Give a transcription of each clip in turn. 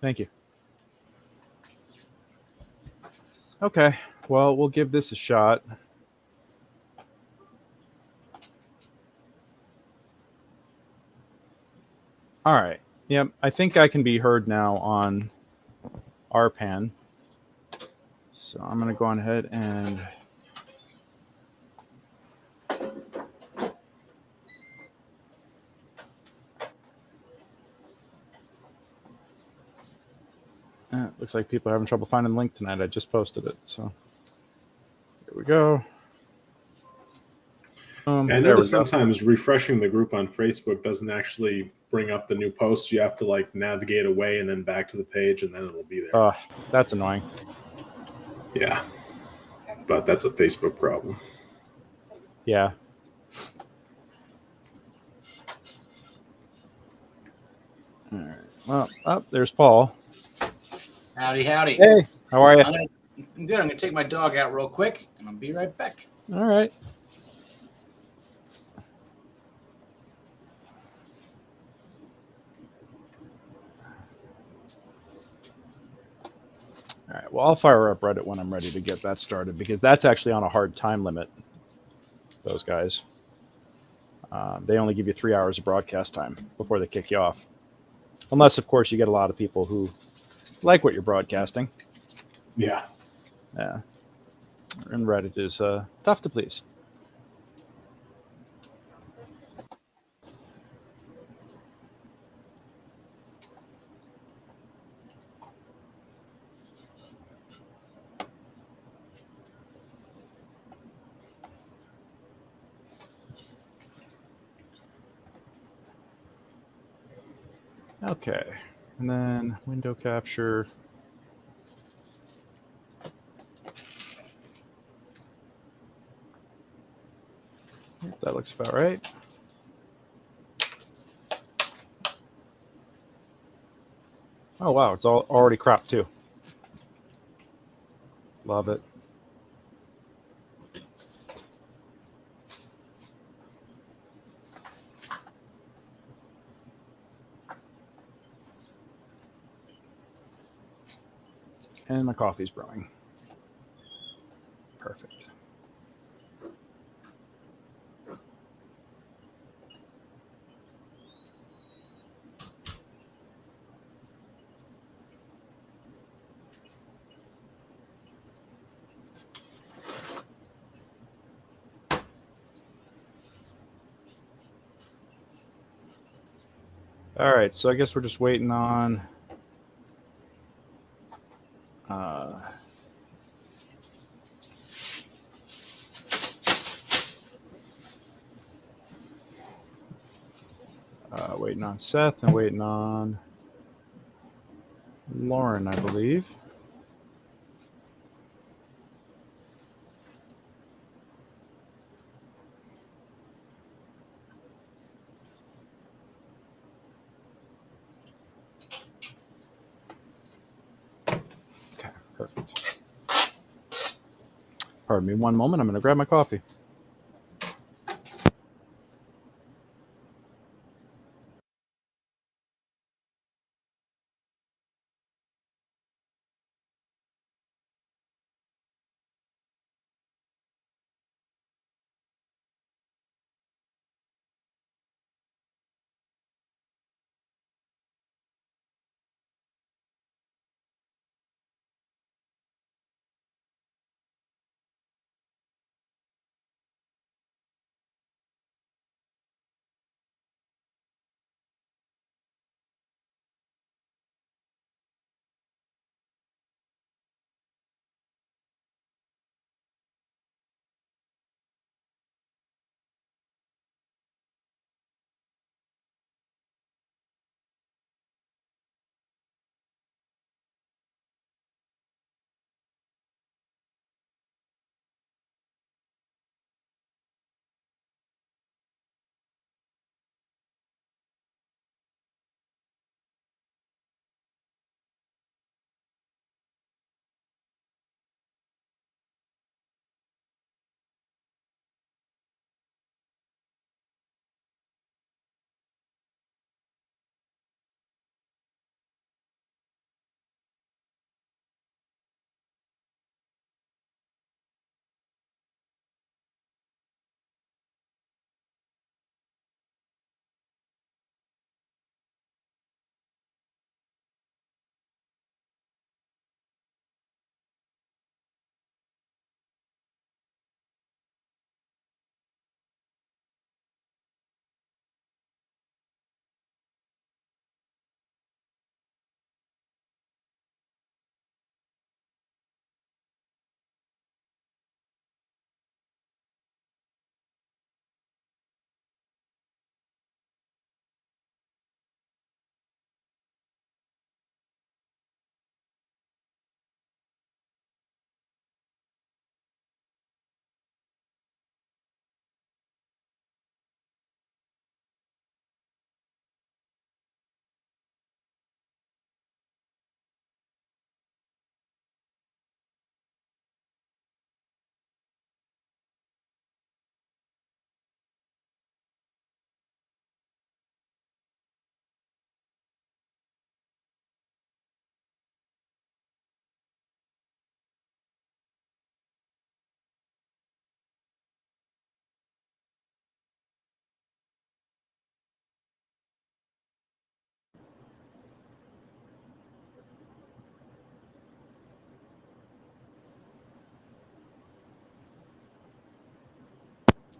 Thank you. Okay, well, we'll give this a shot. All right. Yep, I think I can be heard now on RPAN. So I'm going to go on ahead and... looks like people are having trouble finding the link tonight. I just posted it, so here we go. I notice sometimes refreshing the group on Facebook doesn't actually bring up the new posts. You have to like navigate away and then back to the page, and then it'll be there. That's annoying. Yeah, but that's a Facebook problem. Yeah. All right. Well, there's Paul. Howdy, howdy. Hey, how are you? I'm good. I'm going to take my dog out real quick, and I'll be right back. All right. All right. Well, I'll fire up Reddit when I'm ready to get that started, because that's actually on a hard time limit, those guys. They only give you 3 hours of broadcast time before they kick you off. Unless, of course, you get a lot of people who like what you're broadcasting. Yeah. Yeah. And Reddit is tough to please. Okay. And then window capture. That looks about right. Oh, wow. It's all already cropped, too. Love it. And my coffee's brewing. Perfect. All right, so I guess we're just waiting on waiting on Seth and waiting on Lauren, I believe. Okay, perfect. Pardon me one moment. I'm going to grab my coffee.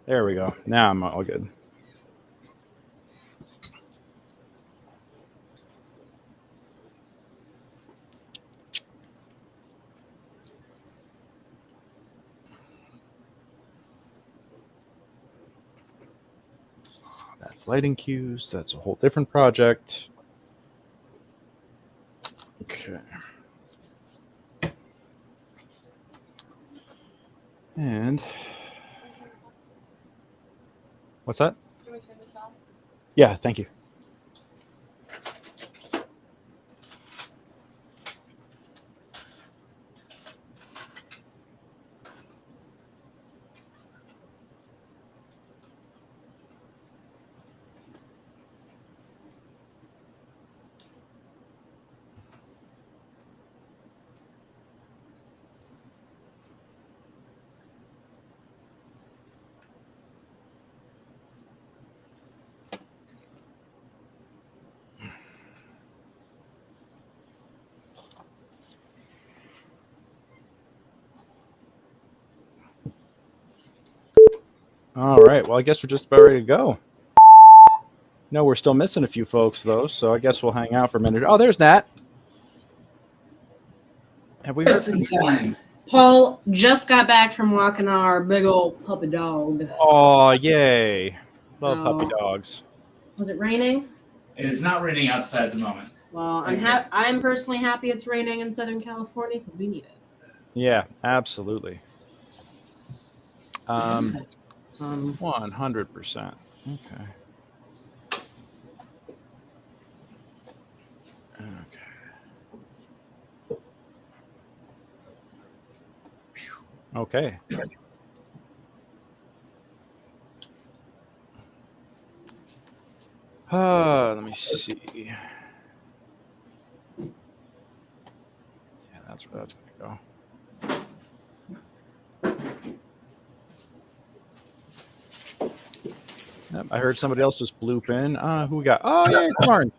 There we go. Now I'm all good. That's lighting cues. That's a whole different project. Okay. And what's that? Can we turn this off? Yeah, thank you. All right. Well, I guess we're just about ready to go. No, we're still missing a few folks, though, so I guess we'll hang out for a minute. Oh, there's Nat. Have we heard Just in time. Paul just got back from walking our big old puppy dog. Oh, yay. Love So- puppy dogs. Was it raining? It is not raining outside at the moment. Well, I'm personally happy it's raining in Southern California because we need it. Yeah, absolutely. Sun. 100%. Okay. Okay. Let me see. Yeah, that's where that's going to go. Yep, I heard somebody else just bloop in. Who we got? Oh, yeah, Lauren.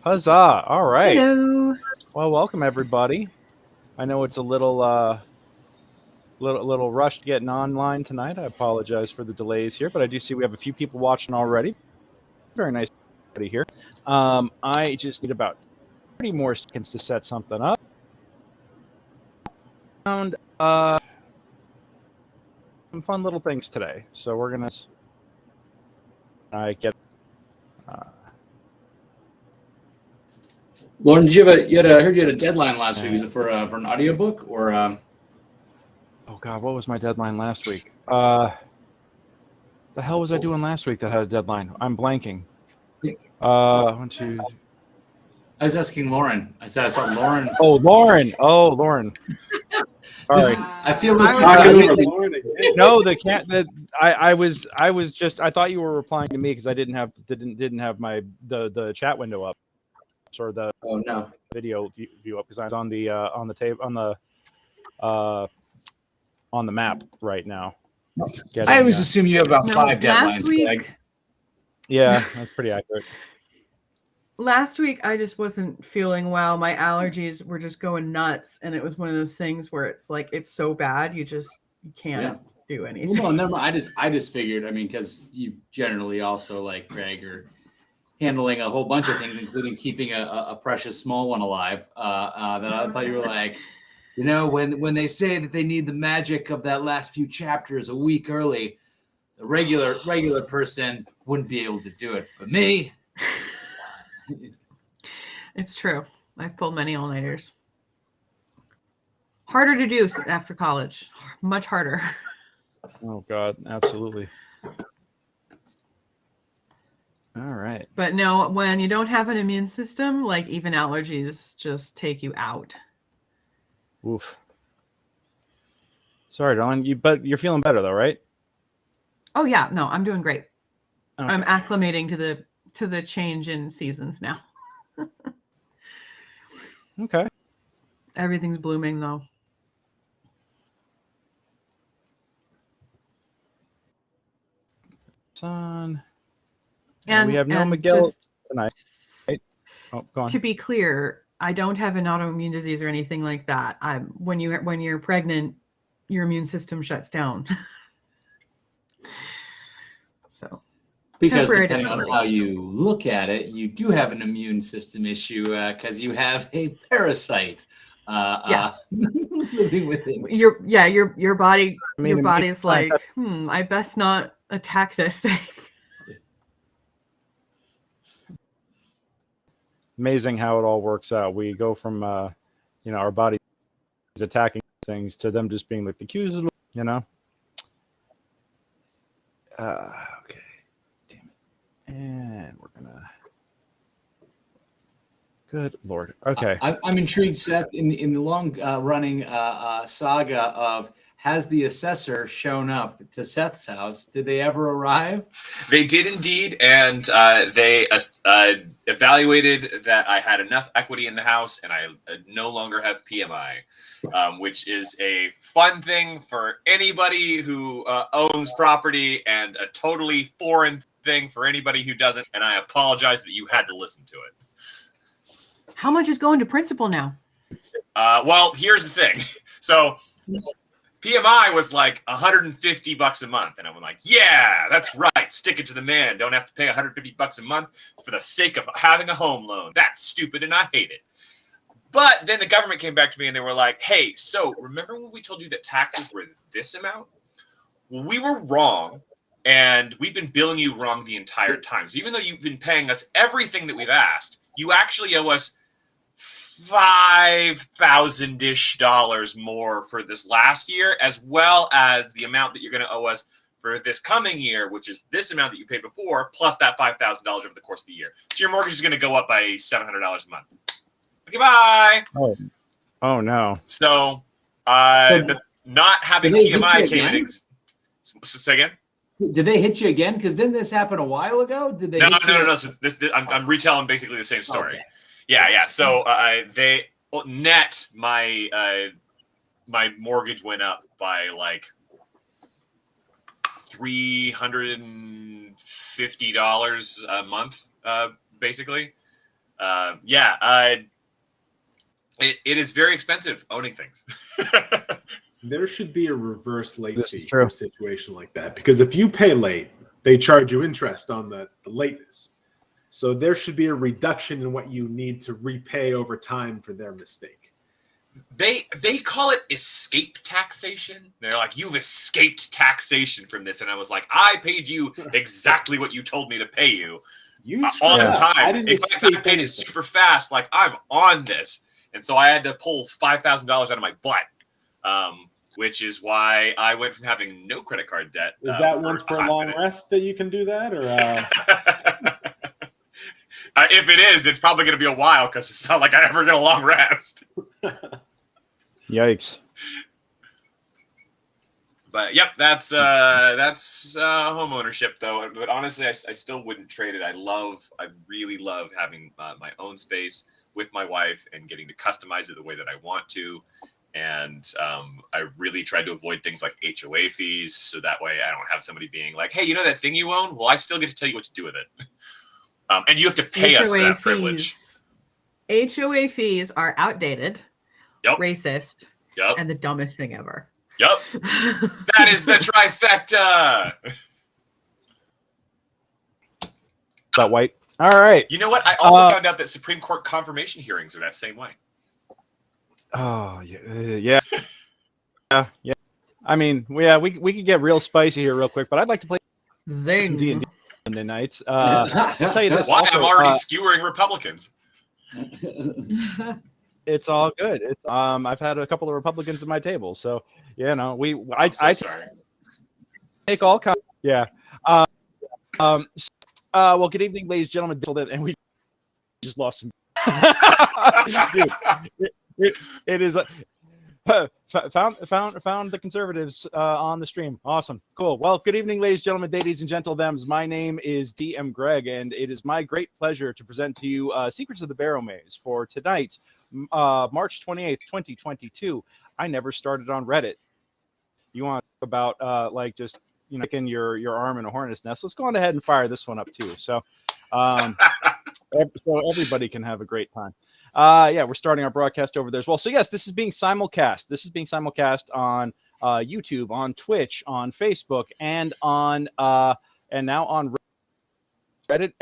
Huzzah. All right. Hello. Well, welcome, everybody. I know it's a little rushed getting online tonight. I apologize for the delays here, but I do see we have a few people watching already. Very nice everybody here. I just need about 30 more seconds to set something up. And some fun little things today. So we're gonna get. Lauren, did you have I heard you had a deadline last week. Was it for an audiobook or? Oh God, what was my deadline last week? The hell was I doing last week that had a deadline? I'm blanking. 1, 2. I was asking Lauren. I said I thought Lauren. Oh, Lauren. Oh, Lauren. Sorry. I feel I was Talking like- over Lauren again. No, the can't. I was just. I thought you were replying to me because I didn't have my the chat window up or the Oh no. video view up because I was on the on the map right now. I always assume you have about No, 5 last deadlines. week- Greg. Yeah, that's pretty accurate. Last week, I just wasn't feeling well. My allergies were just going nuts. And it was one of those things where it's like, it's so bad. You can't do anything. Well, no, never mind. I just figured. I mean, because you generally also like Greg are handling a whole bunch of things, including keeping a precious small one alive. That I thought you were like, when they say that they need the magic of that last few chapters a week early, the regular person wouldn't be able to do it. But me, It's true. I've pulled many all-nighters. Harder to do after college. Much harder. Oh God, absolutely. All right. But no, when you don't have an immune system, like even allergies just take you out. Oof. Sorry, darling. But you're feeling better though, right? Oh yeah, no, I'm doing great. Okay. I'm acclimating to the change in seasons now. Okay. Everything's blooming though. Son. And we have no and Miguel just tonight. Right? Oh, go on. to be clear, I don't have an autoimmune disease or anything like that. When you're pregnant, your immune system shuts down. So Because temporary depending on disability. how you look at it, you do have an immune system issue because you have a parasite living within you. Your body I mean, your it body makes is sense. like, I best not attack this thing. Amazing how it all works out. We go from our bodies attacking things to them just being like the cues, you know. Okay, damn it, and we're gonna. Good Lord. Okay. I'm intrigued, Seth, in the long running saga of has the assessor shown up to Seth's house? Did they ever arrive? They did indeed, and they evaluated that I had enough equity in the house, and I no longer have PMI, which is a fun thing for anybody who owns property, and a totally foreign thing for anybody who doesn't. And I apologize that you had to listen to it. How much is going to principal now? Well, here's the thing. So PMI was like $150 a month. And I'm like, yeah, that's right. Stick it to the man. Don't have to pay $150 a month for the sake of having a home loan. That's stupid and I hate it. But then the government came back to me and they were like, hey, so remember when we told you that taxes were this amount? Well, we were wrong. And we've been billing you wrong the entire time. So even though you've been paying us everything that we've asked, you actually owe us $5,000-ish more for this last year, as well as the amount that you're going to owe us for this coming year, which is this amount that you paid before, plus that $5,000 over the course of the year. So your mortgage is going to go up by $700 a month. Okay, bye. Oh no. So, not having Did they hit PMI you came again? in. Say again? Did they hit you again? Because didn't this happen a while ago? Did they? No. hit you? So I'm retelling basically the same story. Okay. Yeah. So they net my my mortgage went up by like $350 a month, basically. It is very expensive owning things. There should be a reverse late This is fee true. for a situation like that. Because if you pay late, they charge you interest on the lateness. So there should be a reduction in what you need to repay over time for their mistake. They call it escape taxation. They're like, you've escaped taxation from this. And I was like, I paid you exactly what you told me to pay you on time. I didn't In fact, I escape paid it anything. super fast. Like, I'm on this. And so I had to pull $5,000 out of my butt, which is why I went from having no credit card debt. Is that for once a per hot long minute. rest that you can do that? Or If it is, it's probably going to be a while because it's not like I ever get a long rest. Yikes. But yep, that's home ownership though. But honestly, I still wouldn't trade it. I really love having my own space with my wife and getting to customize it the way that I want to. And I really tried to avoid things like HOA fees, so that way I don't have somebody being like, "Hey, you know that thing you own? Well, I still get to tell you what to do with it." And you have to pay us for that privilege. HOA fees are outdated, Yep. racist, Yep. and the dumbest thing ever. Yep. That is the trifecta. That white. All right. You know what? I also found out that Supreme Court confirmation hearings are that same way. Oh yeah. Yeah. I mean, yeah, we could get real spicy here real quick, but I'd like to play some D&D Zing. Monday nights. I'll tell you this. Why Also, I'm already skewering Republicans. it's all good. It's I've had a couple of Republicans at my table, so I'm so sorry. take all kinds. Yeah. Well, good evening, ladies and gentlemen. And we just lost some. Dude, it is found the conservatives on the stream. Awesome, cool. Well, good evening, ladies and gentlemen. My name is DM Greg, and it is my great pleasure to present to you Secrets of the Barrowmaze for tonight, March 28th, 2022. I never started on Reddit. You want to talk about like just sticking your arm in a hornet's nest? Let's go on ahead and fire this one up too. So everybody can have a great time. Yeah, we're starting our broadcast over there as well. So yes, this is being simulcast. This is being simulcast on YouTube, on Twitch, on Facebook, and and now on Reddit.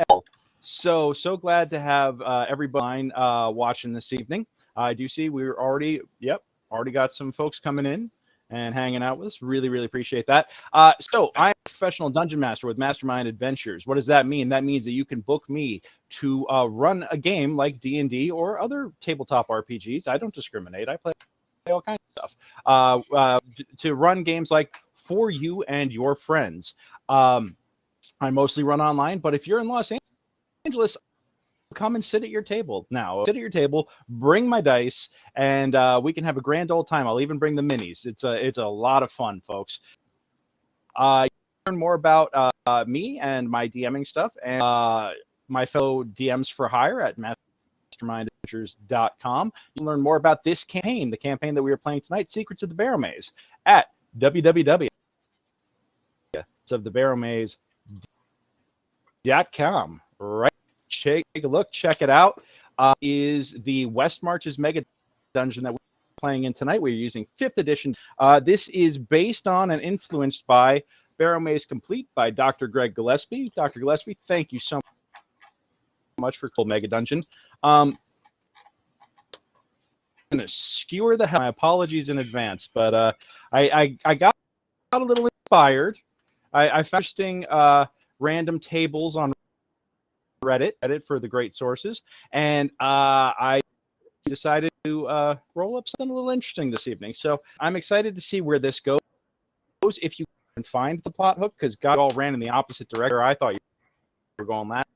So glad to have everybody watching this evening. I do see we're already got some folks coming in and hanging out with us. Really appreciate that. So I'm a professional dungeon master with Mastermind Adventures. What does that mean? That means that you can book me to run a game like D&D or other tabletop RPGs. I don't discriminate. I play all kinds of stuff. To run games like for you and your friends. I mostly run online, but if you're in Los Angeles, come and sit at your table now. Sit at your table, bring my dice, and we can have a grand old time. I'll even bring the minis. It's a lot of fun, folks. You can learn more about me and my DMing stuff and my fellow DMs for hire at mastermindadventures.com. You can learn more about this campaign, the campaign that we are playing tonight, Secrets of the Barrowmaze, at www.barrowmaze.com. Right. Take a look, check it out. Is the West Marches Mega Dungeon that we're playing in tonight. We're using 5th edition. This is based on and influenced by Barrowmaze Complete by Dr. Greg Gillespie. Dr. Gillespie, thank you so much for cool Mega Dungeon. I'm gonna skewer the hell. My apologies in advance, but I got a little inspired. I found interesting random tables on Reddit for the great sources, and I decided to roll up something a little interesting this evening. So I'm excited to see where this goes. If you can find the plot hook, because God all ran in the opposite direction. I thought you were going that.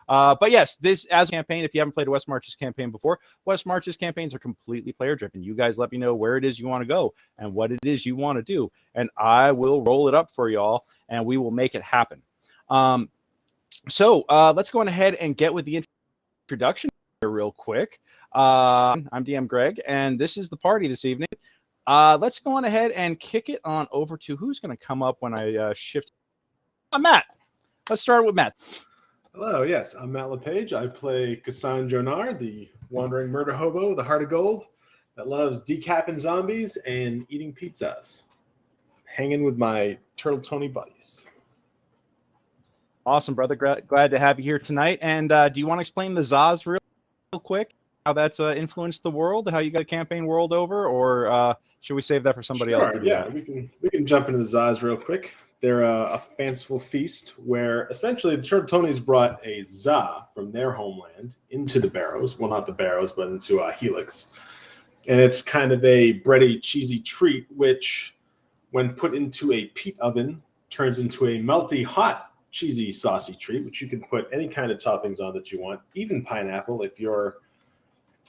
But yes, this as a campaign, if you haven't played a West Marches campaign before, West Marches campaigns are completely player driven. You guys let me know where it is you want to go and what it is you want to do, and I will roll it up for y'all, and we will make it happen. So let's go on ahead and get with the introduction here real quick. I'm DM Greg, and this is the party this evening. Let's go on ahead and kick it on over to who's going to come up when I shift. Matt. Let's start with Matt. Hello, yes, I'm Matt LePage. I play Kassan Jonar, the wandering murder hobo, the heart of gold, that loves decapping zombies and eating pizzas. Hanging with my Turtle Tony buddies. Awesome, brother. Glad to have you here tonight. And do you want to explain the Zaz real quick? How that's influenced the world? How you got a campaign world over? Or should we save that for somebody else to do? Yeah, we can jump into the Zaz real quick. They're a fanciful feast where essentially the Turtle Tonys brought a Za from their homeland into the Barrows. Well, not the Barrows, but into Helix. And it's kind of a bready, cheesy treat, which, when put into a peat oven, turns into a melty, hot, cheesy, saucy treat, which you can put any kind of toppings on that you want, even pineapple if you're...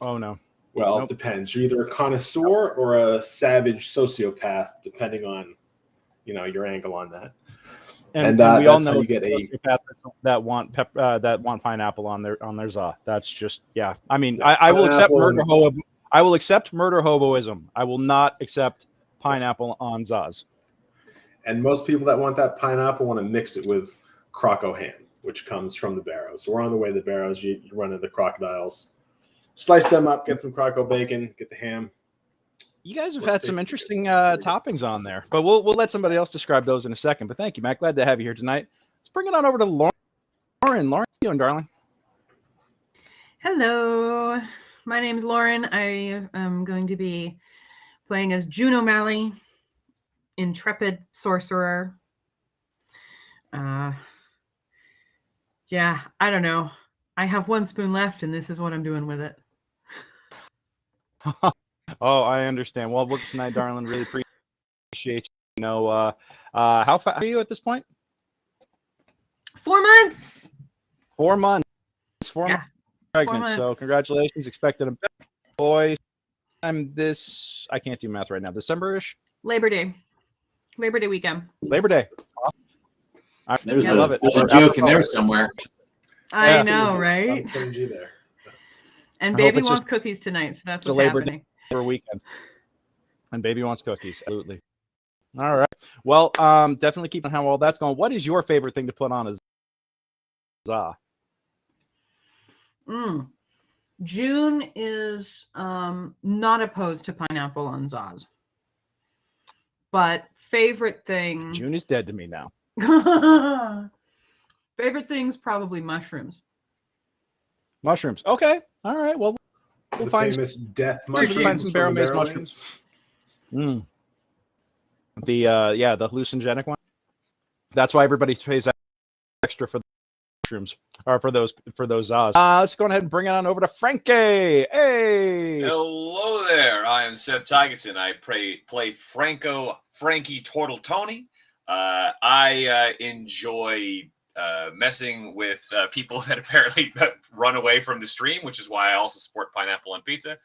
Oh, no. Well, It depends. You're either a connoisseur or a savage sociopath, depending on, your angle on that. And we all know you get that want pineapple on their za. That's just I mean, I will accept murder hobo. I will accept murder hoboism. I will not accept pineapple on zaz. And most people that want that pineapple want to mix it with croco ham, which comes from the Barrows. So we're on the way to the Barrows. You run into the crocodiles, slice them up, get some croco bacon, get the ham. You guys have had some interesting toppings on there, but we'll let somebody else describe those in a second. But thank you, Matt. Glad to have you here tonight. Let's bring it on over to Lauren. Lauren, how you doing, darling? Hello. My name's Lauren. I am going to be playing as June O'Malley, intrepid sorcerer. Yeah, I don't know. I have 1 spoon left, and this is what I'm doing with it. Oh, I understand. Well, look tonight, darling. Really appreciate you. How far are you at this point? 4 months. 4 months. 4 Yeah, months pregnant. 4 months. So congratulations. Expected a boy. I can't do math right now. December-ish. Labor Day weekend. Labor Day. I love it. There's a joke in there somewhere. I know, right? I'll send you there. And I baby hope it's wants cookies tonight, so that's the what's Labor happening. For a weekend. And baby wants cookies. Absolutely. All right. Well, definitely keeping how all that's going. What is your favorite thing to put on a za? June is not opposed to pineapple on zaz. But favorite thing. June is dead to me now. Favorite thing's probably mushrooms. Mushrooms. Okay. All right. Well, we'll The find famous death we'll find mushrooms some from the Barrowmaze Barrow mushrooms. lanes. The the hallucinogenic one. That's why everybody pays extra for the mushrooms or for those Zaz. Let's go ahead and bring it on over to Frankie. Hey. Hello there. I am Seth Tygerson. I play Frankie Turtle Tony. I enjoy messing with people that apparently run away from the stream, which is why I also support Pineapple on Pizza,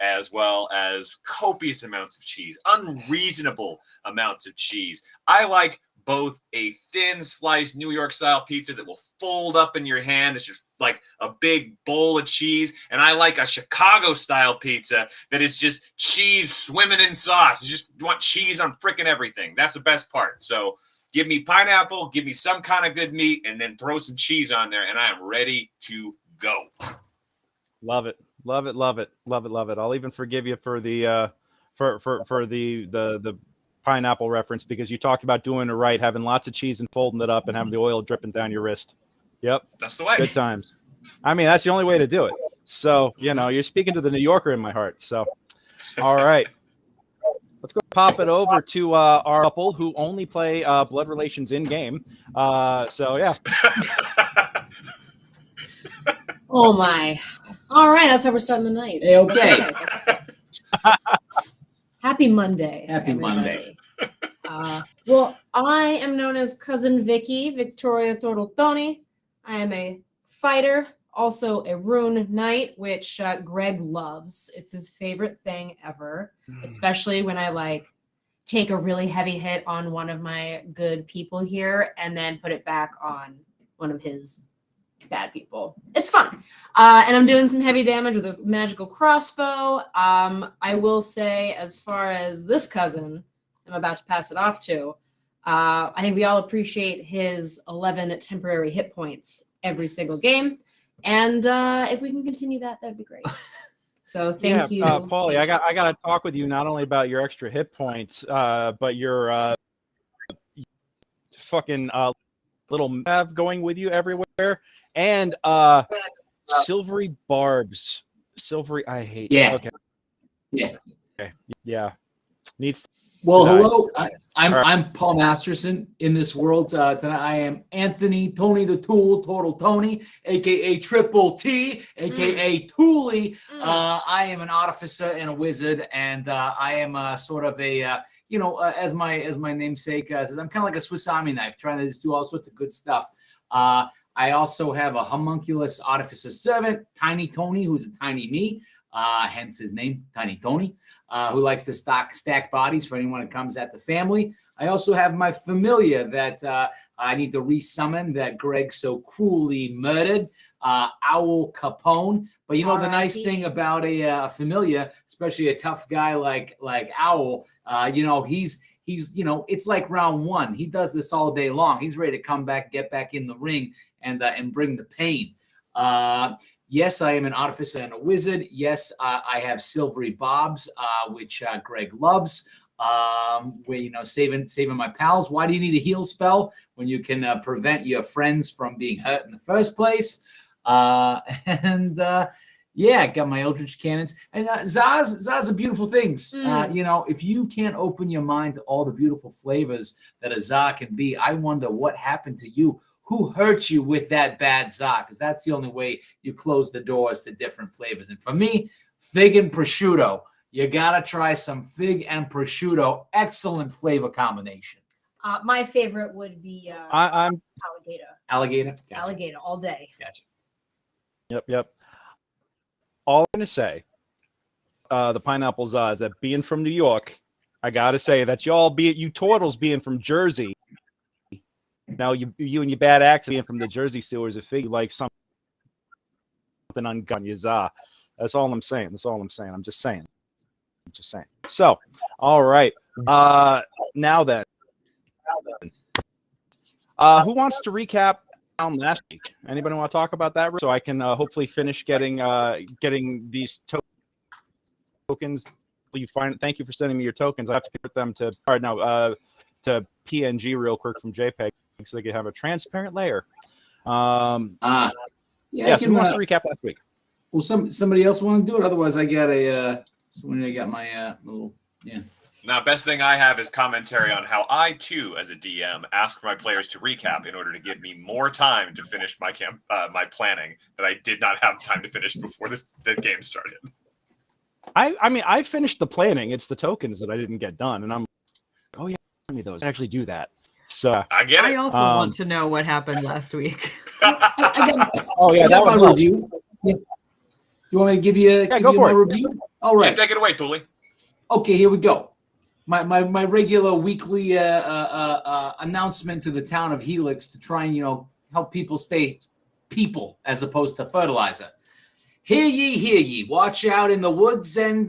as well as copious amounts of cheese, unreasonable amounts of cheese. I like both a thin sliced New York style pizza that will fold up in your hand. It's just like a big bowl of cheese. And I like a Chicago style pizza that is just cheese swimming in sauce. You just want cheese on frickin' everything. That's the best part. So give me pineapple, give me some kind of good meat, and then throw some cheese on there, and I am ready to go. Love it. Love it. Love it. Love it. Love it. I'll even forgive you for the the pineapple reference, because you talked about doing it right, having lots of cheese and folding it up and having the oil dripping down your wrist. Yep. That's the way. Good times. I mean, that's the only way to do it. So, you're speaking to the New Yorker in my heart. So, all right. Let's go pop it over to our couple who only play blood relations in game. So, yeah. Oh my. All right, that's how we're starting the night. Okay. Happy Monday. Happy everybody. Monday. Well, I am known as Cousin Vicky, Victoria Tortoltoni. I am a fighter, also a rune knight, which Greg loves. It's his favorite thing ever, especially when I take a really heavy hit on one of my good people here and then put it back on one of his bad people. It's fun. And I'm doing some heavy damage with a magical crossbow. I will say, as far as this cousin I'm about to pass it off to, I think we all appreciate his 11 temporary hit points every single game. And if we can continue that, that'd be great. So thank you. Paulie, I got to talk with you not only about your extra hit points, but your fucking little have going with you everywhere, and silvery barbs. Silvery, I hate. Yeah. Okay. Yeah. Okay. Yeah. Needs. Well, Nice. hello. I'm Paul Masterson in this world. Tonight I am Anthony Tony the Tool, Total Tony, aka Triple T, aka Toolie. I am an artificer and a wizard, and I am sort of a as my namesake says, I'm kind of like a Swiss Army knife, trying to just do all sorts of good stuff. I also have a homunculus artificer servant, Tiny Tony, who's a tiny me, hence his name, Tiny Tony, who likes to stack bodies for anyone that comes at the family. I also have my familiar that I need to resummon that Greg so cruelly murdered, Owl Capone. But the nice thing about a familiar, especially a tough guy like Owl, he's it's like round one. He does this all day long. He's ready to come back, get back in the ring, and bring the pain. Yes, I am an artificer and a wizard. Yes, I have silvery bobs, which Greg loves. Where saving my pals. Why do you need a heal spell when you can prevent your friends from being hurt in the first place? I got my Eldritch cannons, and Zaz are beautiful things. If you can't open your mind to all the beautiful flavors that a Za can be, I wonder what happened to you. Who hurt you with that bad Za? Because that's the only way you close the doors to different flavors. And for me, fig and prosciutto. You gotta try some fig and prosciutto. Excellent flavor combination. My favorite would be I'm alligator. Alligator. Gotcha. Alligator all day. Gotcha. Yep. All I'm gonna say, the pineapple Za, is that being from New York, I gotta say that you turtles being from Jersey. Now you and your bad accent being from the Jersey sewers, if you like something on your Za. That's all I'm saying. I'm just saying. So, all right. Now then, who wants to recap last week? Anybody want to talk about that, so I can hopefully finish getting these tokens Thank you for sending me your tokens. I have to convert them to to PNG real quick from JPEG so they can have a transparent layer. Yeah, So who wants to recap last week? Well, somebody else want to do it. Otherwise, I got my little Now, best thing I have is commentary on how I too, as a DM, ask my players to recap in order to give me more time to finish my my planning that I did not have time to finish before the game started. I mean, I finished the planning. It's the tokens that I didn't get done, and I'm oh yeah, give me those. I actually do that. So I get it. I also want to know what happened last week. I got my review. Yeah. Do you want me to give you my review? All right. Yeah, take it away, Thule. Okay, here we go. My regular weekly announcement to the town of Helix to try and help people stay people as opposed to fertilizer. Hear ye, watch out in the woods and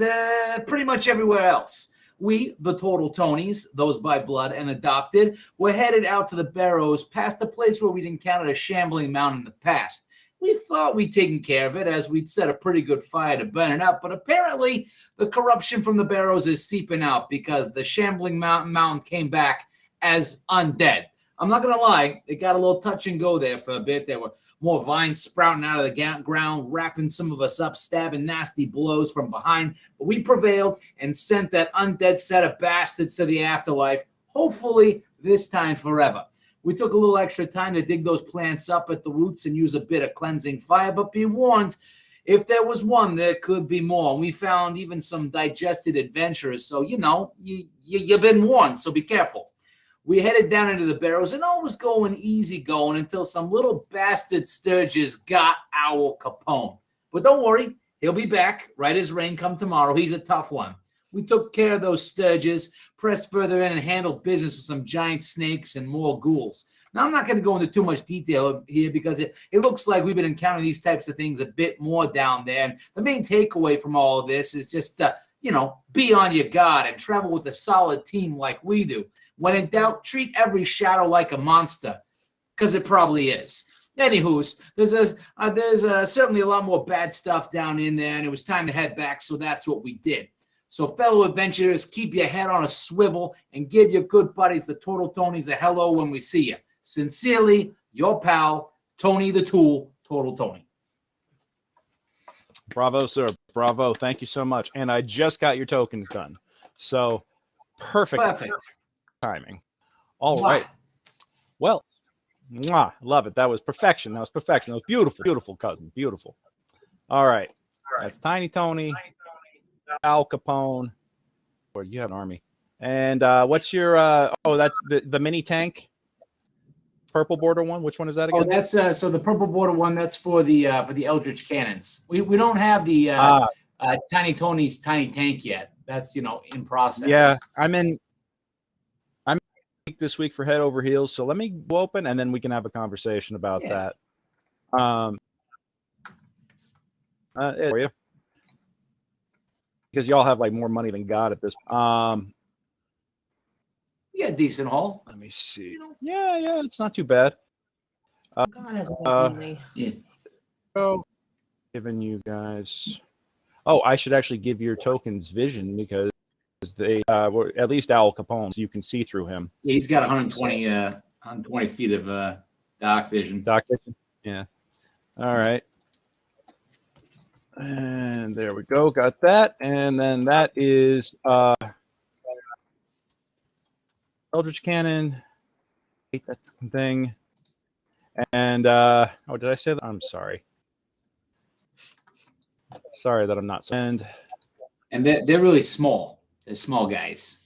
pretty much everywhere else. We, the Total Tonys, those by blood and adopted, were headed out to the Barrows past a place where we'd encountered a shambling mound in the past. We thought we'd taken care of it as we'd set a pretty good fire to burn it up, but apparently the corruption from the Barrows is seeping out because the shambling mound came back as undead. I'm not going to lie, it got a little touch and go there for a bit. There were more vines sprouting out of the ground, wrapping some of us up, stabbing nasty blows from behind. But we prevailed and sent that undead set of bastards to the afterlife, hopefully this time forever. We took a little extra time to dig those plants up at the roots and use a bit of cleansing fire, but be warned, if there was one, there could be more. And we found even some digested adventurers, so you've been warned, so be careful. We headed down into the Barrows, and all was going easy going until some little bastard sturges got Owl Capone. But don't worry, he'll be back right as rain come tomorrow. He's a tough one. We took care of those sturges, pressed further in, and handled business with some giant snakes and more ghouls. Now, I'm not going to go into too much detail here because it looks like we've been encountering these types of things a bit more down there. And the main takeaway from all of this is just, be on your guard and travel with a solid team like we do. When in doubt, treat every shadow like a monster, because it probably is. Anywho's, there's certainly a lot more bad stuff down in there, and it was time to head back, so that's what we did. So, fellow adventurers, keep your head on a swivel and give your good buddies, the Total Tonys, a hello when we see you. Sincerely, your pal, Tony the Tool, Total Tony. Bravo, sir. Bravo. Thank you so much. And I just got your tokens done. So, perfect timing. All right. Well, love it. That was perfection. That was beautiful. Beautiful, cousin. Beautiful. All right. That's Tiny Tony, Al Capone. Or you have an army. And what's your that's the mini tank? Purple border one. Which one is that again? Oh, that's so the purple border one. That's for the Eldritch cannons. We don't have the Tiny Tony's tiny tank yet. That's in process. Yeah, I'm this week for Head Over Heels. So let me go open, and then we can have a conversation about that. For you, because y'all have like more money than God at this. Yeah, decent haul. Let me see. Yeah, it's not too bad. God has money. Yeah. So, giving you guys. Oh, I should actually give your tokens vision because they were at least Owl Capone, so you can see through him. Yeah, he's got 120 feet of dark vision. Dark vision. Yeah. All right. And there we go. Got that. And then that is Eldritch Cannon. Hate that thing. And did I say that? I'm sorry. Sorry that I'm not. And they're really small. They're small guys.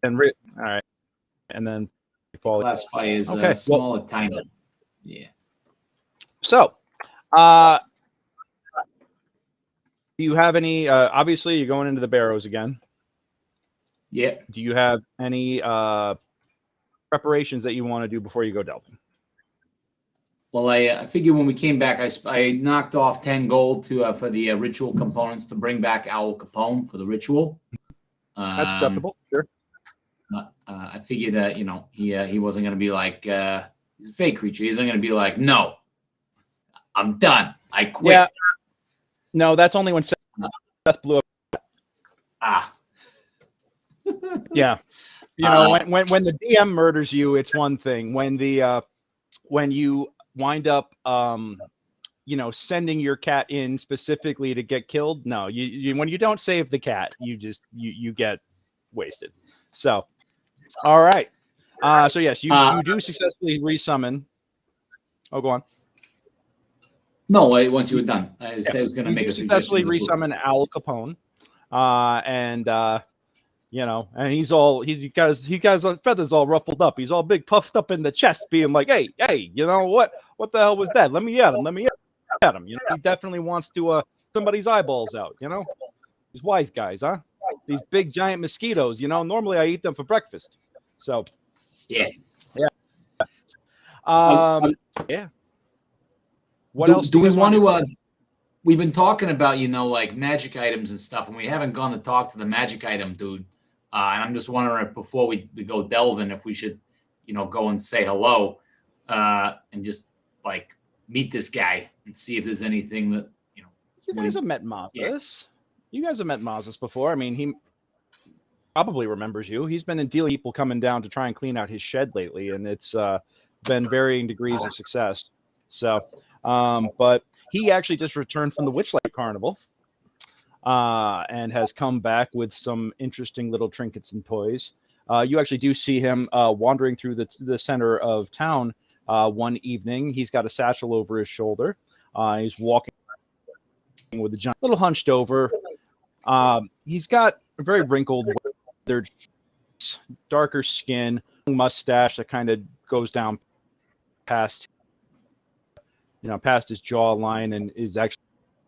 And all right. And then classify as small and tiny. Yeah. So, do you have any? Obviously, you're going into the Barrows again. Yeah. Do you have any preparations that you want to do before you go delving? Well, I figured when we came back, I knocked off 10 gold for the ritual components to bring back Owl Capone for the ritual. That's acceptable. Sure. I figured that he wasn't going to be like he's a fake creature. He's not going to be like, no, I'm done. I quit. Yeah. No, that's only when Seth blew up. Yeah. You know, when the DM murders you, it's one thing. When you wind up sending your cat in specifically to get killed, no, you when you don't save the cat, you get wasted. So, all right. So yes, you do successfully resummon. Oh, go on. No, once you were done, I said I was going to make a suggestion. Successfully resummon Al Capone, and he's got his feathers all ruffled up. He's all big, puffed up in the chest, being like, "Hey, you know what? What the hell was that? Let me at him. Let me at him." You know, he definitely wants to somebody's eyeballs out. You know, these wise guys, huh? These big giant mosquitoes. You know, normally I eat them for breakfast. So, yeah. Yeah. What else do we want to? We've been talking about, like magic items and stuff, and we haven't gone to talk to the magic item dude. And I'm just wondering if before we go delving, if we should, go and say hello, and just like meet this guy and see if there's anything that You guys have met Mazas. Yeah. You guys have met Mazas before. I mean, he probably remembers you. He's been in dealing with people coming down to try and clean out his shed lately, and it's been varying degrees of success. So, but he actually just returned from the Witchlight Carnival and has come back with some interesting little trinkets and toys. You actually do see him wandering through the center of town one evening. He's got a satchel over his shoulder. He's walking with a giant, little hunched over. He's got a very wrinkled, weathered, darker skin, mustache that kind of goes down past his jawline and is actually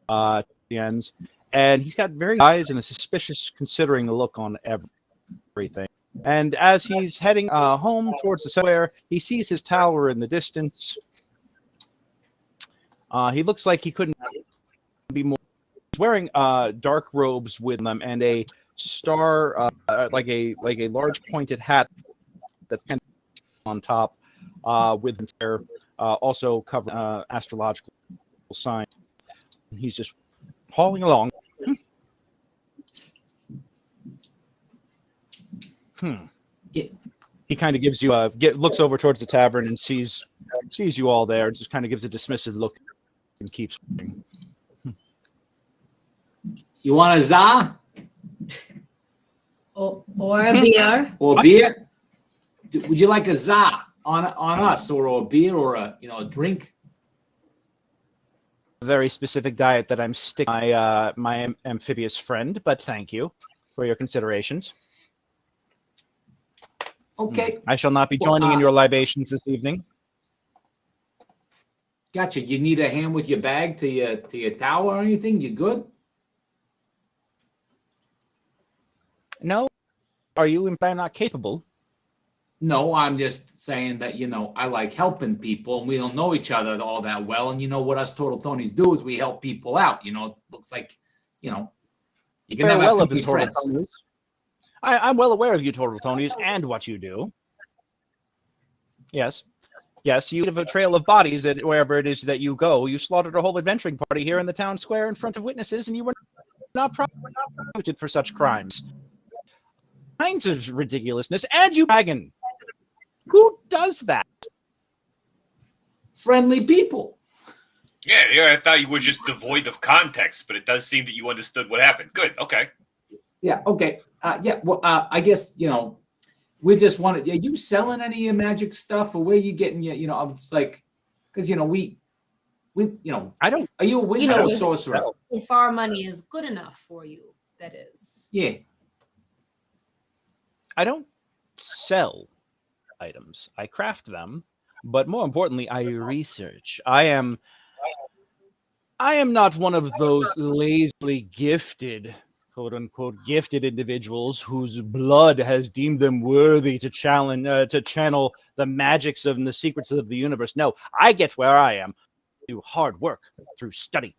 the ends. And he's got very eyes and a suspicious, considering look on everything. And as he's heading home towards the square, he sees his tower in the distance. He looks like he couldn't be more. He's wearing dark robes with them and a star, like a large pointed hat that's kind of on top, with his hair also covered astrological signs. He's just hauling along. Yeah. He kind of gives you looks over towards the tavern and sees you all there. Just kind of gives a dismissive look and keeps walking. You want a za? Or a beer? Or beer? Would you like a za on us, or a beer, or a drink? A very specific diet that I'm sticking my amphibious friend, but thank you for your considerations. Okay. I shall not be joining in your libations this evening. Gotcha. You need a hand with your bag to your towel or anything? You good? No. Are you in fact not capable? No, I'm just saying that, I like helping people, and we don't know each other all that well. And what us Total Tonys do is we help people out. It looks like, you can never have too many friends. I'm well aware of you, Total Tonys, and what you do. Yes, you have a trail of bodies at wherever it is that you go. You slaughtered a whole adventuring party here in the town square in front of witnesses, and you were not prosecuted for such crimes. Kinds of ridiculousness, and you dragon. Who does that? Friendly people. Yeah, I thought you were just devoid of context, but it does seem that you understood what happened. Good, okay. Yeah, okay. Well, I guess, we just wanted, are you selling any of your magic stuff, or where are you getting your, it's like, because, we, I don't. Are you a wizard or sorcerer? If our money is good enough for you, that is. Yeah. I don't sell items. I craft them, but more importantly, I research. I am not one of those lazily gifted, quote unquote, gifted individuals whose blood has deemed them worthy to channel the magics and the secrets of the universe. No, I get where I am through hard work, through study,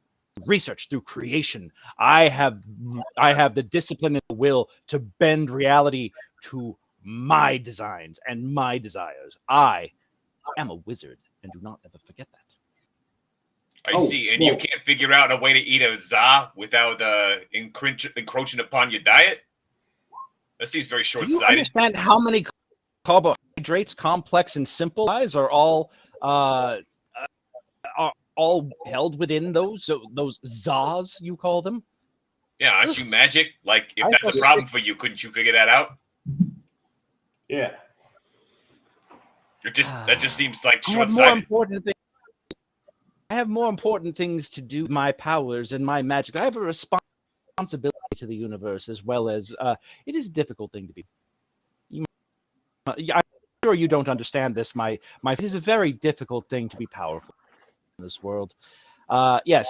research, through creation. I have the discipline and the will to bend reality to my designs and my desires. I am a wizard, and do not ever forget that. I see. And you can't figure out a way to eat a za without encroaching upon your diet? That seems very Do you short-sighted. understand how many carbohydrates, complex and simple, guys, are all held within those zas, you call them? Yeah, aren't you magic? Like, if I that's a thought- problem for you, couldn't you figure that out? Yeah. That just seems like I have more short-sighted. important things. I have more important things to do with my powers and my magic. I have a responsibility to the universe, as well as it is a difficult thing to be. I'm sure you don't understand this. It is a very difficult thing to be powerful in this world. Yes.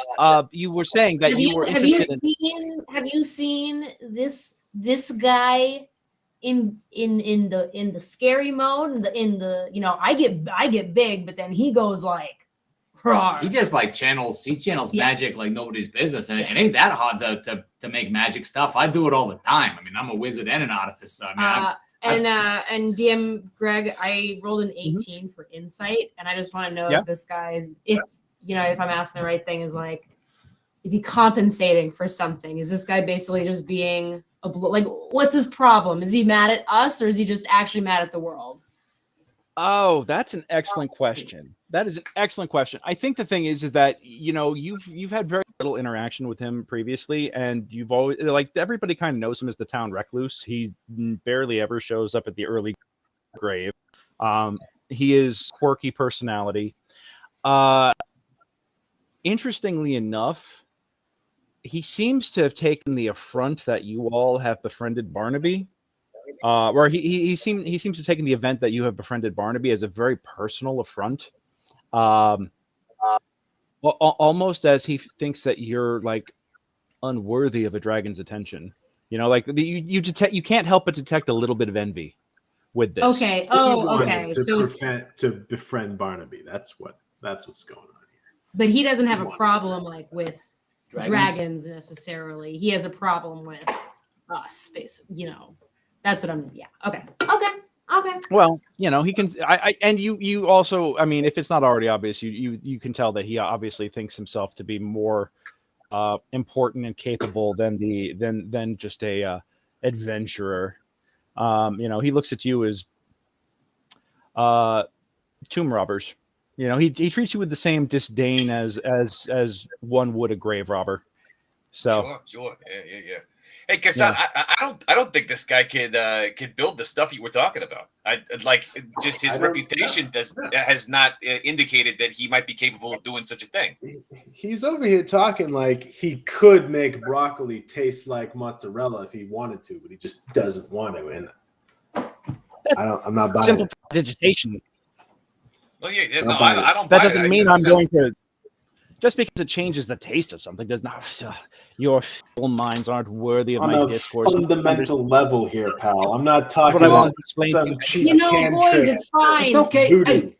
You were saying that you were interested in. Have you seen this guy in the scary mode? In the I get big, but then he goes like. He just like channels magic like nobody's business, and it ain't that hard to make magic stuff. I do it all the time. I mean, I'm a wizard and an artificer. I mean, and DM Greg, I rolled an 18 for insight, and I just want to know if this guy's if I'm asking the right thing, is he compensating for something? Is this guy basically just being what's his problem? Is he mad at us, or is he just actually mad at the world? Oh, that's an excellent question. That is an excellent question. I think the thing is that you've had very little interaction with him previously, and you've always everybody kind of knows him as the town recluse. He barely ever shows up at the early grave. He is quirky personality. Interestingly enough, he seems to have taken the affront that you all have befriended Barnaby. Where he seems to have taken the event that you have befriended Barnaby as a very personal affront. Almost as he thinks that you're unworthy of a dragon's attention. You can't help but detect a little bit of envy with this. Okay. Oh, okay. So to befriend Barnaby. That's what's going on here. But he doesn't have a problem with dragons necessarily. He has a problem with us, basically. That's what I'm. Yeah. Okay. Well, he can. And you also. I mean, if it's not already obvious, you can tell that he obviously thinks himself to be more important and capable than just a adventurer. He looks at you as tomb robbers. He treats you with the same disdain as one would a grave robber. So Sure. Yeah. Hey, Kassan, I don't think this guy could build the stuff you were talking about. Just his reputation has not indicated that he might be capable of doing such a thing. He's over here talking like he could make broccoli taste like mozzarella if he wanted to, but he just doesn't want to. And I'm not buying simple it. digitation. Well, I don't. That buy doesn't it. mean I'm going to. Just because it changes the taste of something does not. Your full minds aren't worthy of On my a discourse. fundamental level here, pal. I'm not talking What I want about to explain some to you. cheap boys, cantrip. it's fine. it's okay. Voodoo.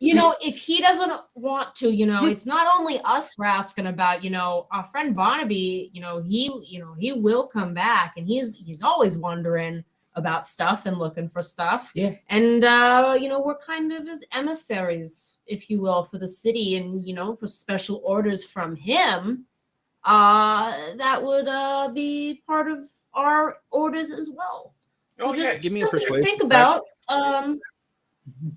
If he doesn't want to, it's not only us we're asking about. Our friend Barnaby. He will come back, and he's always wondering about stuff and looking for stuff. Yeah. And we're kind of his emissaries, if you will, for the city, and for special orders from him. That would be part of our orders as well. So Okay. just Give me a something to persuasion think about.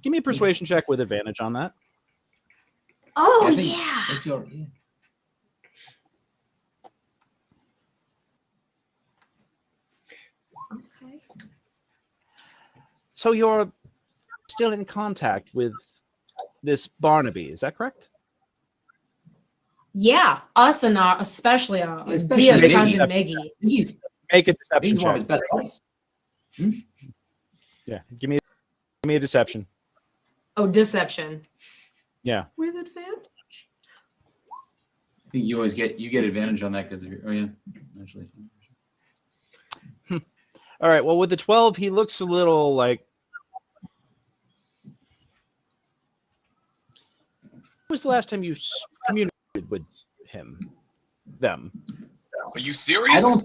Give me a persuasion check with advantage on that. Oh I think yeah. that's yeah. Okay. So you're still in contact with this Barnaby, is that correct? Yeah, us and especially our Especially dear Miggy. cousin Miggy. He's Make a deception one of check. his best buddies. Yeah, give me a deception. Oh, deception. Yeah. With advantage. I think you get advantage on that because of your. Oh yeah, actually. All right. Well, with the 12, he looks a little like. When was the last time you communicated with them? Are you serious? I don't-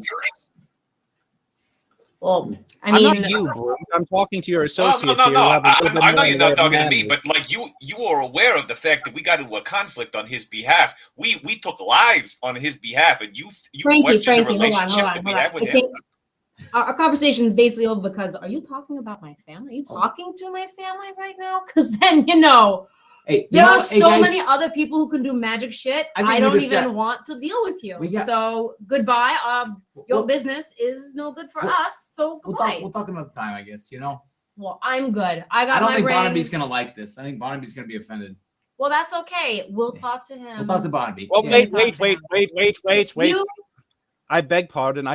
Well, I I'm mean, not you, Brooke. I'm talking to your Oh, associates no. here. who have a little bit I know more you're not talking to humanity. me, but you are aware of the fact that we got into a conflict on his behalf. We took lives on his behalf, and you Frankie, question the hold on. relationship that we have with him. our conversation is basically over because are you talking about my family? Are you talking to my family right now? Because then Hey, there are hey, so guys, many other people who can do magic shit. I think I we don't just even got- want to deal with you. we got- So goodbye. Your Well- business is no good for Well, us. So goodbye. We'll talk another time, I guess. Well, I'm good. I got I don't my think rings. Barnaby's gonna like this. I think Barnaby's gonna be offended. Well, that's okay. We'll talk to him. We'll talk to Barnaby. Well, Yeah. wait. You I beg pardon.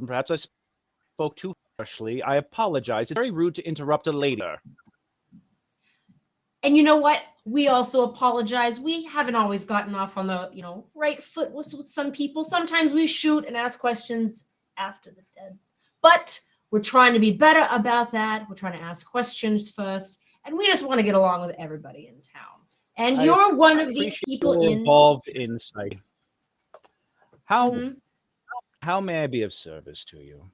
Perhaps I spoke too harshly. I apologize. It's very rude to interrupt a lady. And you know what? We also apologize. We haven't always gotten off on the, right foot with some people. Sometimes we shoot and ask questions after the dead. But we're trying to be better about that. We're trying to ask questions first. And we just want to get along with everybody in town. And you're one of these people in involved insight. How Mhm. how may I be of service to you?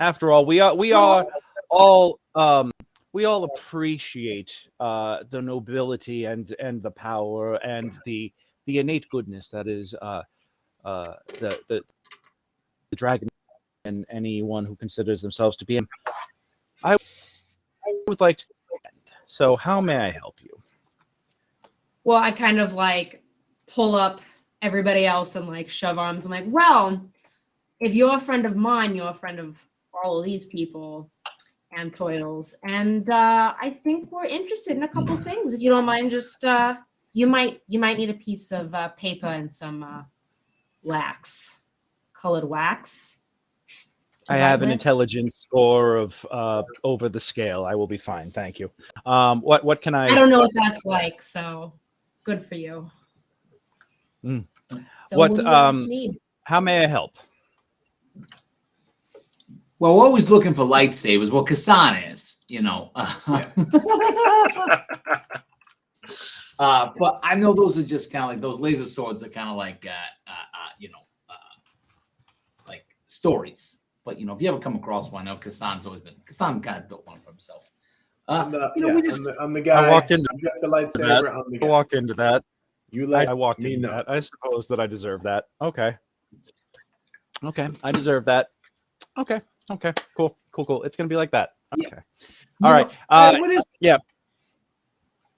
After all, we all appreciate the nobility and the power and the innate goodness that is the dragon and anyone who considers themselves to be him. I would like to end. So how may I help you? Well, I kind of pull up everybody else and shove arms. I'm like, well, if you're a friend of mine, you're a friend of all of these people and Toidles. And I think we're interested in a couple things. If you don't mind, just you might need a piece of paper and some wax, colored wax. to I write have an with. intelligence score of over the scale. I will be fine, thank you. What can I don't know what that's like, so good for you. Mm. So What, do you need? How may I help? Well, we're always looking for lightsabers. Well, Kassan is, but I know those are just kind of like those laser swords are kind of like, like stories. But if you ever come across one, I know Kassan kind of built one for himself. I'm we just I'm the guy. I walked into I've got the lightsaber. I'm the I guy. walked into that. You like I walked me into know. that. I suppose that I deserve that. Okay, I deserve that. Okay, cool. It's gonna be like that. Yeah. Okay. All right. Yeah.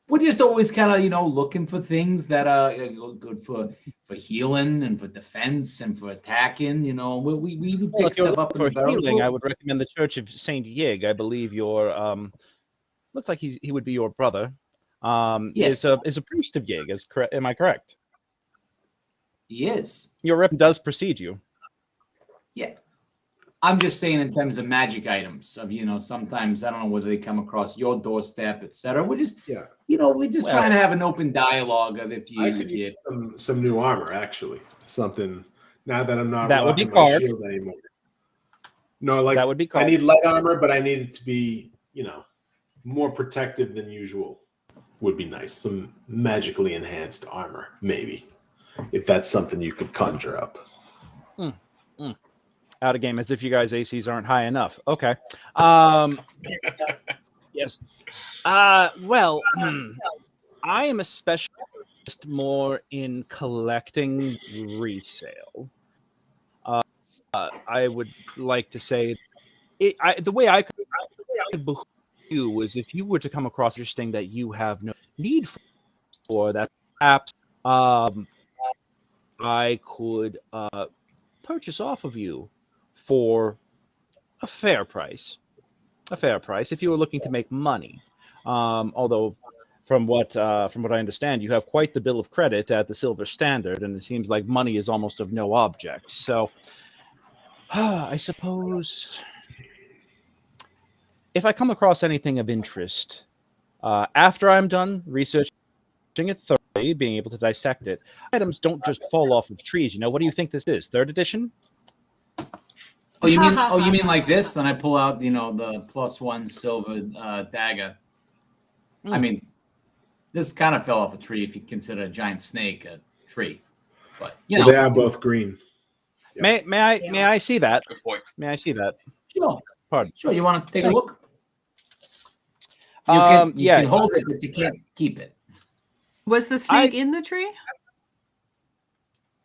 We're just always kind of, looking for things that are good for healing and for defense and for attacking. We Well, pick if you're stuff up in for the barrels. healing, I would recommend the Church of Saint Yig. I believe your looks like he would be your brother. Yes. is a priest of Yig. Am I correct? He is. Your rep does precede you. Yeah. I'm just saying in terms of magic items of, sometimes I don't know whether they come across your doorstep, etc. We're just, we're just trying to have an open dialogue of if I could you use some new armor, actually. Something now that I'm not That would be rocking my carved. shield anymore. No, That would be I called. need light armor, but I need it to be, more protective than usual. Would be nice. Some magically enhanced armor, maybe, if that's something you could conjure up. Out of game, as if you guys ACs aren't high enough. Okay. Yes. Well, I am a specialist more in collecting resale. I would like to say the way I could behoove you was if you were to come across interesting that you have no need for that, perhaps I could purchase off of you for a fair price. If you were looking to make money. Although from what I understand, you have quite the bill of credit at the Silver Standard, and it seems like money is almost of no object. So I suppose if I come across anything of interest, after I'm done researching it thoroughly, being able to dissect it, items don't just fall off of trees. What do you think this is? 3rd edition? Oh, you mean like this? And I pull out, the +1 silver dagger. I mean, this kind of fell off a tree if you consider a giant snake a tree. But Well, they are both green. May I see that? Good point. May I see that? sure. Pardon. Sure, you want to take a Thank look? You Yeah. can hold it, but you can't keep it. Was the snake in the tree?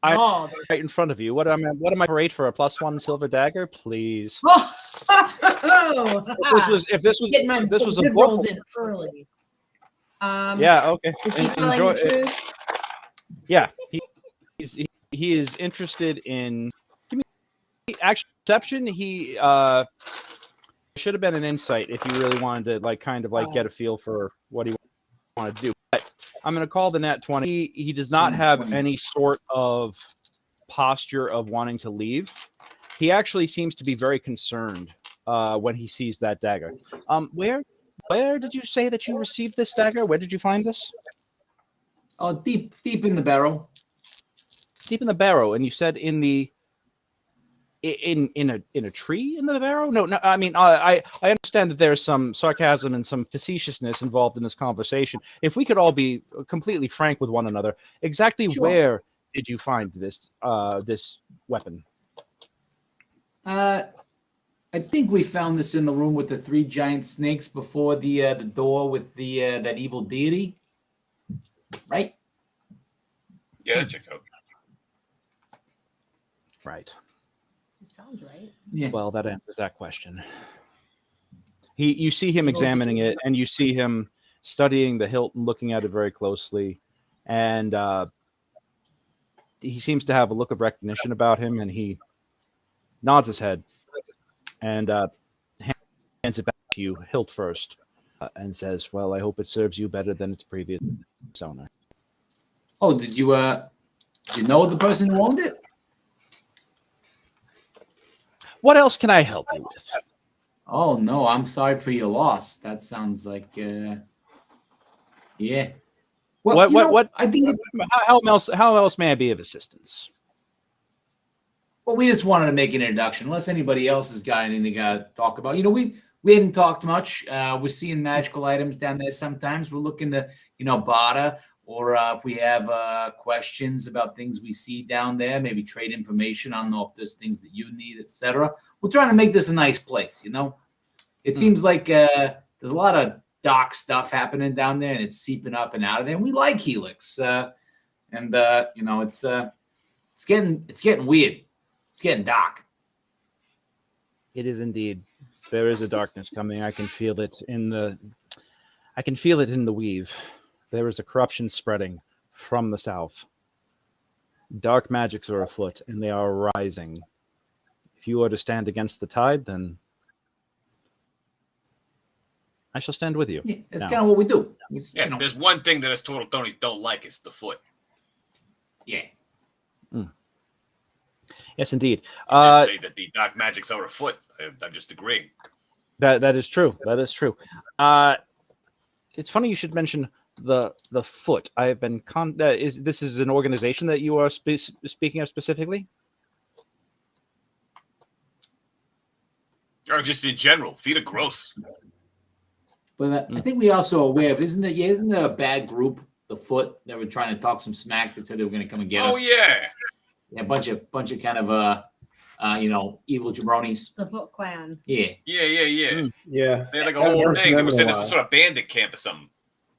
Oh, right in front of you. What am I parade for? A +1 silver dagger, please. If this was Getting my if this was a good book, rolls in early. yeah, okay. Is he telling Enjoy the truth? Yeah, he is interested in. Actually, perception. He should have been an insight if you really wanted to kind of get a feel for what he wanted to do. But I'm going to call the nat 20. He does not have any sort of posture of wanting to leave. He actually seems to be very concerned when he sees that dagger. Where did you say that you received this dagger? Where did you find this? Oh, deep in the barrel. Deep in the barrow, and you said in a tree in the barrow? No. I mean, I understand that there's some sarcasm and some facetiousness involved in this conversation. If we could all be completely frank with one another, exactly where did you find this this weapon? I think we found this in the room with the 3 giant snakes before the door with the that evil deity. Right? Yeah, that checks out. Right. Sounds right. Yeah. Well, that answers that question. You see him examining it, and you see him studying the hilt and looking at it very closely, and he seems to have a look of recognition about him, and he nods his head and hands it back to you, hilt first, and says, "Well, I hope it serves you better than its previous owner." Oh, did you know the person who owned it? What else can I help you with? Oh no, I'm sorry for your loss. That sounds like yeah. Well, What? I think How else may I be of assistance? well, we just wanted to make an introduction. Unless anybody else has got anything to talk about. We hadn't talked much. We're seeing magical items down there sometimes. We're looking to, barter, or if we have questions about things we see down there, maybe trade information. I don't know if there's things that you need, etc. We're trying to make this a nice place, It seems like there's a lot of dark stuff happening down there, and it's seeping up and out of there. And we like Helix, and it's getting weird. It's getting dark. It is indeed. There is a darkness coming. I can feel it in the weave. There is a corruption spreading from the south. Dark magics are afoot, and they are rising. If you are to stand against the tide, then I shall stand with you. Yeah, that's kind of what we do. Yeah, there's one thing that us total Tonys don't like, it's the foot. Yeah. Yes, indeed. I say that the dark magics are afoot. I'm just agreeing. That is true. That is true. It's funny you should mention the foot. I have been this is an organization that you are speaking of specifically? Or just in general, feet are gross. But I think we also are aware of, isn't there a bad group, the Foot, that were trying to talk some smack that said they were going to come and get us? Oh yeah. Yeah, a bunch of kind of evil jabronis. The Foot Clan. Yeah. Yeah. They had like a Haven't whole heard thing. from They were them saying in a it's some while. sort of bandit camp or something.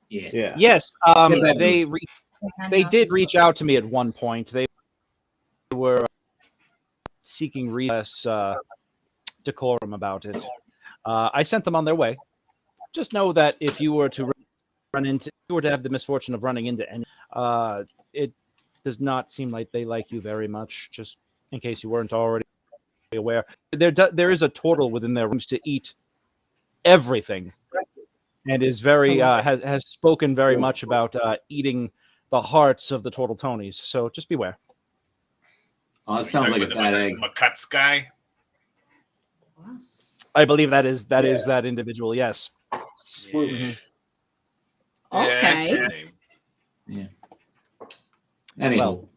Yeah. Yeah. Yes. that They was- they did reach out to me at one point. They were seeking less decorum about it. I sent them on their way. Just know that if you were to have the misfortune of running into any, it does not seem like they like you very much. Just in case you weren't already aware, there is a turtle within their rooms to eat everything, and is very has spoken very much about eating the hearts of the turtle Tonys. So just beware. Oh, that sounds like a bad egg. McCut's guy. I believe that is that individual. Yes. Swoosh. Yeah, that's his Okay. name. Yeah. Anyhow,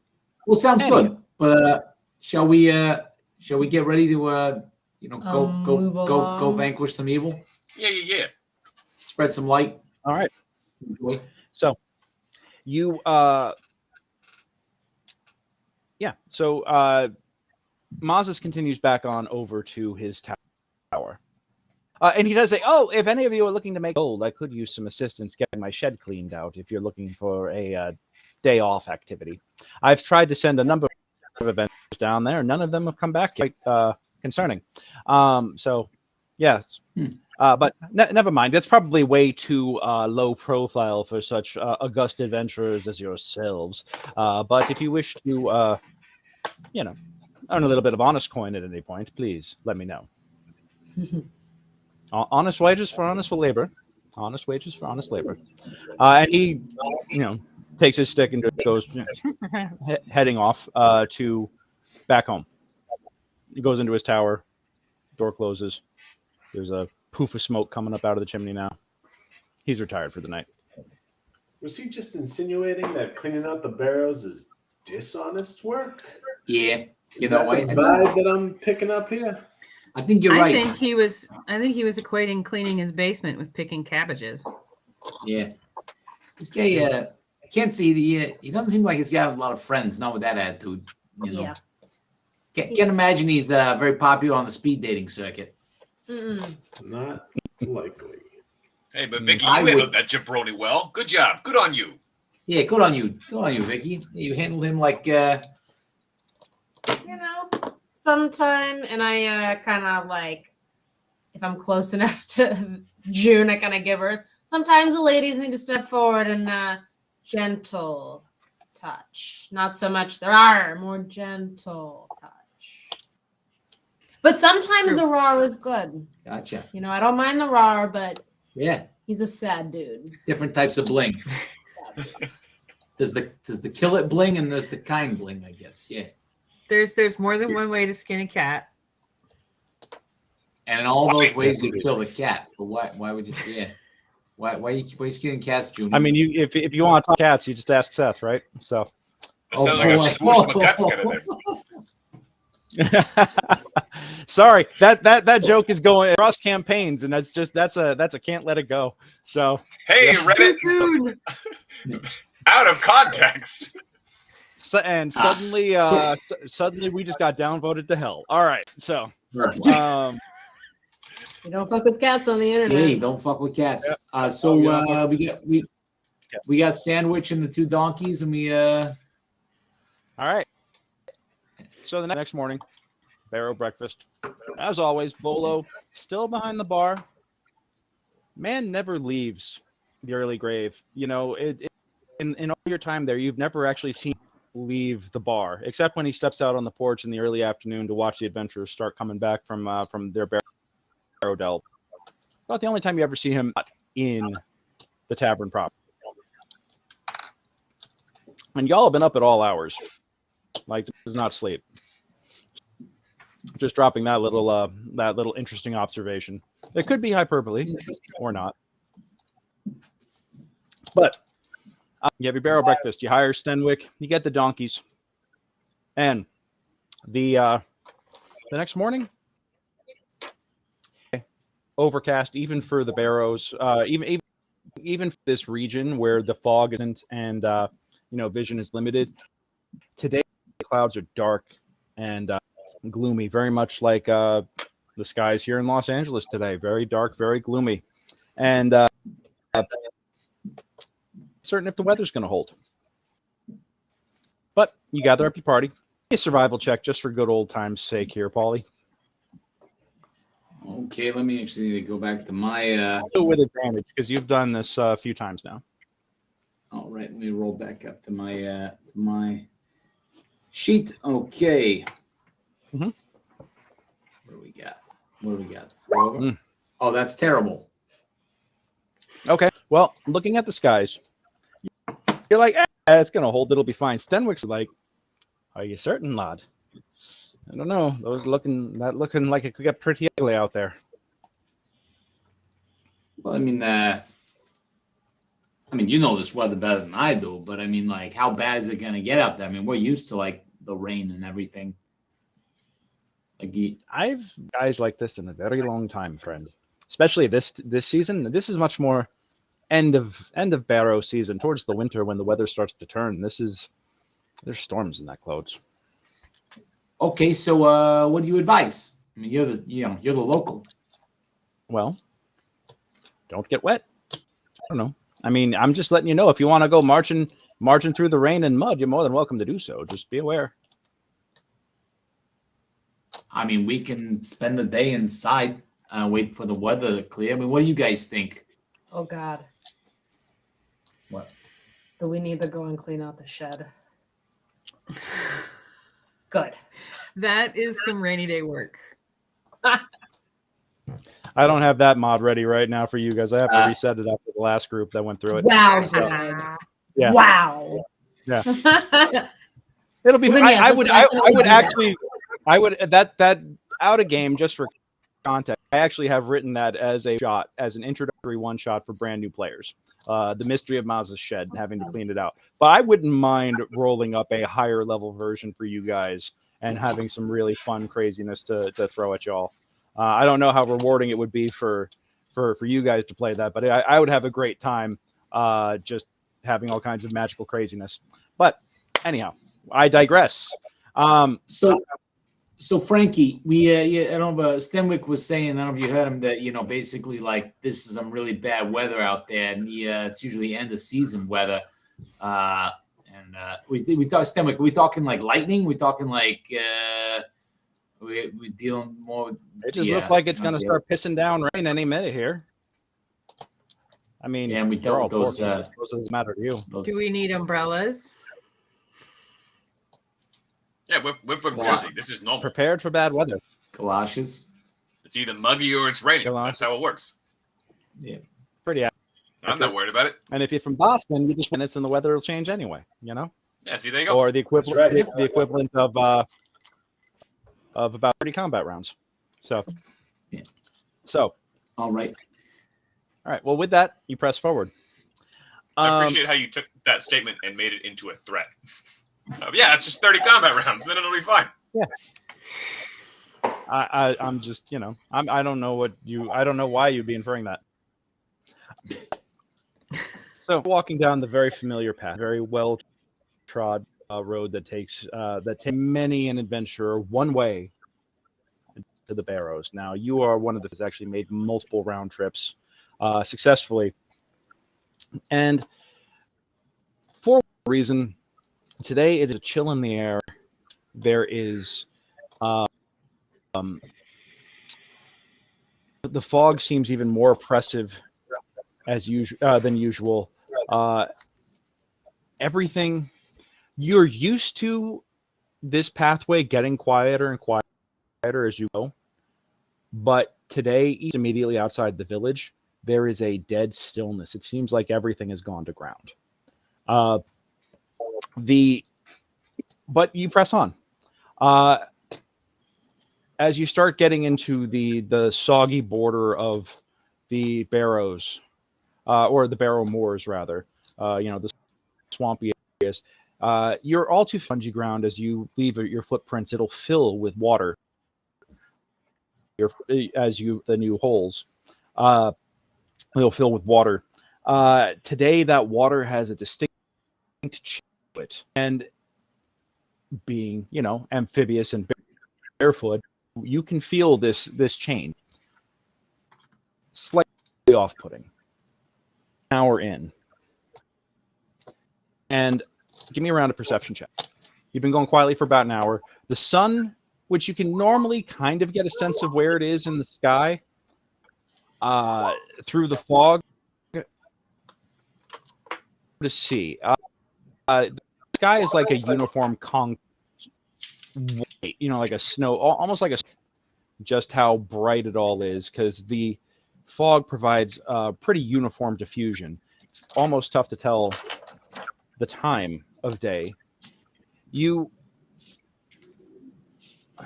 well, sounds good. But shall we get ready to Move go along. vanquish some evil, Yeah. spread some light, All right. some joy? So you Mazes continues back on over to his tower. And he does say, "Oh, if any of you are looking to make gold, I could use some assistance getting my shed cleaned out if you're looking for a day off activity. I've tried to send a number adventures down there. None of them have come back yet. Concerning. So, yes. But never mind. That's probably way too low profile for such august adventurers as yourselves. But if you wish to, earn a little bit of honest coin at any point, please let me know. Honest wages for honest labor. Honest wages for honest labor. And he, takes his stick and just goes heading off to back home. He goes into his tower. Door closes. There's a poof of smoke coming up out of the chimney now. He's retired for the night. Was he just insinuating that cleaning out the barrows is dishonest work? Yeah. Is that the vibe that I'm picking up here? I think you're right. I think he was equating cleaning his basement with picking cabbages. Yeah. This guy, I can't see he doesn't seem like he's got a lot of friends, not with that attitude. Yeah. Can't imagine he's very popular on the speed dating circuit. Not likely. Hey, but Vicky, you handled that jabroni well. Good job. Good on you. Yeah, good on you. Good on you, Vicky. You handled him like sometime, and I kind of like, if I'm close enough to June, I kind of give her. Sometimes the ladies need to step forward and gentle touch. Not so much more gentle touch. But sometimes the raw is good. Gotcha. I don't mind the raw, but yeah, he's a sad dude. Different types of bling. There's the kill it bling and there's the kind bling, I guess. Yeah. There's more than one way to skin a cat. And in all those ways you kill the cat. But why would you? Yeah. Why you skinning cats, Junior? I mean, if you want to talk cats, you just ask Seth, right? So. That sounds like a swoosh McGuts kind of thing. Sorry, that joke is going across campaigns, and that's a can't let it go. So hey, Reddit, out of context. And suddenly, suddenly we just got downvoted to hell. All right, so You don't fuck with cats on the internet. Hey, don't fuck with cats. We got Sandwich and the two donkeys, and we all right. So the next morning, Barrow breakfast. As always, Bolo still behind the bar. Man never leaves the early grave. In all your time there, you've never actually seen him leave the bar, except when he steps out on the porch in the early afternoon to watch the adventurers start coming back from their barrow delve. About the only time you ever see him in the tavern proper. And y'all have been up at all hours. Like, this is not sleep. Just dropping that little interesting observation. It could be hyperbole or not. But you have your barrow breakfast. You hire Stenwick. You get the donkeys. And the next morning, overcast even for the Barrows. Even for this region where the fog isn't and vision is limited. Today the clouds are dark and gloomy, very much like the skies here in Los Angeles today. Very dark, very gloomy, and certain if the weather's going to hold. But you gather up your party. A survival check just for good old times' sake here, Paulie. Okay, let me actually go back to my with advantage because you've done this a few times now. All right, let me roll back up to my sheet. Okay. Mm-hmm. What do we got? Oh, that's terrible. Okay. Well, looking at the skies, you're like, it's going to hold. It'll be fine. Stenwick's like, are you certain, lad? I don't know. Those looking like it could get pretty ugly out there. Well, I mean, you know this weather better than I do, but I mean, like, how bad is it going to get out there? I mean, we're used to like the rain and everything. Like, I've guys like this in a very long time, friend. Especially this season. This is much more end of Barrow season, towards the winter when the weather starts to turn. There's storms in that clouds. Okay, so what do you advise? I mean, you're the local. Well, don't get wet. I don't know. I mean, I'm just letting you know, if you want to go marching through the rain and mud, you're more than welcome to do so. Just be aware. I mean, we can spend the day inside, wait for the weather to clear. I mean, what do you guys think? Oh God. What? Do we need to go and clean out the shed? Good. That is some rainy day work. I don't have that mod ready right now for you guys. I have to reset it after the last group that went through it. Wow, So, Greg. yeah. Wow. Yeah. It'll be. Well, then, yes, I let's would definitely do that. actually. I would that out of game just for context. I actually have written that as a shot, as an introductory one shot for brand new players. The mystery of Maz's shed, having to clean it out. But I wouldn't mind rolling up a higher level version for you guys and having some really fun craziness to throw at y'all. I don't know how rewarding it would be for you guys to play that, but I would have a great time just having all kinds of magical craziness. But anyhow, I digress. So Frankie, we I don't know. Stenwick was saying, I don't know if you heard him, that basically like this is some really bad weather out there, and it's usually end of season weather. And we thought Stenwick. Are we talking like lightning? We talking like we dealing more. It just looks like it's going to start pissing down rain any minute here. I mean, yeah, and we dealt with those. Those doesn't matter to you. Do we need umbrellas? Yeah, we're from Jersey. This is normal. Prepared for bad weather. Galoshes. It's either muggy or it's raining. Galoshes. That's how it works. Yeah. Pretty. I'm not worried about it. And if you're from Boston, you just minutes and the weather will change anyway. Yeah, see, there you go. Or the equivalent, That's right. the equivalent of about 30 combat rounds. So, Yeah. So, All right. all right. Well, with that, you press forward. I appreciate how you took that statement and made it into a threat. Yeah, it's just 30 combat rounds, then it'll be fine. Yeah. I'm just, I don't know why you'd be inferring that. So walking down the very familiar path, very well trod road that takes many an adventurer one way to the Barrows. Now you are one of the that's actually made multiple round trips successfully, and for a reason. Today it is a chill in the air. There is the fog seems even more oppressive than usual. Everything you're used to, this pathway getting quieter and quieter as you go. But today, immediately outside the village, there is a dead stillness. It seems like everything has gone to ground. But you press on. As you start getting into the soggy border of the Barrows, or the Barrow moors rather, the swampy areas, you're all too spongy ground. As you leave your footprints, it'll fill with water. The new holes, it'll fill with water. Today, that water has a distinct change to it, and being amphibious and barefoot, you can feel this change. Slightly off-putting. An hour in, and give me a round of perception check. You've been going quietly for about an hour. The sun, which you can normally kind of get a sense of where it is in the sky, through the fog, to see. The sky is like a uniform white, like a snow, almost like just how bright it all is, because the fog provides pretty uniform diffusion. It's almost tough to tell the time of day. Let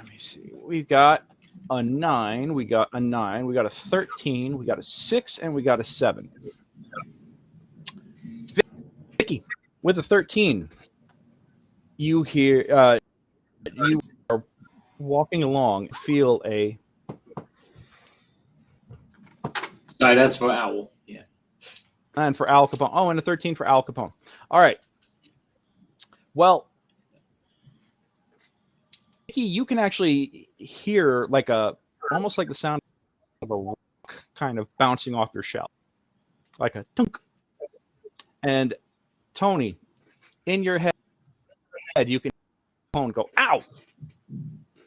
me see. We've got a 9, we got a 9, we got a 13, we got a 6, and we got a 7. Vicky, with a 13, you hear, you are walking along, feel a... Sorry, that's for Owl. Yeah. And for Al Capone. Oh, and a 13 for Al Capone. All right. Well, Vicky, you can actually hear almost like the sound of a rock kind of bouncing off your shell. Like a tunk. And Tony, in your head, you can go, ow!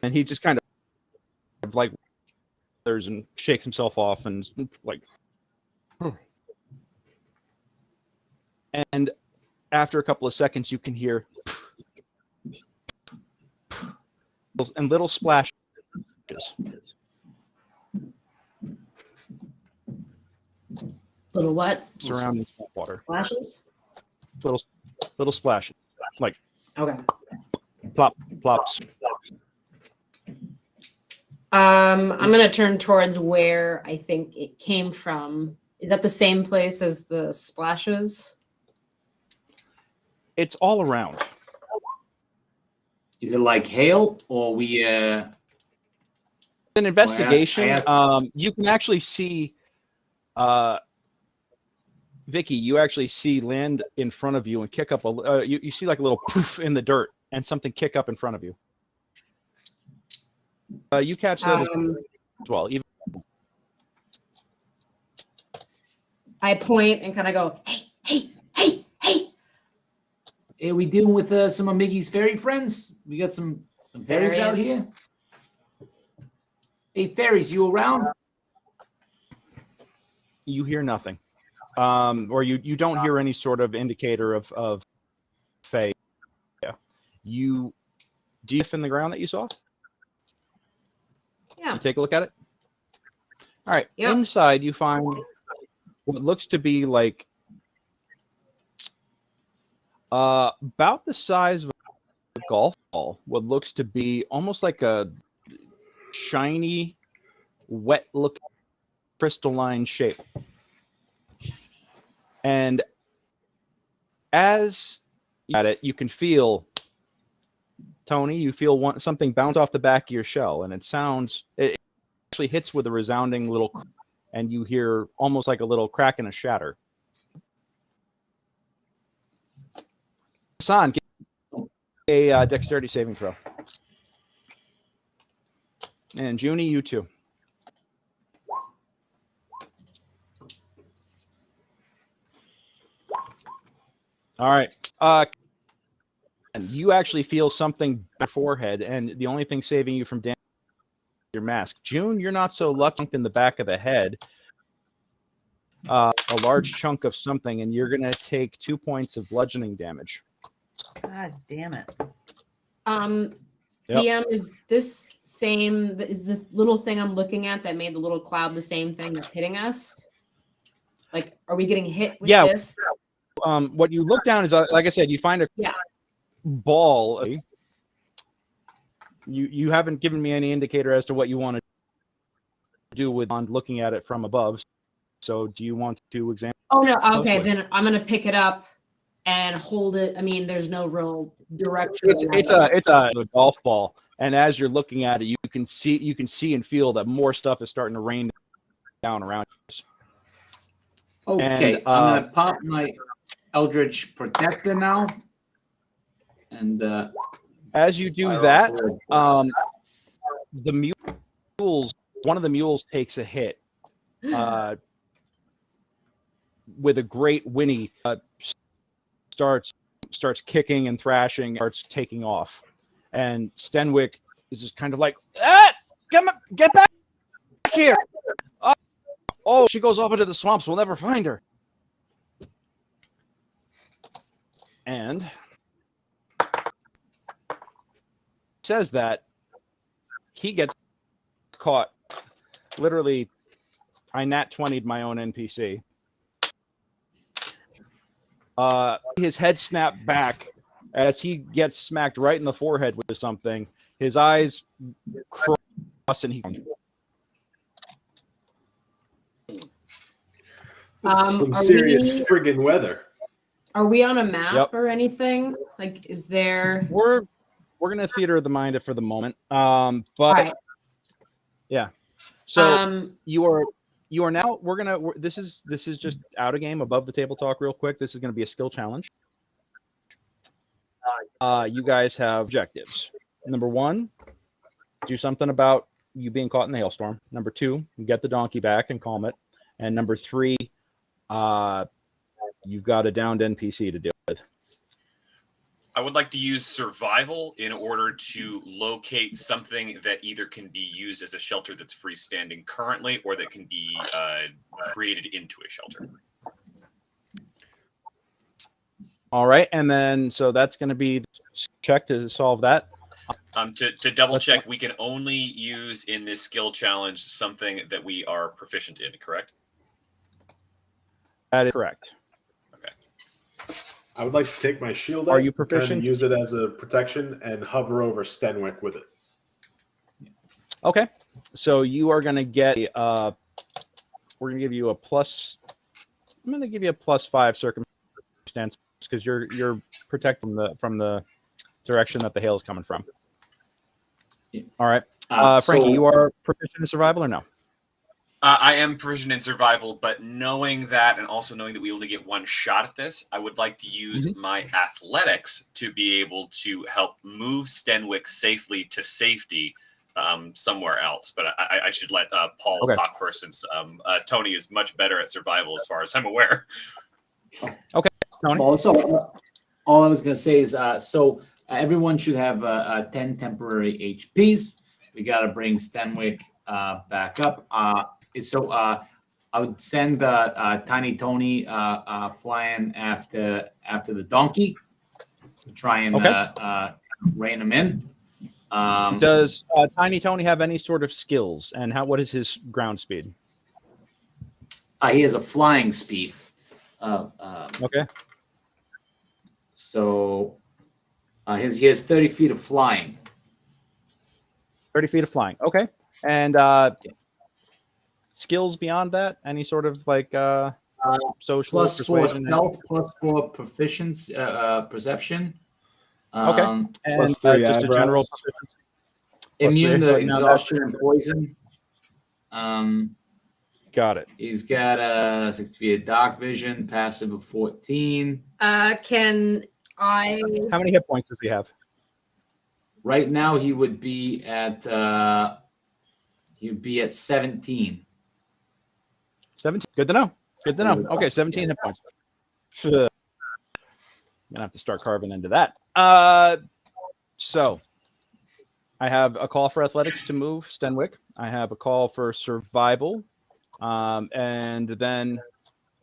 And he just kind of like and shakes himself off and like. And after a couple of seconds, you can hear and little splashes. Little what? Surrounding water. Splashes? Little splashes. Like Okay. plop, plops. I'm gonna turn towards where I think it came from. Is that the same place as the splashes? It's all around. Is it like hail or we? An investigation. I asked- You can actually see, Vicky. You actually see land in front of you and kick up a. You see like a little poof in the dirt and something kick up in front of you. You catch that as well. Even I point and kind of go, hey. Are we dealing with some of Miggy's fairy friends? We got some fairies out Fairies. here. Hey, fairies, you around? you hear nothing, or you don't hear any sort of indicator of fae. Yeah. Do you in the ground that you saw? Yeah. You take a look at it. All right. Yep. Inside, you find what looks to be like about the size of a golf ball. What looks to be almost like a shiny, wet-looking crystalline shape. And as you at it, you can feel, Tony, you feel something bounce off the back of your shell, and it actually hits with a resounding little crack, and you hear almost like a little crack and a shatter. Hassan, get a dexterity saving throw. And Junie, you too. All right. And you actually feel something in your forehead, and the only thing saving you from damage is your mask. June, you're not so lucky in the back of the head. A large chunk of something, and you're going to take 2 points of bludgeoning damage. God damn it. Yep. DM, is this little thing I'm looking at that made the little cloud the same thing that's hitting us? Like, are we getting hit with Yeah. this? What you look down is, like I said, you find a ball. You haven't given me any indicator as to what you want to do with on looking at it from above. So do you want to examine? Oh no. Okay, Hopefully. then I'm gonna pick it up and hold it. I mean, there's no real direction. It's a golf ball, and as you're looking at it, you can see and feel that more stuff is starting to rain down around you. Okay, And, I'm gonna pop my Eldritch Protector now, and as you do fire that, off the mules, one of the mules takes a hit with a great whinny, starts kicking and thrashing, starts taking off, and Stenwick is just kind of like, get back here! Oh, she goes off into the swamps. We'll never find her. And says that he gets caught. Literally, I nat 20'd my own NPC. His head snapped back as he gets smacked right in the forehead with something. His eyes cross and he. Some Are serious we- friggin' weather. Are we on a map Yep. or anything? Like, is there? We're gonna theater of the mind it for the moment. But All right. yeah. So Um, you are now. This is just out of game, above the table talk, real quick. This is gonna be a skill challenge. You guys have objectives. Number 1, do something about you being caught in the hailstorm. Number 2, get the donkey back and calm it. And number 3, you've got a downed NPC to deal with. I would like to use survival in order to locate something that either can be used as a shelter that's freestanding currently, or that can be created into a shelter. All right, and then so that's going to be check to solve that. To double check, we can only use in this skill challenge something that we are proficient in, correct? That is correct. I would like to take my shield Are out, you proficient? use it as a protection, and hover over Stenwick with it. Okay, so you are going to get we're going to give you a plus. I'm going to give you a +5 circumstance because you're protected from the direction that the hail is coming from. Yeah. All right, Frankie, So- you are proficient in survival or no? I am proficient in survival, but knowing that and also knowing that we only get one shot at this, I would like to use my athletics to be able to help move Stenwick safely to safety somewhere else. But I should let Paul talk first, since Tony is much better at survival as far as I'm aware. Okay, Tony. Well, so all I was going to say is, everyone should have 10 temporary HPs. We got to bring Stenwick back up. So I would send Tiny Tony flying after the donkey to try and rein him in. Does Tiny Tony have any sort of skills, and what is his ground speed? He has a flying speed. Okay. So he has 30 feet of flying. 30 feet of flying. Okay. And skills beyond that? Any sort of like social +4 persuasion? stealth, +4 proficiency, perception. Okay. And +3 just a general eyebrows. proficiency. Immune +3. to Now exhaustion and poison. Got it. He's got 60 feet of dark vision, passive of 14. Can I? How many hit points does he have? Right now, he would be at 17. 17. Good to know. Good to know. Okay, 17 hit points. I'm gonna have to start carving into that. So I have a call for athletics to move Stenwick. I have a call for survival. And then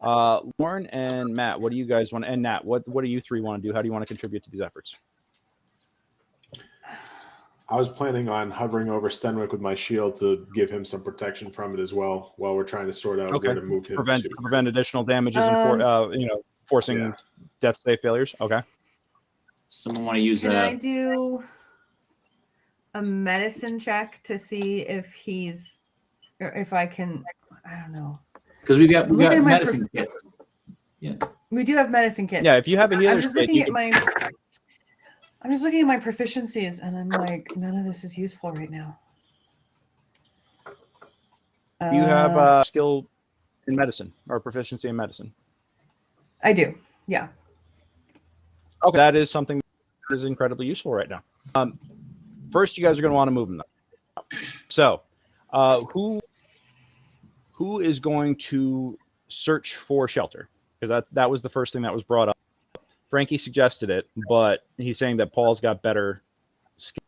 Lauren and Matt, what do you guys want? And Nat, what do you three want to do? How do you want to contribute to these efforts? I was planning on hovering over Stenwick with my shield to give him some protection from it as well, while we're trying to sort out where to move him to. Prevent additional damages and forcing death save failures. Okay. Someone want to use Can I do a medicine check to see if I can? I don't know. Because we got Look at my medicine kits. Yeah. We do have medicine kits. Yeah, if you have a healer I'm just kit, looking at my proficiencies, and I'm like, none of this is useful right now. you have skill in medicine or proficiency in medicine. I do. Yeah. Okay, that is something that is incredibly useful right now. First, you guys are going to want to move them, though. So, who is going to search for shelter? Because that was the first thing that was brought up. Frankie suggested it, but he's saying that Paul's got better skill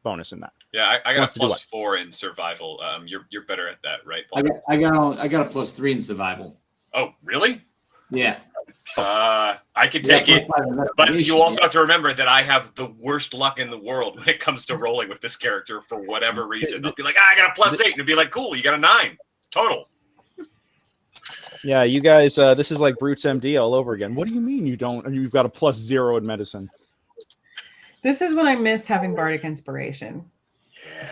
bonus in that. Yeah, I got Wants a to do what? +4 in survival. You're better at that, right, Paul? I got a +3 in survival. Oh, really? Yeah. I can take it, but you also have to remember that I have the worst luck in the world when it comes to rolling with this character for whatever reason. I'll be like, I got a +8, and it'll be like, cool, you got a 9 total. Yeah, you guys, this is like Brutes MD all over again. What do you mean you've got a +0 in medicine? This is when I miss having bardic inspiration. Yeah.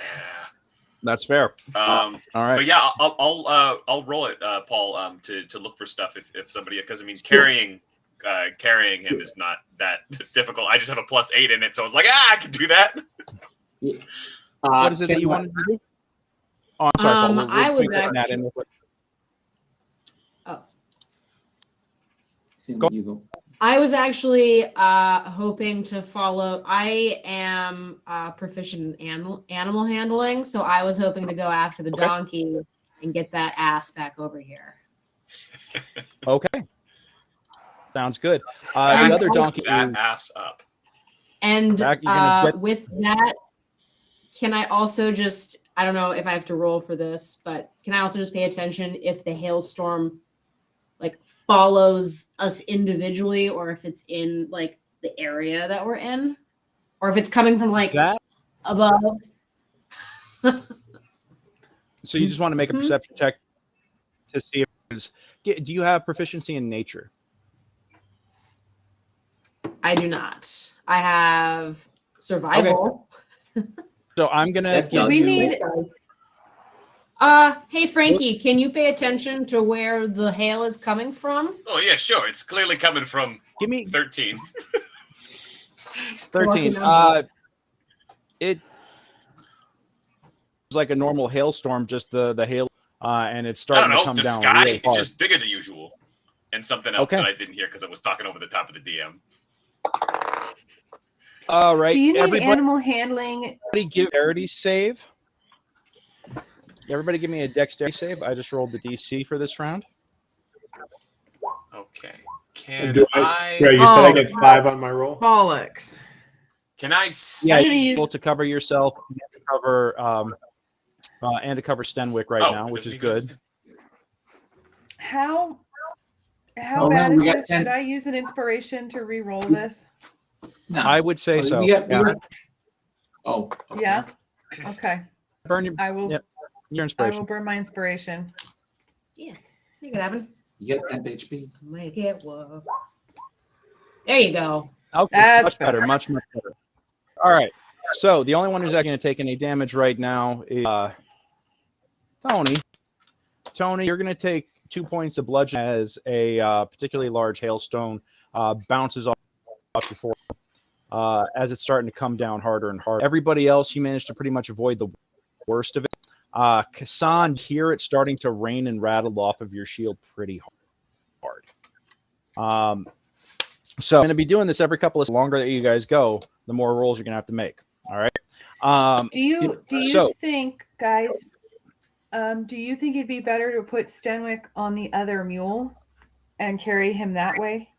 That's fair. All right. But yeah, I'll roll it, Paul, to look for stuff if somebody, because it means carrying him is not that difficult. I just have a +8 in it, so I was like, I can do that. What is it that you wanted to do? Oh, I'm sorry, Paul. I would put that in real quick. You go. I was actually hoping to follow. I am proficient in animal handling, so I was hoping to go after the donkey and get that ass back over here. Okay. Sounds good. The other donkey that is... ass up. And Back, you're gonna get- with that, can I also just, I don't know if I have to roll for this, but can I also just pay attention if the hailstorm like follows us individually, or if it's in like the area that we're in, or if it's coming from like that. above? So you just want to make a perception check to see if it's, do you have proficiency in nature? I do not. I have survival. So I'm gonna Seth give does. We you, need. Hey Frankie, can you pay attention to where the hail is coming from? Oh yeah, sure. It's clearly coming from give me 13. 13. It was like a normal hailstorm, just the hail, and it's I don't starting to know. come The down sky really is hard. just bigger than usual, and something else Okay. that I didn't hear because I was talking over the top of the DM. All right. Do you need Everybody animal handling? give dexterity save. Everybody give me a dexterity save. I just rolled the DC for this round. Okay. Can Do I? Greg, you said I Oh. get 5 on my roll. Bollocks. Can I see? Yeah, I'm gonna you're use- able to cover yourself and to cover Stenwick right now, it which doesn't is even good. say. How Oh, no, bad we is got this? 10. Should I use an inspiration to re-roll this? No. I would say so. We got, Yeah. oh. Okay. Yeah. Okay. Burn your, I will. Yep. your I will inspiration. burn my inspiration. Make it happen. You get 10 HP. Make it work. There you go. Okay, That's much better. better. Much better. All right. So the only one who's actually going to take any damage right now is Tony. Tony, you're going to take 2 points of bludgeoning as a particularly large hailstone bounces off your forehead as it's starting to come down harder and harder. Everybody else, you managed to pretty much avoid the worst of it. Kassan, hear it starting to rain and rattle off of your shield pretty hard. So I'm going to be doing this every couple of. The longer that you guys go, the more rolls you're going to have to make. All right. Do you so- think, guys? Do you think it'd be better to put Stenwick on the other mule and carry him that way?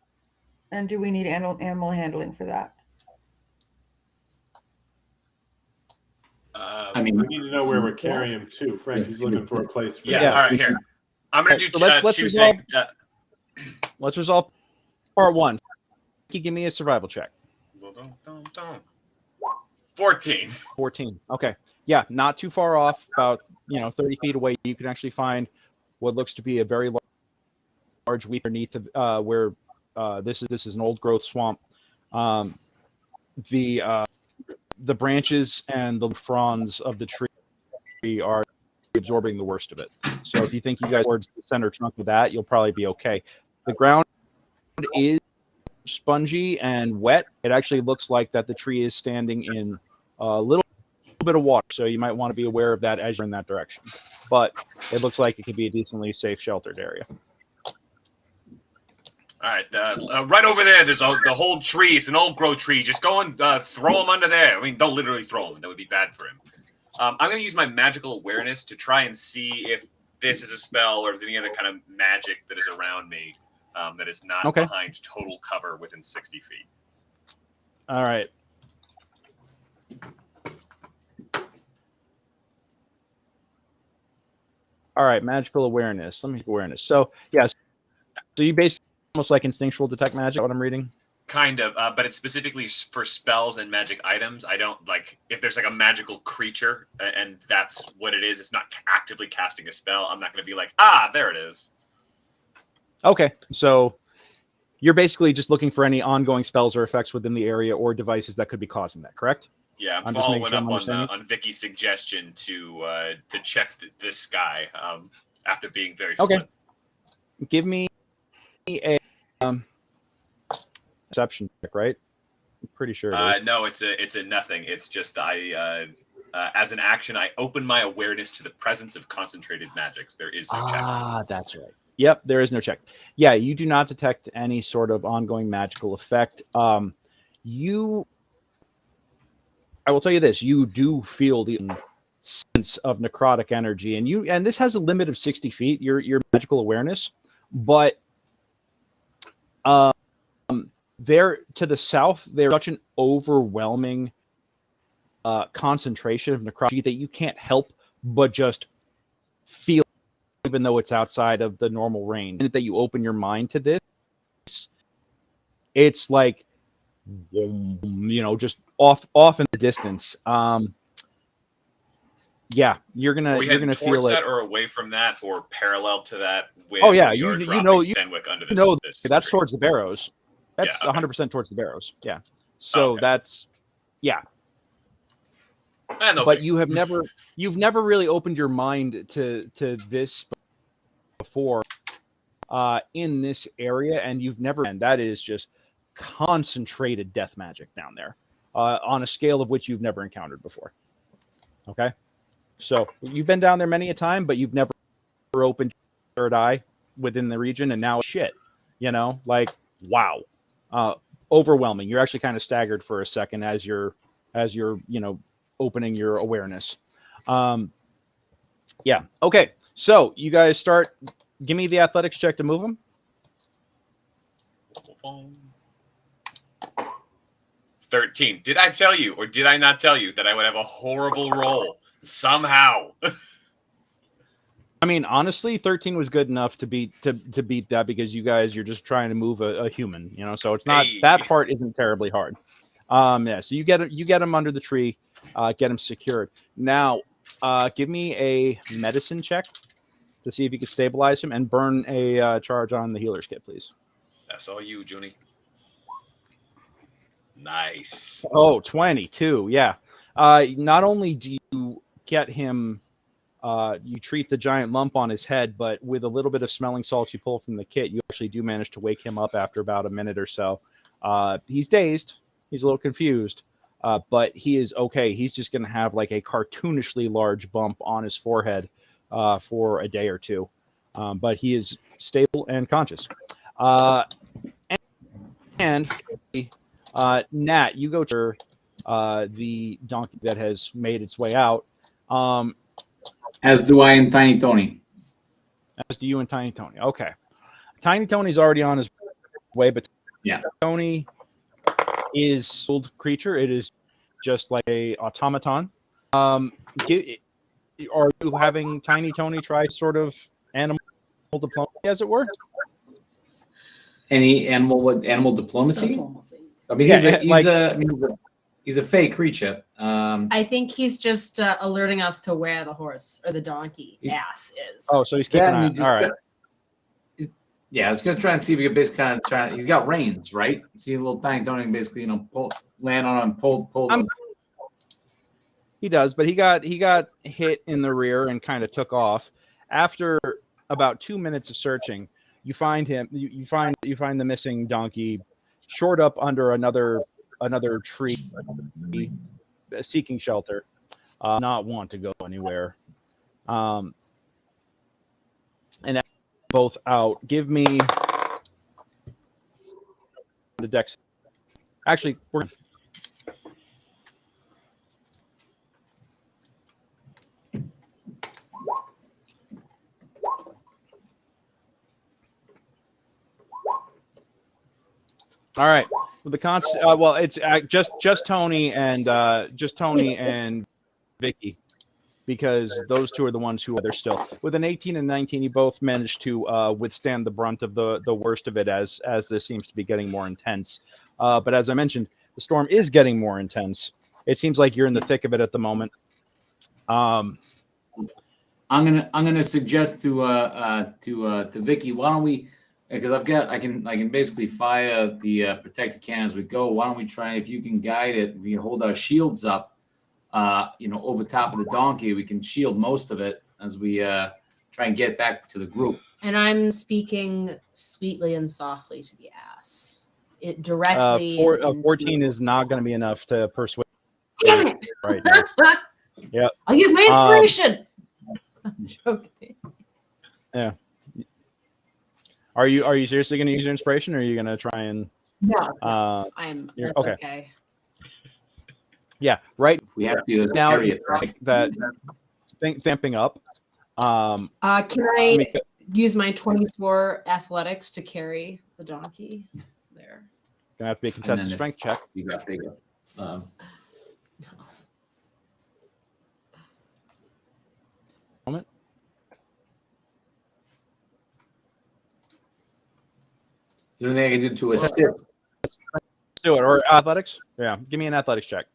And do we need animal handling for that? I mean, We need to know where we're carrying him to. Frankie's looking for a place for Yeah. Yeah. All right. Here. I'm gonna Okay, do so let's two resolve- things. Let's resolve part one. Can you give me a survival check? 14. 14. Okay. Yeah, not too far off. About 30 feet away, you can actually find what looks to be a very large weed underneath where this is an old growth swamp. The branches and the fronds of the tree are absorbing the worst of it. So if you think you guys towards the center trunk of that, you'll probably be okay. The ground is spongy and wet. It actually looks like that the tree is standing in a little bit of water, so you might want to be aware of that as you're in that direction. But it looks like it could be a decently safe, sheltered area. All right. Right over there, there's the whole tree. It's an old growth tree. Just go and throw him under there. I mean, don't literally throw him. That would be bad for him. I'm going to use my magical awareness to try and see if this is a spell or if there's any other kind of magic that is around me that is not behind total cover within 60 feet. All right. All right, magical awareness. Let me awareness. So, yes. So you basically almost like instinctual detect magic, what I'm reading? Kind of, but it's specifically for spells and magic items. I don't like if there's like a magical creature and that's what it is. It's not actively casting a spell. I'm not going to be like, there it is. Okay, so you're basically just looking for any ongoing spells or effects within the area or devices that could be causing that, correct? Yeah, I'm just making following sure I'm up understanding. on Vicky's suggestion to check this guy after being very Okay. flip. Give me a perception check, right? I'm pretty sure it is. No, it's a nothing. It's just I as an action I open my awareness to the presence of concentrated magics. There is no check. That's right. Yep, there is no check. Yeah, you do not detect any sort of ongoing magical effect. I will tell you this: you do feel the sense of necrotic energy, and this has a limit of 60 feet. Your magical awareness, but There to the south, there's such an overwhelming concentration of necrotic that you can't help but just feel, even though it's outside of the normal range. That you open your mind to this, it's like, just off in the distance. Yeah, you're gonna feel towards it. that, or away from that, or parallel to that. When Oh yeah, we are you dropping know Senwick under this. that's tree. towards the Barrows. That's Yeah, okay. 100% towards the Barrows. Yeah. So Okay. that's yeah. No But big. you've never really opened your mind to this before in this area, and and that is just concentrated death magic down there on a scale of which you've never encountered before. Okay, so you've been down there many a time, but you've never opened your third eye within the region, and now shit, like wow, overwhelming. You're actually kind of staggered for a second as you're opening your awareness. Yeah. Okay. So you guys start. Give me the athletics check to move them. 13. Did I tell you, or did I not tell you, that I would have a horrible roll somehow? I mean, honestly, 13 was good enough to beat that, because you're just trying to move a human, So it's not that part isn't terribly hard. Yeah. So you get him under the tree, get him secured. Now, give me a medicine check to see if you can stabilize him, and burn a charge on the healer's kit, please. That's all you, Junie. Nice. Oh, 22. Yeah. Not only do you get him, you treat the giant lump on his head, but with a little bit of smelling salts you pull from the kit, you actually do manage to wake him up after about a minute or so. He's dazed. He's a little confused, but he is okay. He's just going to have like a cartoonishly large bump on his forehead for a day or two. But he is stable and conscious. And Nat, you go to the donkey that has made its way out. As do I and Tiny Tony. As do you and Tiny Tony. Okay. Tiny Tony's already on his way, but Yeah. Tony is an old creature. It is just like a automaton. Are you having Tiny Tony try sort of animal diplomacy, as it were? Any animal diplomacy? I mean, he's a fake creature. I think he's just alerting us to where the horse or the donkey ass is. Oh, so he's keeping an eye. and All right. I was gonna try and see if we could basically kind of try. He's got reins, right? See a little Tiny Tony basically, land on him, pull. He does, but he got hit in the rear and kind of took off. After about 2 minutes of searching, you find him. You find the missing donkey, shored up under another tree, seeking shelter, not want to go anywhere. And both out. Give me the dex. Actually, we're. All right. With the well, it's just Tony and Vicky, because those two are the ones who are there still. With an 18 and 19, you both managed to withstand the brunt of the worst of it as this seems to be getting more intense. But as I mentioned, the storm is getting more intense. It seems like you're in the thick of it at the moment. I'm gonna suggest to Vicky, why don't we? Because I can basically fire the protected cannon as we go. Why don't we try, if you can guide it, we hold our shields up, over top of the donkey. We can shield most of it as we try and get back to the group. And I'm speaking sweetly and softly to the ass. It directly. 14 is not going to be enough to persuade. Damn it! Right now. Yep. I'll use my inspiration. I'm joking. Yeah. Are you seriously going to use your inspiration, or are you going to try and? No, I'm. That's Okay. okay. Yeah. Right. If we have to Now carry it, right? that vamping up. Can I use my 24 athletics to carry the donkey there? Gonna have to be a And then contested if strength check. You got bigger. Moment. Is there anything I can do to assist? Let's do it. Or athletics? Yeah. Give me an athletics check.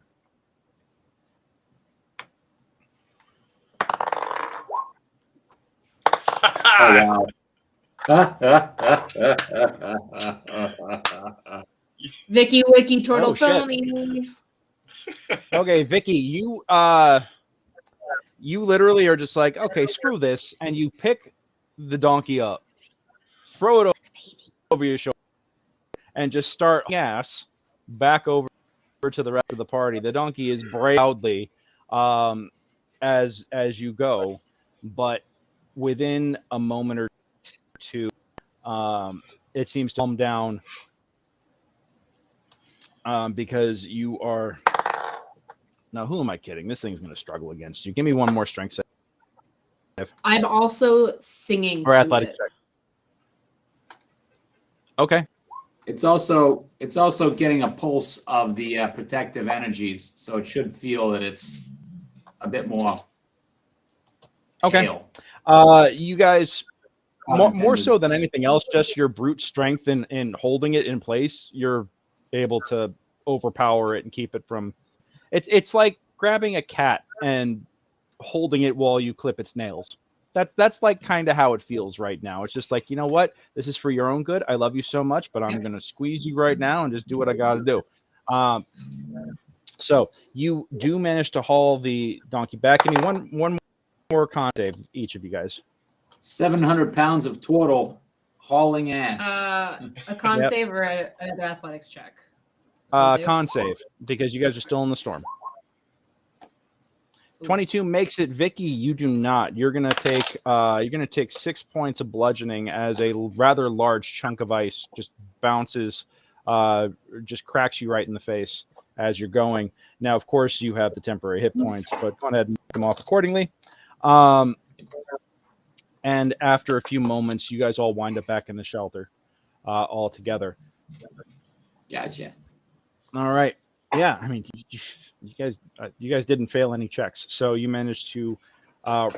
Oh, wow. Vicky, Wiki, Turtle, Oh, shit. Tony. Okay, Vicky, you literally are just like, okay, screw this, and you pick the donkey up, throw it over your shoulder, and just start ass back over to the rest of the party. The donkey is braying loudly as you go, but within a moment or two, it seems to calm down because you are. Now, who am I kidding? This thing's going to struggle against you. Give me one more strength save. I'm also singing Or to athletic it. check. Okay. It's also getting a pulse of the protective energies, so it should feel that it's a bit more. Okay. Pale. You guys, more so than anything else, just your brute strength in holding it in place, you're able to overpower it and keep it from. It's like grabbing a cat and holding it while you clip its nails. That's like kind of how it feels right now. It's just like, you know what? This is for your own good. I love you so much, but I'm going to squeeze you right now and just do what I got to do. So you do manage to haul the donkey back. Give me one more con save, each of you guys. 700 pounds of turtle hauling ass. A con Yep. save or an athletics check? Con save, because you guys are still in the storm. 22 makes it. Vicky, you do not. You're gonna take 6 points of bludgeoning as a rather large chunk of ice just bounces, just cracks you right in the face as you're going. Now, of course, you have the temporary hit points, but go ahead and make them off accordingly. And after a few moments, you guys all wind up back in the shelter, all together. Gotcha. All right. Yeah, I mean, you guys didn't fail any checks, so you managed to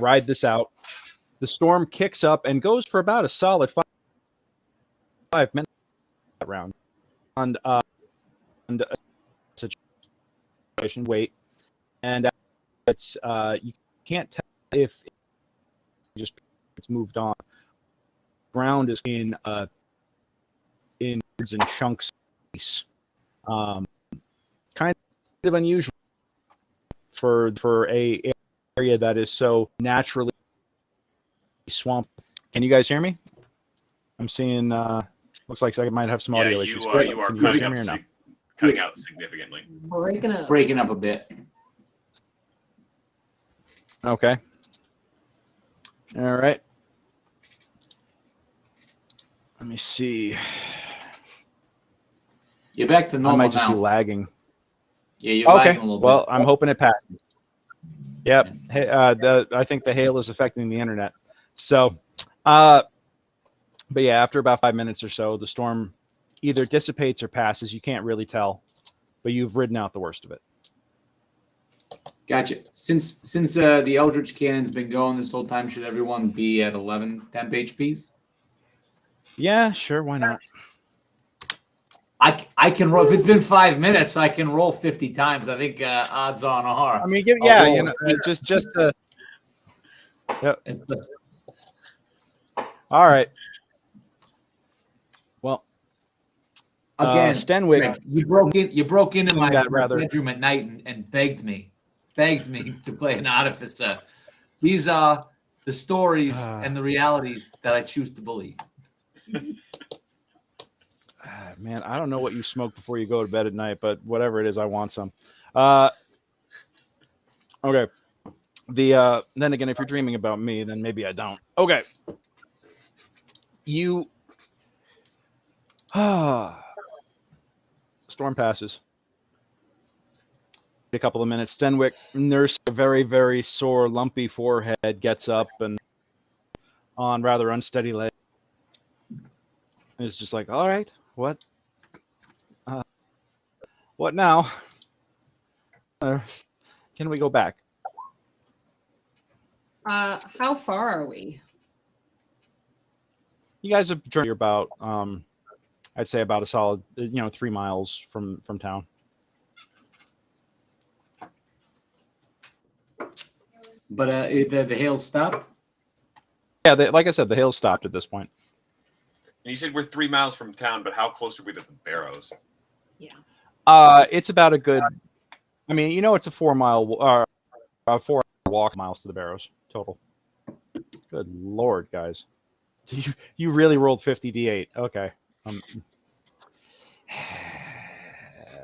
ride this out. The storm kicks up and goes for about a solid 5 minutes that round. And situation, wait, and it's you can't tell if it's moved on. Ground is in chunks. Kind of unusual for a area that is so naturally swamp. Can you guys hear me? I'm seeing. Looks like I might have some audio Yeah, issues. you are Can you guys cutting hear out, me or no? cutting out significantly. Breaking up a bit. Okay. All right. Let me see. You're back to I normal might just now. be lagging. Yeah, you're Okay. lagging a little Well, bit. I'm hoping it passes. Yep. I think the hail is affecting the internet. So, but yeah, after about 5 minutes or so, the storm either dissipates or passes. You can't really tell, but you've ridden out the worst of it. Gotcha. Since the Eldritch Cannon's been going this whole time, should everyone be at 11 temp HPs? Yeah, sure. Why not? I can roll. If it's been 5 minutes, I can roll 50 times. I think odds on are. I mean, I'll yeah, roll you know, it. just to. Yep. It's, All right. Well, again, Stenwick, Rick, you broke into my that rather- bedroom at night and begged me to play an artificer. These are the stories and the realities that I choose to believe. man, I don't know what you smoke before you go to bed at night, but whatever it is, I want some. Okay. Then again, if you're dreaming about me, then maybe I don't. Okay. You. Storm passes. A couple of minutes. Stenwick, nurse, a very, very sore, lumpy forehead, gets up and on rather unsteady legs. Is just like, all right, what? What now? Can we go back? How far are we? You guys have journeyed about, I'd say about a solid, 3 miles from town. But the hail stopped. Yeah, like I said, the hail stopped at this point. And you said we're 3 miles from town, but how close are we to the Barrows? It's about a good. I mean, it's a 4 mile, 4 walk miles to the Barrows total. Good Lord, guys, you really rolled 50 d8. Okay.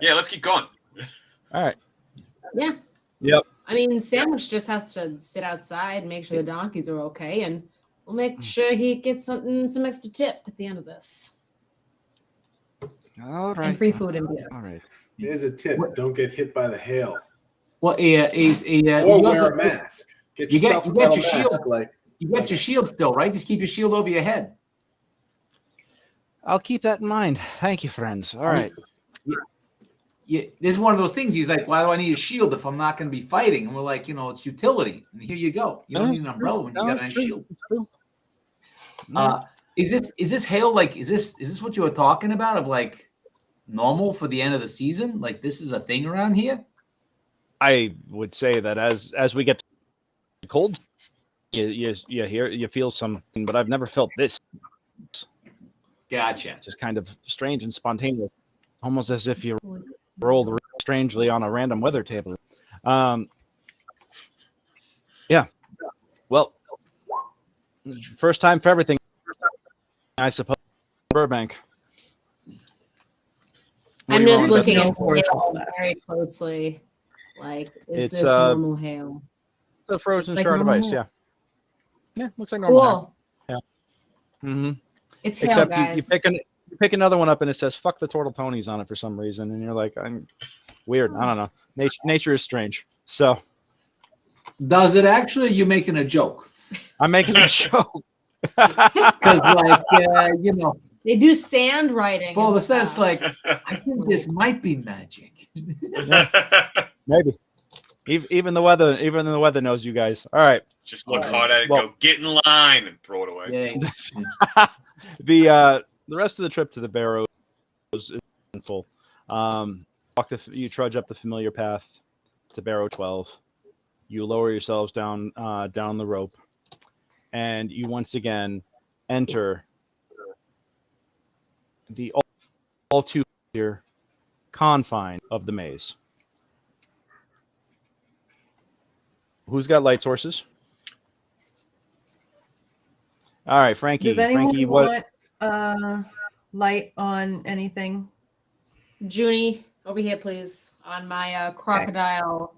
Yeah, let's keep going. All right. Yeah. Yep. I mean, Sandwich just has to sit outside, make sure the donkeys are okay, and we'll make sure he gets some extra tip at the end of this. All right. And free food and beer. All right. Here's a tip: don't get hit by the hail, Well, or you wear also- a mask. Get you get- yourself you a get metal your shield. mask, like You got your shield still, right? Just keep your shield over your head. I'll keep that in mind. Thank you, friends. All right. Yeah, this is one of those things. He's like, "Why do I need a shield if I'm not going to be fighting?" And we're like, it's utility. And here you go. You don't need an umbrella when you got a nice shield. It's true. Is this hail like? Is this what you were talking about? Of like normal for the end of the season? Like this is a thing around here? I would say that as we get to cold, you feel something, but I've never felt this. Gotcha. Just kind of strange and spontaneous, almost as if you rolled strangely on a random weather table. Yeah. Well, first time for everything, I suppose. Burbank. What I'm do you just want? looking at No hail very closely. Like, is It's, this normal hail? It's a frozen Like shard of normal ice. hail. Yeah. Looks like normal. Cool. Mm-hmm. It's hail, Except guys. you pick another one up and it says "fuck the turtle ponies" on it for some reason, and you're like, I'm weird. I don't know. Nature is strange. So Does it actually? You making a joke? I'm making a joke. Because like They do sand writing. for all and the sense, stuff. like I think this might be magic. Maybe. Even the weather knows you guys. All right. Just look hard at it, Well- go get in line, and throw it away. Yeah. The rest of the trip to the Barrows is full. You trudge up the familiar path to Barrow 12. You lower yourselves down the rope, and you once again enter the all too clear confine of the maze. Who's got light sources? All right, Frankie. Does anyone Frankie, want light on anything? Junie, over here, please, on my crocodile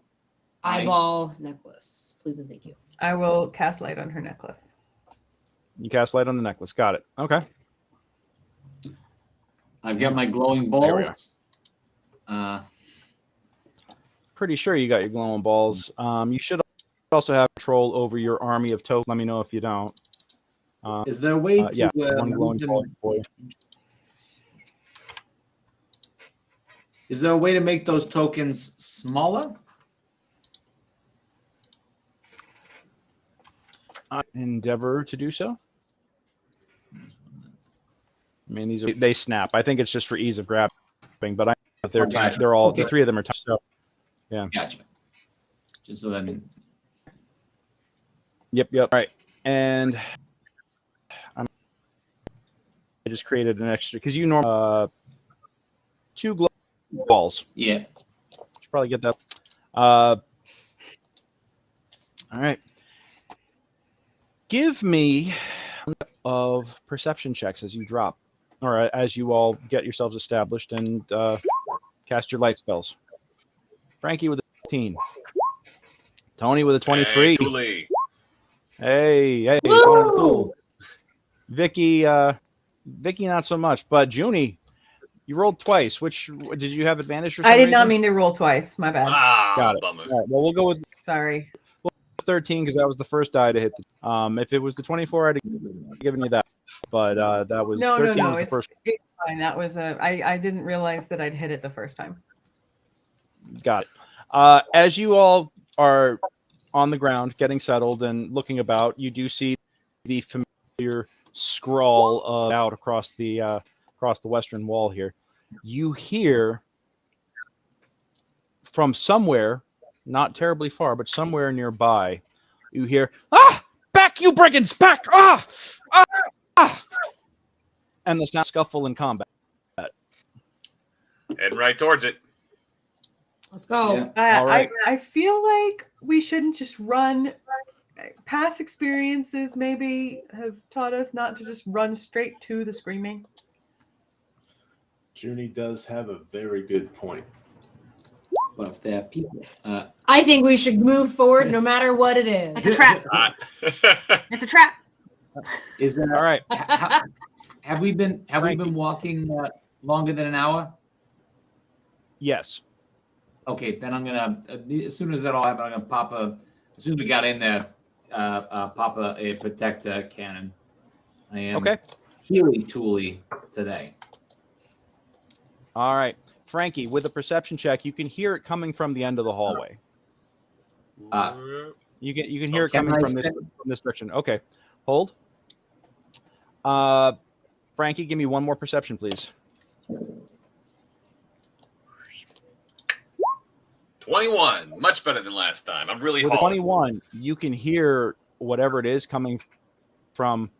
eyeball necklace. Please and thank you. I will cast light on her necklace. You cast light on the necklace. Got it. Okay. I've got my glowing There we balls. Pretty sure you got your glowing balls. You should also have control over your army of tokens. Let me know if you don't. Is there a way to Yeah, one glowing move them- ball for you. Is there a way to make those tokens smaller? Endeavor to do so. I mean, they snap. I think it's just for ease of grabbing, but Gotcha. they're all Okay. the three of them are touched. So Gotcha. Just so then. yep. All right, and I just created an extra because you normally 2 glow balls. Yeah. Should probably get that. All right. Give me of perception checks as you drop, or as you all get yourselves established and cast your light spells. Frankie with a 15. Tony with a 23. Hey, Cooley. Hey, Woo! Tony the Fool. Vicky, not so much. But Junie, you rolled twice. Which did you have advantage for? I some did not reason? mean to roll twice. My bad. Ah, Got it. bummer. All right, well, we'll go with Sorry. 13 because that was the first die to hit. If it was the 24, I'd have given you that. But that was No, 13 no. was the It's first. fine. That was I didn't realize that I'd hit it the first time. Got it. As you all are on the ground, getting settled and looking about, you do see the familiar scrawl out across the western wall here. You hear from somewhere, not terribly far, but somewhere nearby, you hear, "Ah! Back, you brigands! Back! Ah! Ah! Ah!" And the sound scuffle in combat. Heading right towards it. Let's go. Yeah. All right. I feel like we shouldn't just run. Past experiences maybe have taught us not to just run straight to the screaming. Junie does have a very good point. But if there are people, I think we should move forward no matter what it is. It's a trap. It's a trap. is there? All right. Have we been Frankie. walking longer than an hour? Yes. Okay, then I'm gonna as soon as that all happened, I'm gonna pop as soon as we got in there, pop a protector cannon. I am Okay. Healy Tooly today. All right. Frankie, with a perception check, you can hear it coming from the end of the hallway. You can hear it Can coming I from send- this direction. Okay. Hold. Frankie, give me one more perception, please. 21. Much better than last time. I'm really With hauling. 21, you can hear whatever it is coming from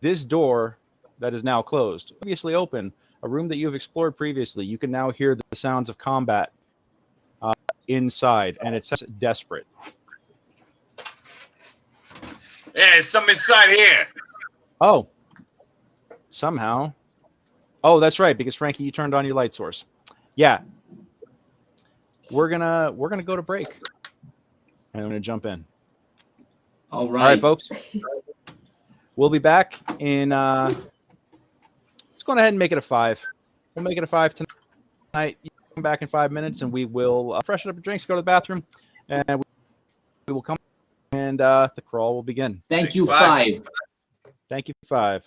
this door that is now closed, previously open, a room that you have explored previously. You can now hear the sounds of combat inside, and it's desperate. Yeah, there's some inside here. Oh, somehow. Oh, that's right, because Frankie, you turned on your light source. Yeah. We're gonna go to break. And I'm gonna jump in. All All right, right. folks. We'll be back in. Let's go ahead and make it a 5. We'll make it a 5 tonight. You come back in 5 minutes, and we will freshen up your drinks, go to the bathroom, and we will come, and the crawl will begin. Thank you, Bye. 5. Thank you, 5.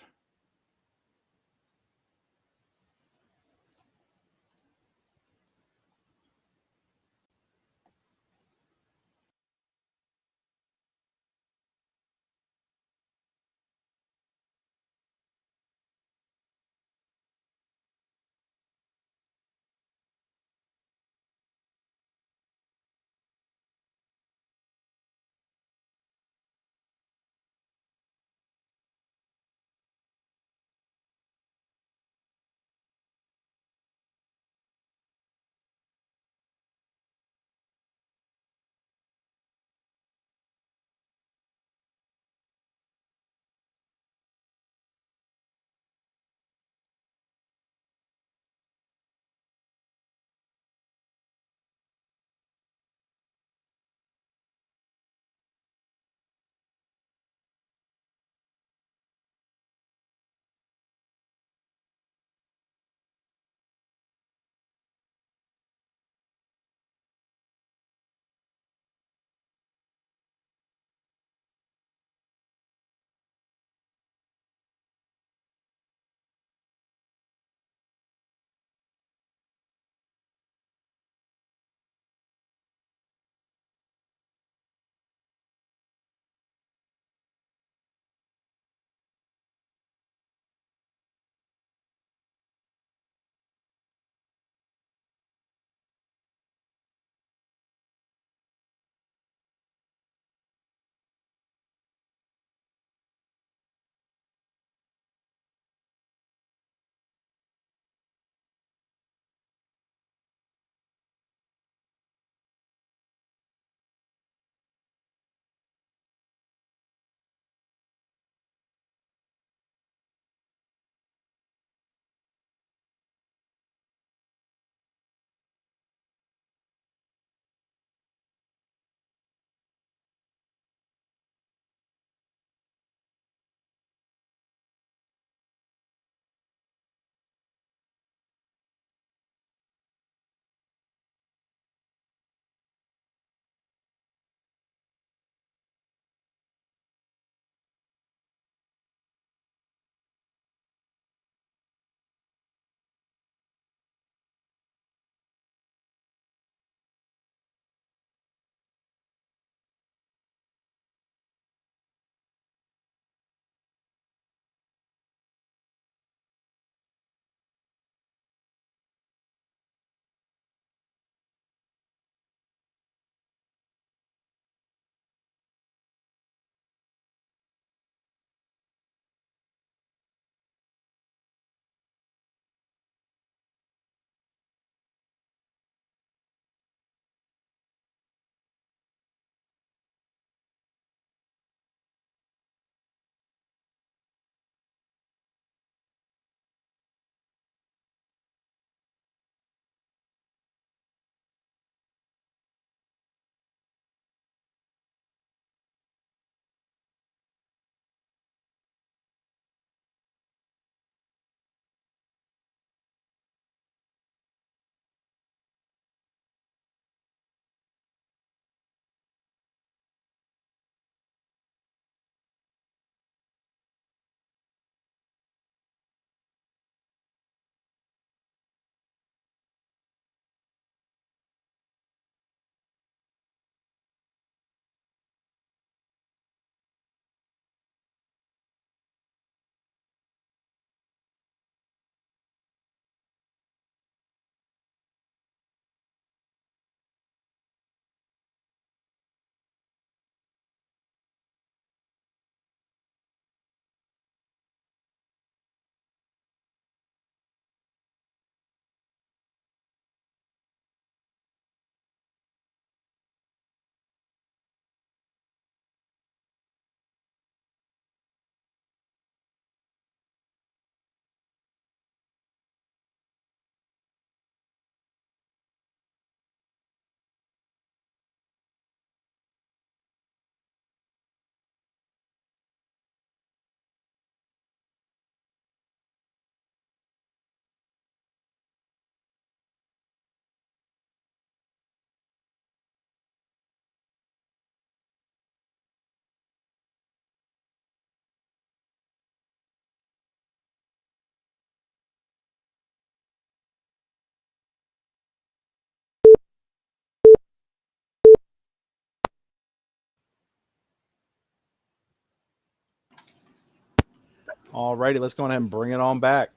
Alrighty, let's go ahead and bring it on back.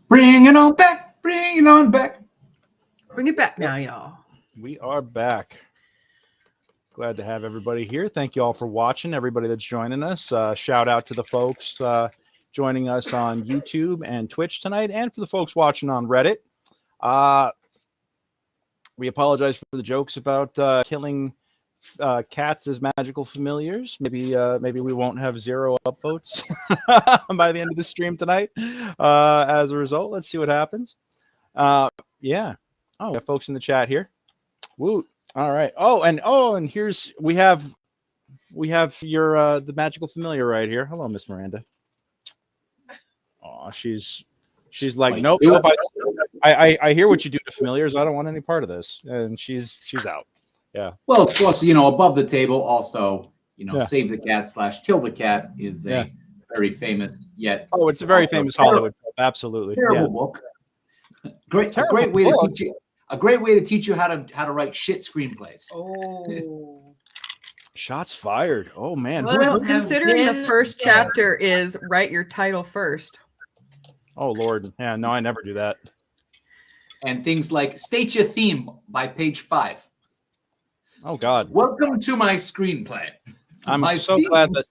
Bring it on back. Bring it on back. Bring it back now, y'all. We are back. Glad to have everybody here. Thank you all for watching, everybody that's joining us. Shout out to the folks joining us on YouTube and Twitch tonight, and for the folks watching on Reddit. We apologize for the jokes about killing cats as magical familiars. Maybe we won't have 0 upvotes by the end of the stream tonight. As a result, let's see what happens. Yeah. Oh, we have folks in the chat here. Woo. All right. And here's we have your the magical familiar right here. Hello, Miss Miranda. Oh, she's like, nope. I hear what you do to familiars. I don't want any part of this. And she's out. Yeah. Well, of course, above the table also, Yeah. Save the Cat / Kill the Cat is a very famous yet. Oh, it's a very famous Hollywood film. Absolutely. Terrible Yeah. book. Great Terrible way book. to teach you. A great way to teach you how to write shit screenplays. Oh. Shots fired. Oh man. Well, Have considering the been first there. chapter is write your title first. Oh Lord. Yeah, no, I never do that. And things like State Your Theme by page 5. Oh God. Welcome to my screenplay. I'm My so theme. glad that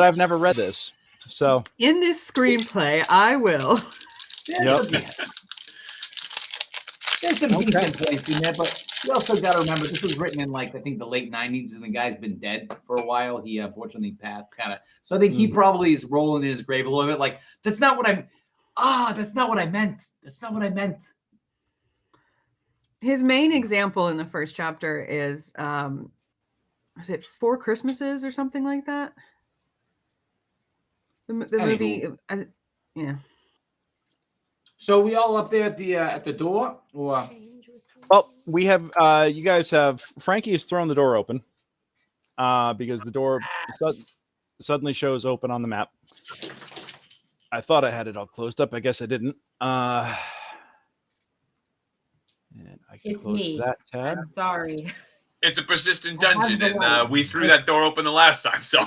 I've never read this. So In this screenplay, I will. There's some Okay. decent points in there, but you also got to remember this was written in I think the late 90s, and the guy's been dead for a while. He unfortunately passed, kind of. So I think he probably is rolling in his grave a little bit. Like that's not what I meant. That's not what I meant. His main example in the first chapter is it 4 Christmases or something like that? The movie, yeah. So we all up there at the door, or well, we have you guys have Frankie has thrown the door open because the door suddenly shows open on the map. I thought I had it all closed up. I guess I didn't. And I can It's close me. that tab. I'm sorry. It's a persistent I have dungeon, the and light. we threw that door open the last time, so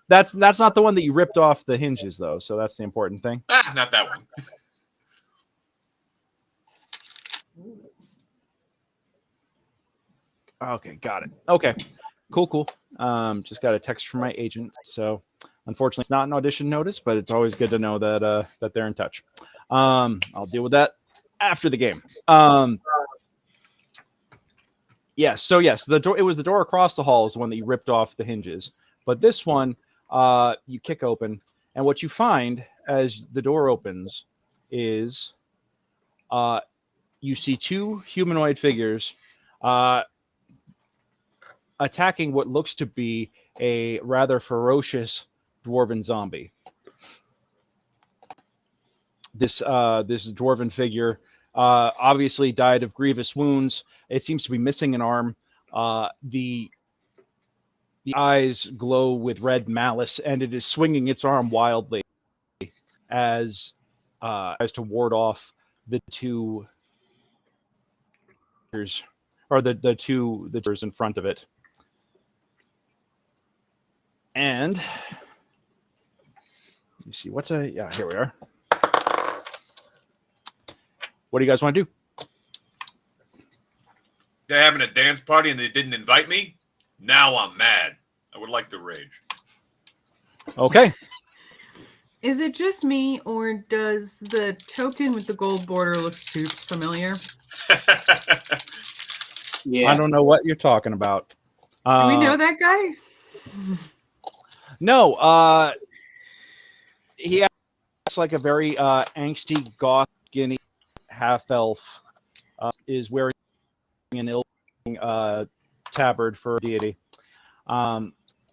That's not the one that you ripped off the hinges though, so that's the important thing. not that one. Okay, got it. Okay, cool. Just got a text from my agent, so unfortunately it's not an audition notice, but it's always good to know that that they're in touch. I'll deal with that after the game. Yes, the door. It was the door across the hall is the one that you ripped off the hinges, but this one you kick open, and what you find as the door opens is you see 2 humanoid figures attacking what looks to be a rather ferocious dwarven zombie. This dwarven figure obviously died of grievous wounds. It seems to be missing an arm. The eyes glow with red malice, and it is swinging its arm wildly as to ward off the 2 or the two in front of it. And you see here we are. What do you guys want to do? They're having a dance party and they didn't invite me. Now I'm mad. I would like to rage. Okay. Is it just me, or does the token with the gold border look super familiar? yeah, I don't know what you're talking about. Do we know that guy? No. He acts like a very angsty, goth, skinny half-elf. Is wearing an ill tabard for a deity.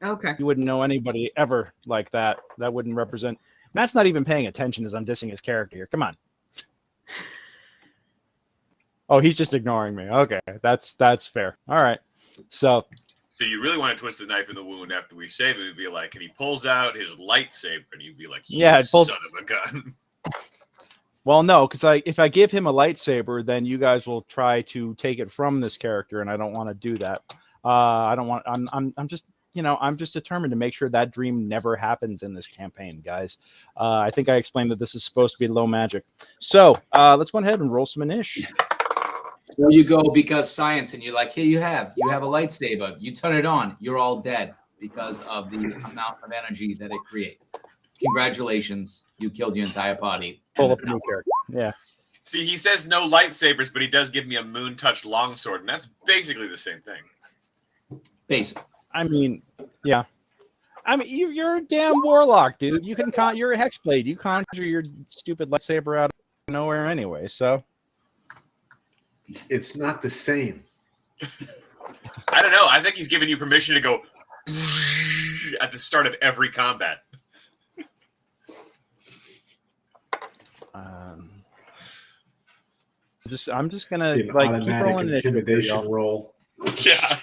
Okay. You wouldn't know anybody ever like that. That wouldn't represent. Matt's not even paying attention as I'm dissing his character here. Come on. Oh, he's just ignoring me. Okay, that's fair. All right. So you really want to twist the knife in the wound after we save him? It'd be like, and he pulls out his lightsaber, and you'd be like, Yeah, it pulls- son of a gun. well, no, because if I give him a lightsaber, then you guys will try to take it from this character, and I don't want to do that. I don't want. I'm just I'm just determined to make sure that dream never happens in this campaign, guys. I think I explained that this is supposed to be low magic. So let's go ahead and roll some inish. There you go, because science, and you're like, here you have a lightsaber. You turn it on, you're all dead because of the amount of energy that it creates. Congratulations, you killed your entire party. Pull up a new character. Yeah. See, he says no lightsabers, but he does give me a moon-touched longsword, and that's basically the same thing. Basic. I mean, yeah. I mean, you're a damn warlock, dude. You're a hexblade. You conjure your stupid lightsaber out of nowhere anyway, so. It's not the same. I don't know. I think he's giving you permission to go at the start of every combat. I'm just gonna An keep automatic rolling intimidation roll. Yeah.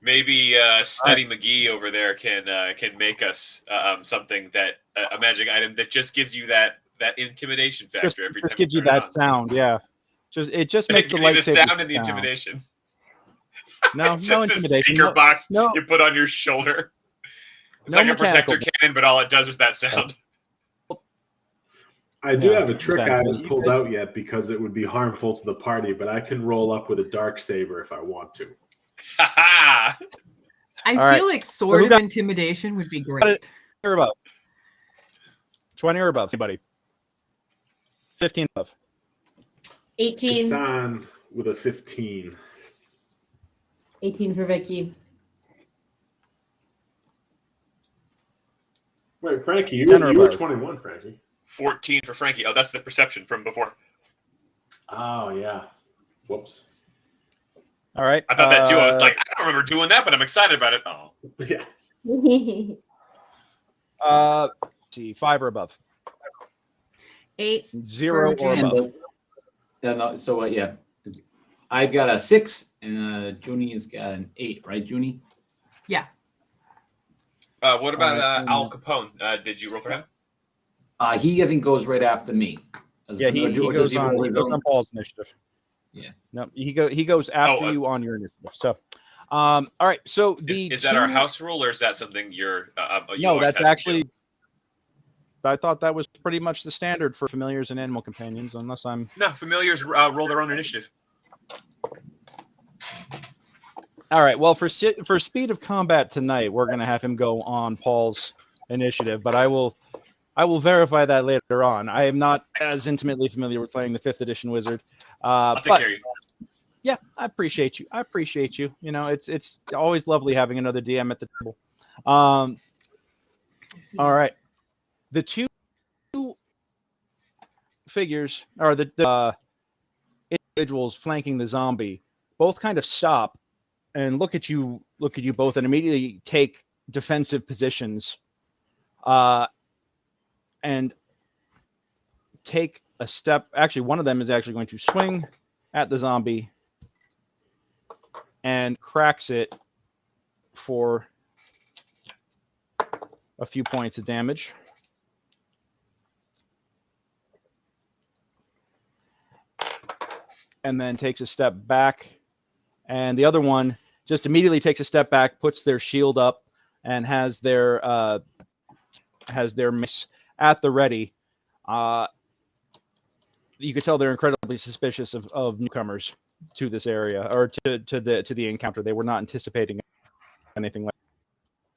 Maybe Snetty McGee over there can make us something that a magic item that just gives you that intimidation factor every time. Just gives you that sound, yeah. It just makes the lightsaber lightsaber sound and the intimidation. No, It's no just intimidation. a speaker box no. you put on your shoulder. It's No like a protector mechanical. cannon, but all it does is that sound. I do Yeah, have a trick I exactly. haven't pulled out yet because it would be harmful to the party, but I can roll up with a dark saber if I want to. I All feel right. like sword who of got- intimidation would be Got it. great. Or above. 20 or above, anybody. 15 above. 18. Hassan with a 15. 18 for Vicky. Wait, Frankie, you 10 or were above. 21, Frankie. 14 for Frankie. Oh, that's the perception from before. Oh, yeah. Whoops. All right. I thought that too. I was like, I don't remember doing that, but I'm excited about it. Oh. Yeah. Let's see, 5 or above. 8. 0 or Virgin. above. So yeah, I've got a 6, and Junie's got an 8, right, Junie? Yeah. What about All right, Al Capone? Did you roll for him? He I think goes right after me. Yeah, he goes on Paul's initiative. Yeah. No, he goes after you on your initiative. So, all right. So Is that our house rule, or is that something you're? You No, always that's had to actually. do? I thought that was pretty much the standard for familiars and animal companions, unless I'm. No, familiars roll their own initiative. All right. Well, for speed of combat tonight, we're gonna have him go on Paul's initiative, but I will verify that later on. I am not as intimately familiar with playing the 5th edition wizard. I'll take But care of you. yeah, I appreciate you. You know, it's always lovely having another DM at the table. All right. The two figures, or the individuals flanking the zombie, both kind of stop and look at you both, and immediately take defensive positions, and take a step. Actually, one of them is actually going to swing at the zombie and cracks it for a few points of damage. And then takes a step back, and the other one just immediately takes a step back, puts their shield up, and has their mace at the ready. You could tell they're incredibly suspicious of newcomers to this area, or to the encounter. They were not anticipating anything like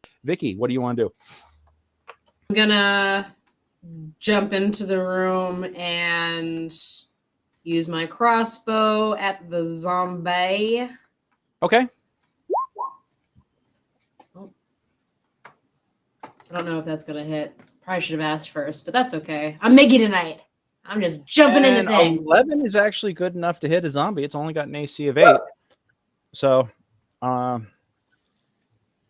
that. Vicky, what do you want to do? I'm gonna jump into the room and use my crossbow at the zombie. Okay. I don't know if that's gonna hit. Probably should have asked first, but that's okay. I'm Miggy tonight. I'm just jumping into And things. 11 is actually good enough to hit a zombie. It's only got an AC of 8. So, And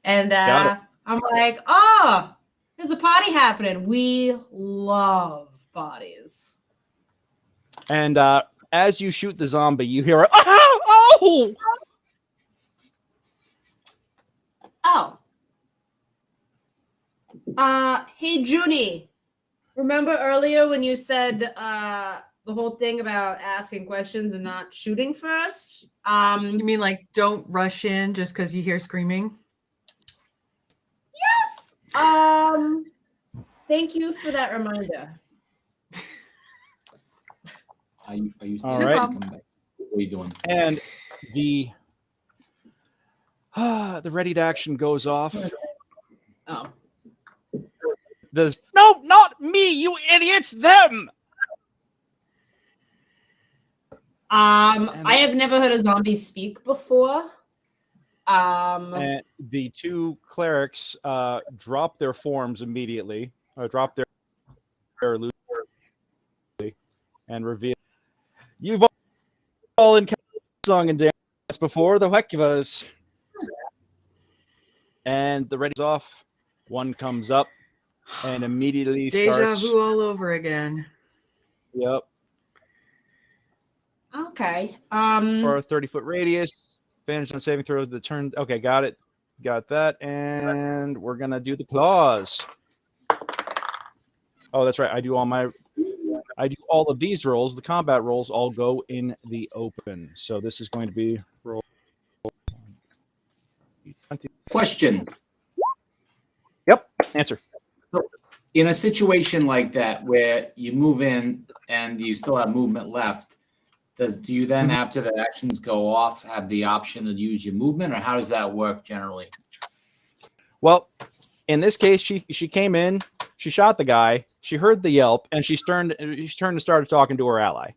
Got it. I'm like, oh, there's a party happening. We love parties. and as you shoot the zombie, you hear a, oh! Oh. Hey, Junie. Remember earlier when you said the the whole thing about asking questions and not shooting first. You mean like don't rush in just because you hear screaming? Yes. Thank you for that reminder. Are you All standing? right. Come back. What are you doing? And the ready to action goes off. Oh. No, not me, you idiots, them. I have never heard a zombie speak before. And the two clerics drop their forms immediately, drop their illusion, and reveal. You've all encountered song and dance before, the heck of us. And the ready's off. One comes up and immediately Deja starts. vu all over again. Yep. Okay. For a 30-foot radius. Advantage on saving throws. The turn. Okay, got it. Got that. And we're gonna do the claws. Oh, that's right. I do all of these rolls. The combat rolls all go in the open. So this is going to be roll. Question. Yep. Answer. In a situation like that where you move in and you still have movement left, do you then, after the actions go off, have the option to use your movement, or how does that work generally? Well, in this case, she came in, she shot the guy, she heard the yelp, and she turned and started talking to her ally.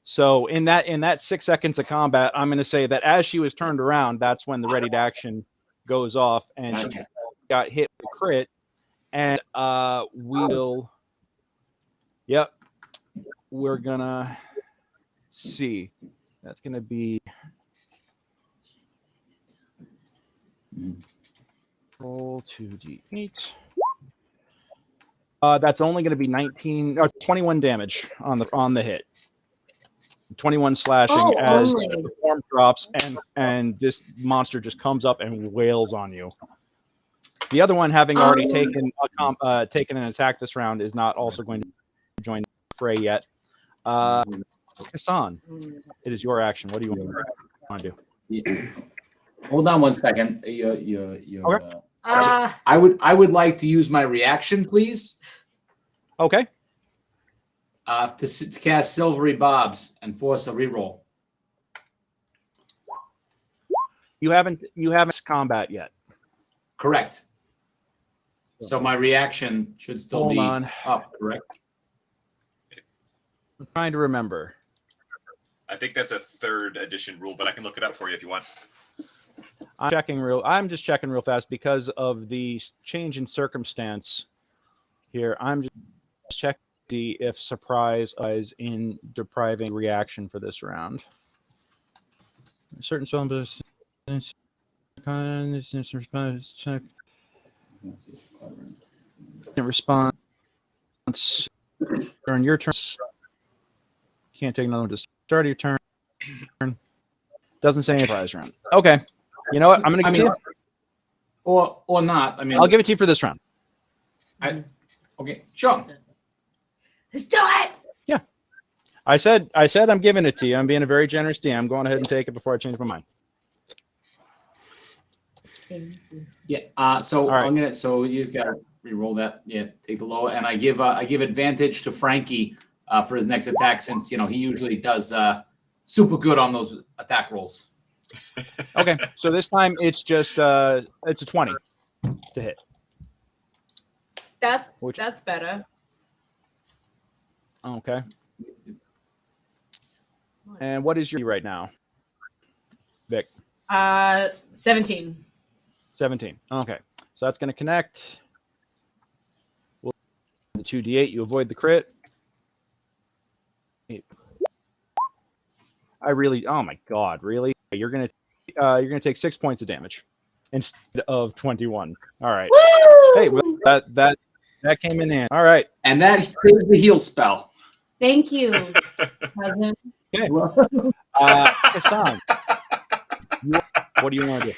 So in that 6 seconds of combat, I'm going to say that as she was turned around, that's when the ready to action goes off, and she got hit with a crit. And we're gonna see. That's gonna be roll 2d8. That's only gonna be 19 or 21 damage on the hit. 21 slashing as the form drops, and this monster just comes up and wails on you. The other one, having already taken an attack this round, is not also going to join the fray yet. Hassan, it is your action. What do you want to do? Yeah. Hold on one second. Okay. I would like to use my reaction, please. Okay. To cast Silvery Bobs and force a reroll. You haven't combat yet. Correct. So my reaction should still be up, correct? I'm trying to remember. I think that's a 3rd edition rule, but I can look it up for you if you want. I'm just checking real fast because of the change in circumstance here. I'm just checking to see if surprise is in depriving reaction for this round. Certain zombies response during your turn. Can't take another one to start your turn. Doesn't say any surprise round. Okay. You know what? I'm gonna give you, or not. I mean, I'll give it to you for this round. Okay, sure. Let's do it. Yeah. I said I'm giving it to you. I'm being a very generous DM. I'm going ahead and take it before I change my mind. Yeah. So right. I'm gonna. So you just gotta re-roll that. Yeah. Take the low, and I give advantage to Frankie for his next attack, since he usually does super good on those attack rolls. Okay. So this time it's just it's a 20 to hit. That's better. Okay. And what is your right now, Vic? 17. 17. Okay. So that's going to connect. We'll the 2d8. You avoid the crit. Oh my God, really? You're gonna take 6 points of damage instead of 21. All right. Woo! Hey, well, that came in handy. All right. And that saves the heal spell. Thank you, cousin. Okay. Hassan, what do you want to do?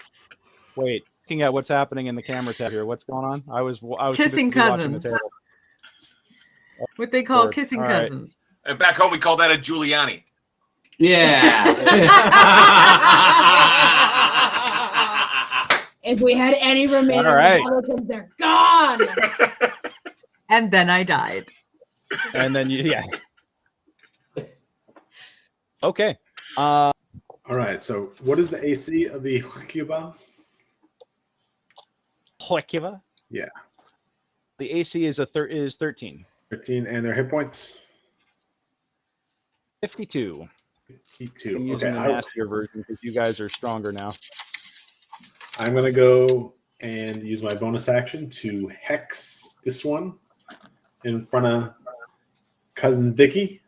Wait, looking at what's happening in the camera tab here. What's going on? I was Kissing too busy watching the cousins. table. What they call Lord. kissing All right. cousins. And back home, we call that a Giuliani. Yeah. If we had any remaining All right. Republicans, they're gone. And then I died. And then yeah. Okay. All right. So, what is the AC of the Cuba? Hoekiva. Yeah. The AC is 13. 13, and their hit points. 52. 52. I'm using Okay. the nastier version because you guys are stronger now. I'm going to go and use my bonus action to hex this one in front of Cousin Vicky.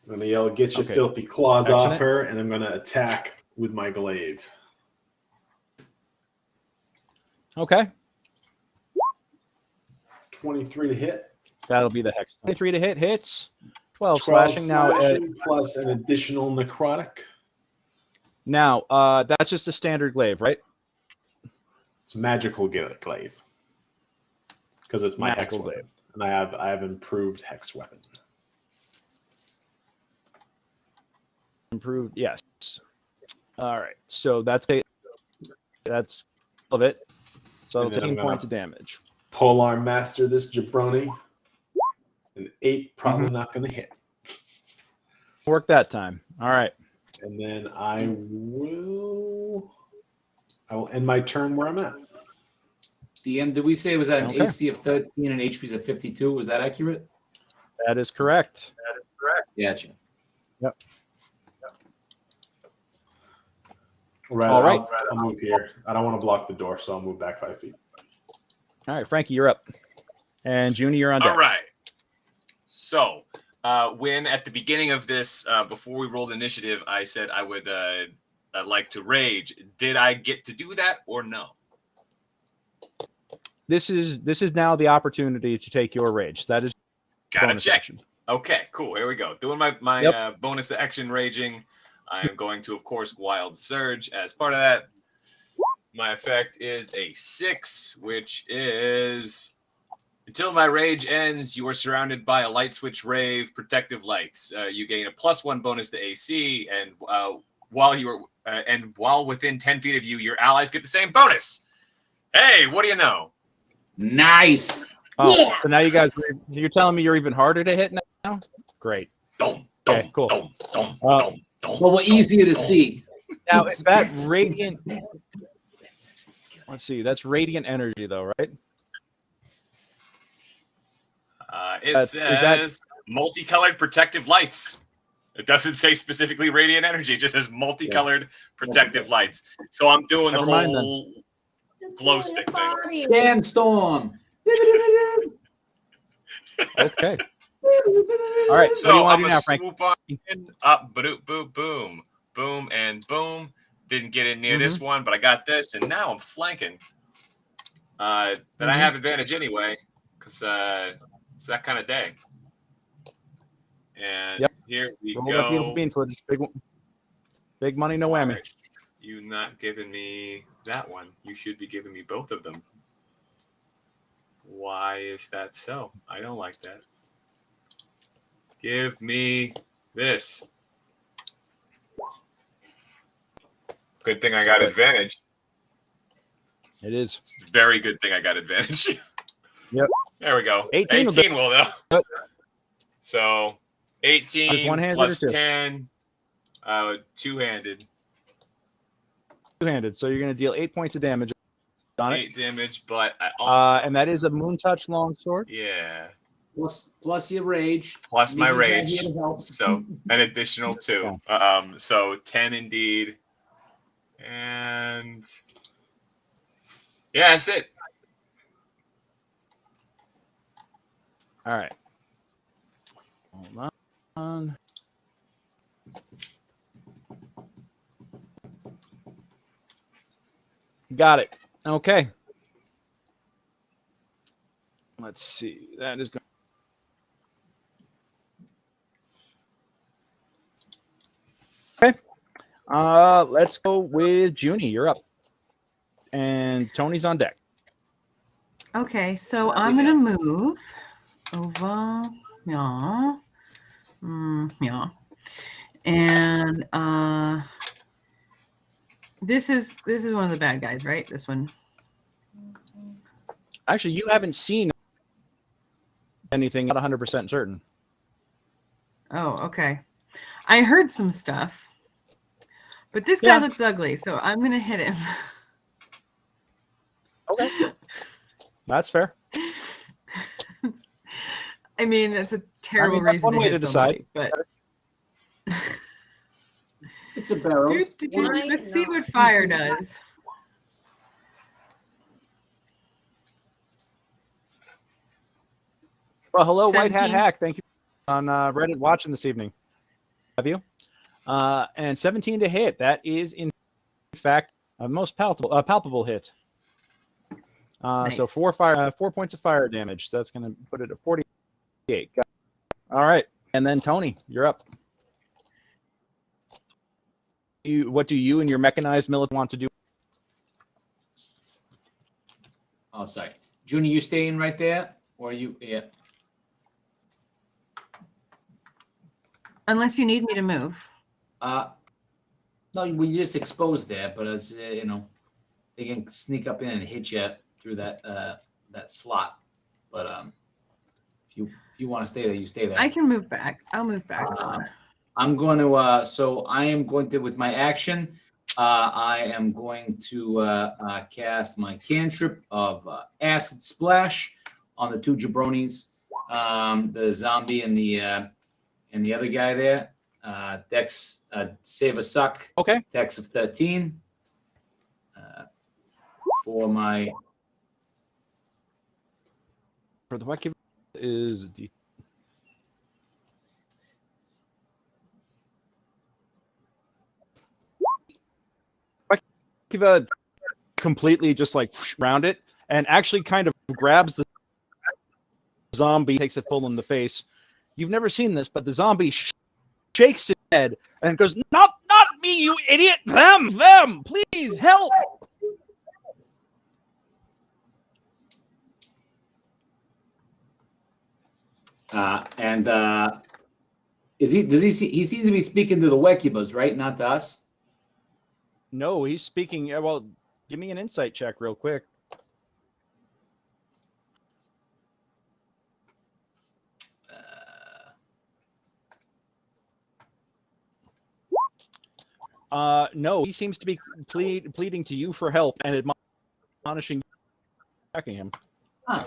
I'm going to yell, "Get your Okay. filthy claws Excellent. off her," and I'm going to attack with my glaive. Okay. 23 to hit. That'll be the hex. 23 to hit hits. 12 12 slashing now. slashing plus an additional necrotic. Now, that's just a standard glaive, right? It's magical glaive because it's my hex Magical weapon, glaive. and I have improved hex weapon. Improved, yes. All right. So that's of it. So And then I'm 15 gonna- points of damage. Polearm master this jabroni. An 8 probably not going to hit. Work that time. All right. And then I will end my turn where I'm at. DM, did we say it was at an Okay. AC of 13 and HP's of 52? Was that accurate? That is correct. Gotcha. All right. I'll move here. I don't want to block the door, so I'll move back 5 feet. All right, Frankie, you're up. And Junie, you're on deck. All right. So, when at the beginning of this, before we rolled initiative, I said I would like to rage. Did I get to do that or no? This is now the opportunity to take your rage. That is Gotta bonus check. action. Okay, cool. Here we go. Doing my Yep. Bonus action raging. I am going to, of course, Wild Surge. As part of that, my effect is a 6, which is until my rage ends, you are surrounded by a light switch rave, protective lights. You gain a +1 bonus to AC, and while within 10 feet of you, your allies get the same bonus. Hey, what do you know? Nice. Oh, Yeah. so now you're telling me you're even harder to hit now? Great. Dum, Okay, dum, cool. dum, dum, Uh, dum, dum. Well, we're easier to see. Now, is that radiant? Let's see. That's radiant energy, though, right? It is that- says multicolored protective lights. It doesn't say specifically radiant energy. It just says multicolored protective lights. So I'm doing Never the mind then. whole glow stick thing. Sandstorm. Okay. All right. So what do you want I'm to do gonna now, Frank? swoop on in, up, boom, boom, boom, boom, and boom. Didn't get in near this one, but I got this, and now I'm flanking. Then I have advantage anyway, because it's that kind of day. And Yep. here we Roll that beautiful go. bean footage. Big money, no whammy. You not giving me that one. You should be giving me both of them. Why is that so? I don't like that. Give me this. Good thing I got advantage. It is. It's a very good thing I got advantage. Yep. There we go. 18 18 will will, though. Yep. So 18 one-handed plus or two? 10, two-handed. Two-handed. So you're going to deal 8 points of damage on it. 8 damage, but I also And that is a moon touch longsword. yeah. Plus your rage. Plus my Nikki's not rage. here to help. So an additional 2. So 10 indeed. And yeah, that's it. All right. Hold on. Got it. Okay. Let's see. That is going. Okay. Let's go with Junie. You're up. And Tony's on deck. Okay, so I'm gonna move over. Yeah. Yeah. And this is one of the bad guys, right? This one. Actually, you haven't seen anything. Not 100% certain. Oh, okay. I heard some stuff, but this guy Yeah. looks ugly, so I'm gonna hit him. Okay, that's fair. I mean, it's a terrible that's reason one to way hit to somebody, but It's a Barrows. let's see what fire does. Well, hello, White Hat 17. Hack. Thank you on Reddit watching this evening. Have you? And 17 to hit. That is, in fact, a most palpable hit. Nice. So 4 points of fire damage. So that's going to put it at 48. All right. And then, Tony, you're up. What do you and your mechanized militant want to do? Oh, sorry. Junior, you staying right there? Or are you? Yeah. Unless you need me to move. No, we just exposed there, but as you know, they can sneak up in and hit you through that that slot. But if you want to stay there, you stay there. I can move back. I'll move back on. I'm going to. So I am going to, with my action, I am going to cast my cantrip of acid splash on the two jabronis, the zombie and the other guy there. Dex save a suck. Okay. Dex of 13. For my For the what is D. Kiva completely just like round it and actually kind of grabs the zombie, takes it full in the face. You've never seen this, but the zombie shakes his head and goes, not me, you idiot! Them! Please help! He seems to be speaking to the Wekibas, right? Not to us. No, he's speaking. Well, give me an insight check real quick. No, he seems to be pleading to you for help and admonishing, attacking him. Huh.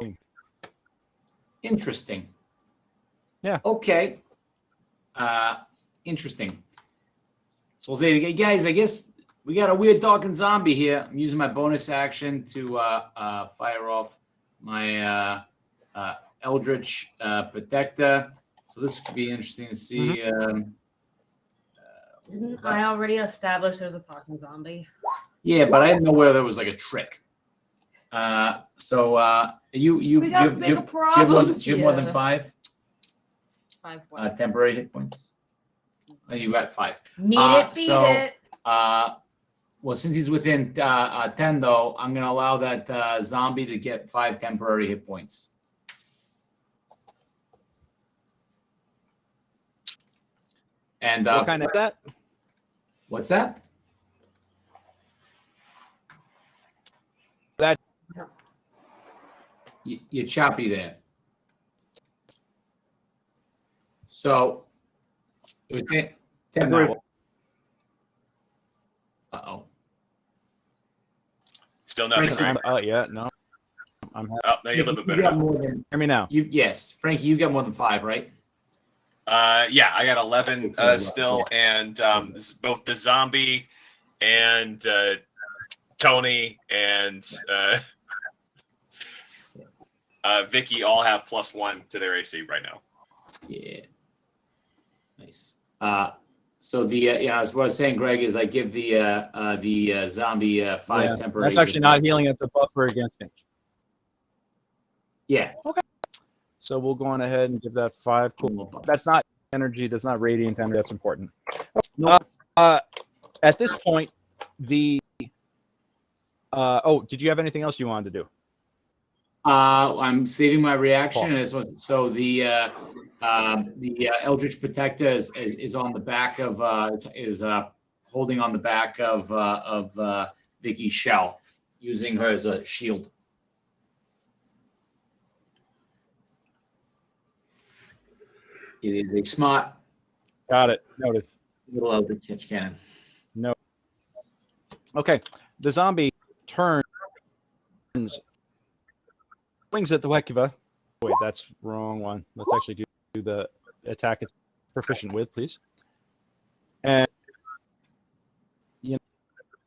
Interesting. Yeah. Okay. Interesting. So I'll say, guys, I guess we got a weird talking zombie here. I'm using my bonus action to fire off my Eldritch Protector. So this could be interesting to see. Didn't I already establish there's a talking zombie? Yeah, but I didn't know whether there was like a trick. So you We got bigger problems do you have more than here. 5 5 what? temporary hit points? Oh, you got 5. Beat it. Well, since he's within 10, though, I'm going to allow that zombie to get 5 temporary hit points. And What kind of that? what's that? That You're choppy there. So it was temporary. Uh-oh. Still nothing. Frankie, yeah, no. I'm Oh, now you a little bit better. got now. more than, Hear me now. yes, Frankie, you got more than 5, right? Yeah, I got 11 still, and this is both the zombie and Tony and Vicky all have +1 to their AC right now. Yeah. Nice. So as what I was saying, Greg, is I give the zombie 5 temporary. That's actually not healing. It's a buffer against it. Yeah. So we'll go on ahead and give that 5. Cool. That's not energy. That's not radiant energy. That's important. Nope. At this point, the did you have anything else you wanted to do? I'm saving my reaction. So the Eldritch Protector is on the back of is holding on the back of Vicky's shell, using her as a shield. It is a smart Got it. Noted. little Eldritch cannon. No. Okay. The zombie turns, swings at the Hecuva. Wait, that's wrong one. Let's actually do the attack it's proficient with, please. And you're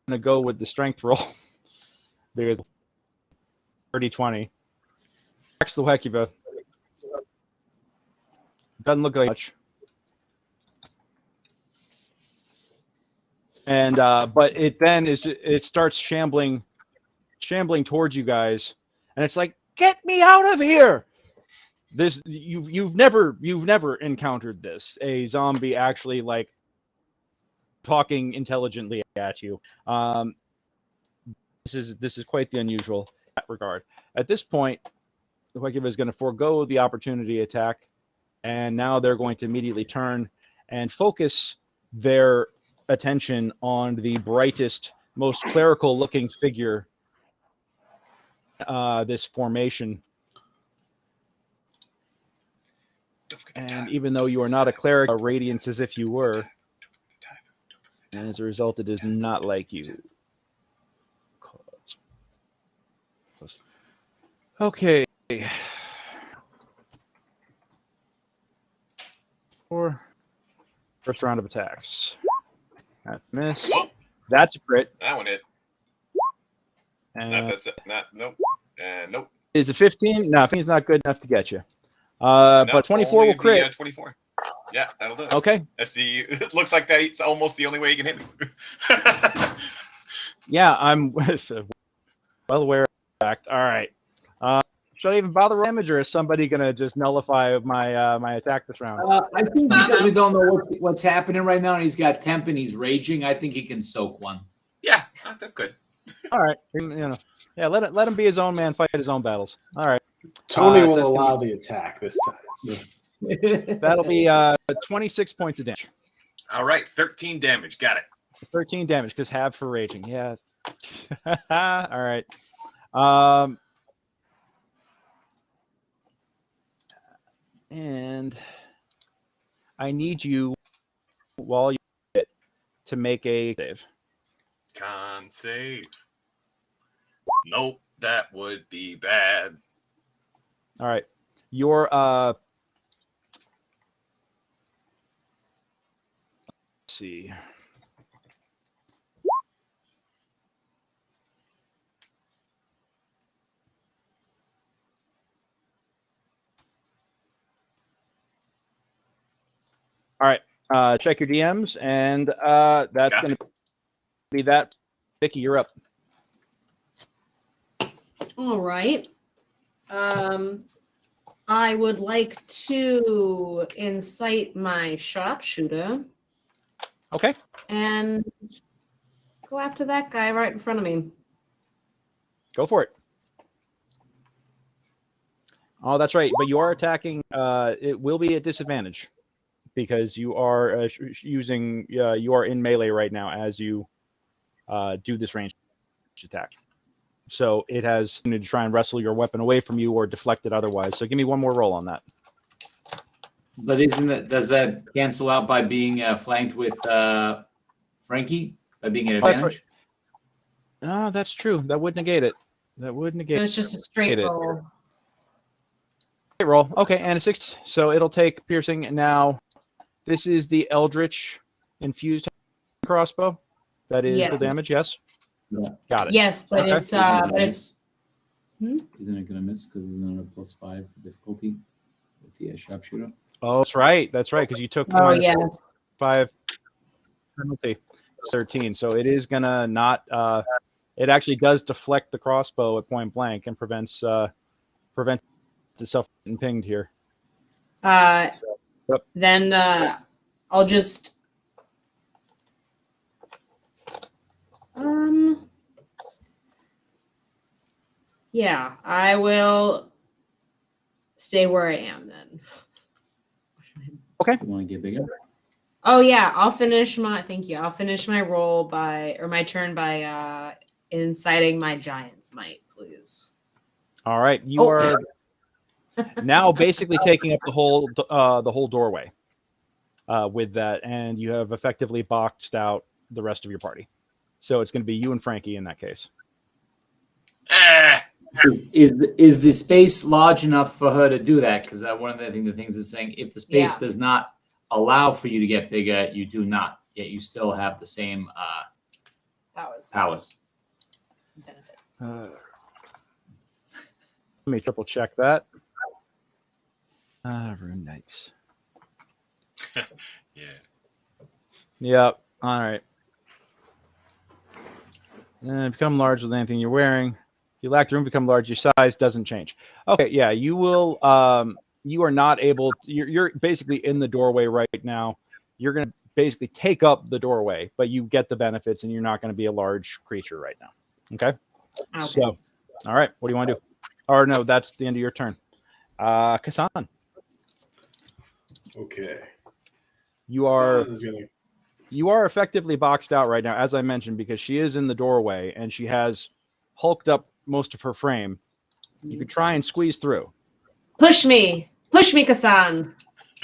going to go with the strength roll because 30-20. Attacks the Hecuva. Doesn't look like much. And but it then it starts shambling towards you guys, and it's like, get me out of here. This you've never encountered this, a zombie actually like talking intelligently at you. This is quite the unusual in that regard. At this point, the Hecuva is going to forego the opportunity attack, and now they're going to immediately turn and focus their attention on the brightest, most clerical looking figure this formation. And even though you are not a cleric, radiance as if you were, and as a result it does not like you. Okay. First round of attacks. That miss. Whoa. That's a crit. That one hit. And Nope. Nope. is a 15? No, 15 is not good enough to get you. But 24 will crit. 24. Yeah, that'll do it. Okay. That's it looks like that's almost the only way you can hit me. Yeah, I'm well aware of the fact. All right. Should I even bother damage, or is somebody gonna just nullify my my attack this round? I think because we don't know what's happening right now, and he's got temp and he's raging. I think he can soak one. Yeah, that's good. All right. Yeah, let him be his own man, fight his own battles. All right. Tony will so it's allow the attack this time. That'll be 26 points of damage. All right, 13 damage. Got it. 13 damage because half for raging. Yeah. All right. And I need you, while you hit, to make a save. Con save. Nope, that would be bad. All right. Your let's see. All right. Check your DMs, and that's going to be that. Vicky, you're up. All right. I would like to incite my sharpshooter Okay. and go after that guy right in front of me. Go for it. Oh, that's right. But you are attacking. It will be at disadvantage because you are using. You are in melee right now as you do this ranged attack. So it has to try and wrestle your weapon away from you or deflect it otherwise. So give me one more roll on that. But does that cancel out by being flanked with Frankie? By being an advantage? Oh, that's true. That would negate it. That would negate it. So it's just a straight roll. Straight roll. Okay, and a 6. So it'll take piercing. Now, this is the Eldritch infused crossbow. That is full damage, yes? Yeah. Got it. Yes, but Okay. it's Isn't it going to miss because it's not a +5 to difficulty with the sharpshooter? Oh, that's right. That's right, because you took oh yes. 5 penalty, 13. So it is going to not... it actually does deflect the crossbow at point blank and prevents itself getting pinged here. Then I'll just Yeah, I will stay where I am then. Okay. If you want to get bigger. Oh yeah, I'll finish my roll my turn by inciting my giant's might, please. All right. You Oh. are now basically taking up the whole doorway with that, and you have effectively boxed out the rest of your party. So it's going to be you and Frankie in that case. Is the space large enough for her to do that? Because one of the things is saying if the space does not allow for you to get bigger, you do not. Yet you still have the same powers. Benefits. Let me triple check that. Rune Knights. Yeah. Yep. All right. Become large with anything you're wearing. If you lack the room, become large. Your size doesn't change. Okay. Yeah. You will. You are not able. You're basically in the doorway right now. You're going to basically take up the doorway, but you get the benefits, and you're not going to be a large creature right now. Okay. So, all right. What do you want to do? Or no, that's the end of your turn. Kassan. Okay. You are Kassan is gonna- you are effectively boxed out right now, as I mentioned, because she is in the doorway and she has hulked up most of her frame. You could try and squeeze through. Push me, Kassan.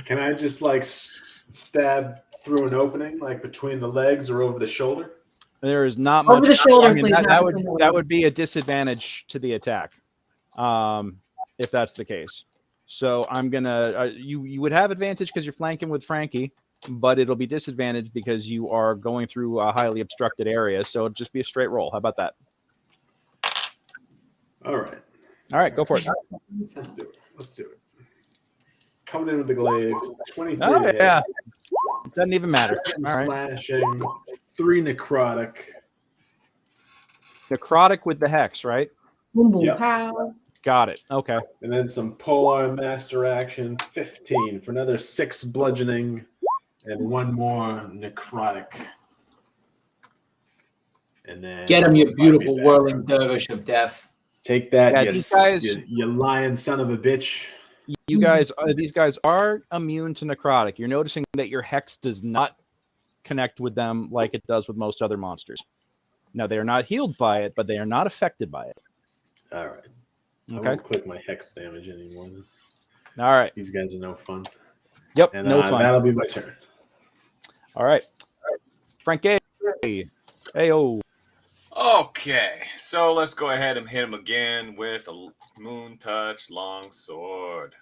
Can I just like stab through an opening, like between the legs or over the shoulder? There is not much. Over the shoulder, I mean, please. that would be a disadvantage to the attack, if that's the case. So I'm gonna. You would have advantage because you're flanking with Frankie, but it'll be disadvantage because you are going through a highly obstructed area. So it'll just be a straight roll. How about that? All right. All right, go for it. Let's do it. Coming in with the glaive, 23 Oh, to hit. yeah. It doesn't even matter. 10 All right. slashing, 3 necrotic. Necrotic with the hex, right? Boom, boom, Yep. pow. Got it. Okay. And then some polar master action, 15 for another 6 bludgeoning and 1 more necrotic. And then Get him, you bite me beautiful back. whirling dervish of death. Take that, Yeah, you, these guys- you lying son of a bitch. You guys, these guys are immune to necrotic. You're noticing that your hex does not connect with them like it does with most other monsters. Now, they are not healed by it, but they are not affected by it. All right. I Okay. won't click my hex damage anymore. All right. These guys are no fun. Yep. And No fun. that'll be my turn. All right. Frankie. Hey, oh. Okay, so let's go ahead and hit him again with a moon touch long sword.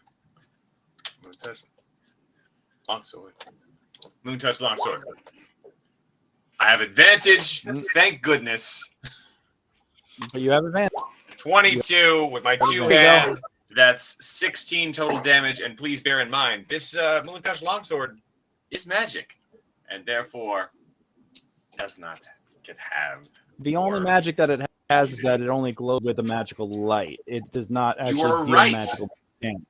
Moon touch long sword. Moon touch long sword. I have advantage. Thank goodness. But you have advantage. 22 with my There 2 you go. hand. That's 16 total damage. And please bear in mind, this moon touch longsword is magic, and therefore does not get halved. The only magic that it has is that it only glows with a magical light. It does not actually are deal right. magical damage.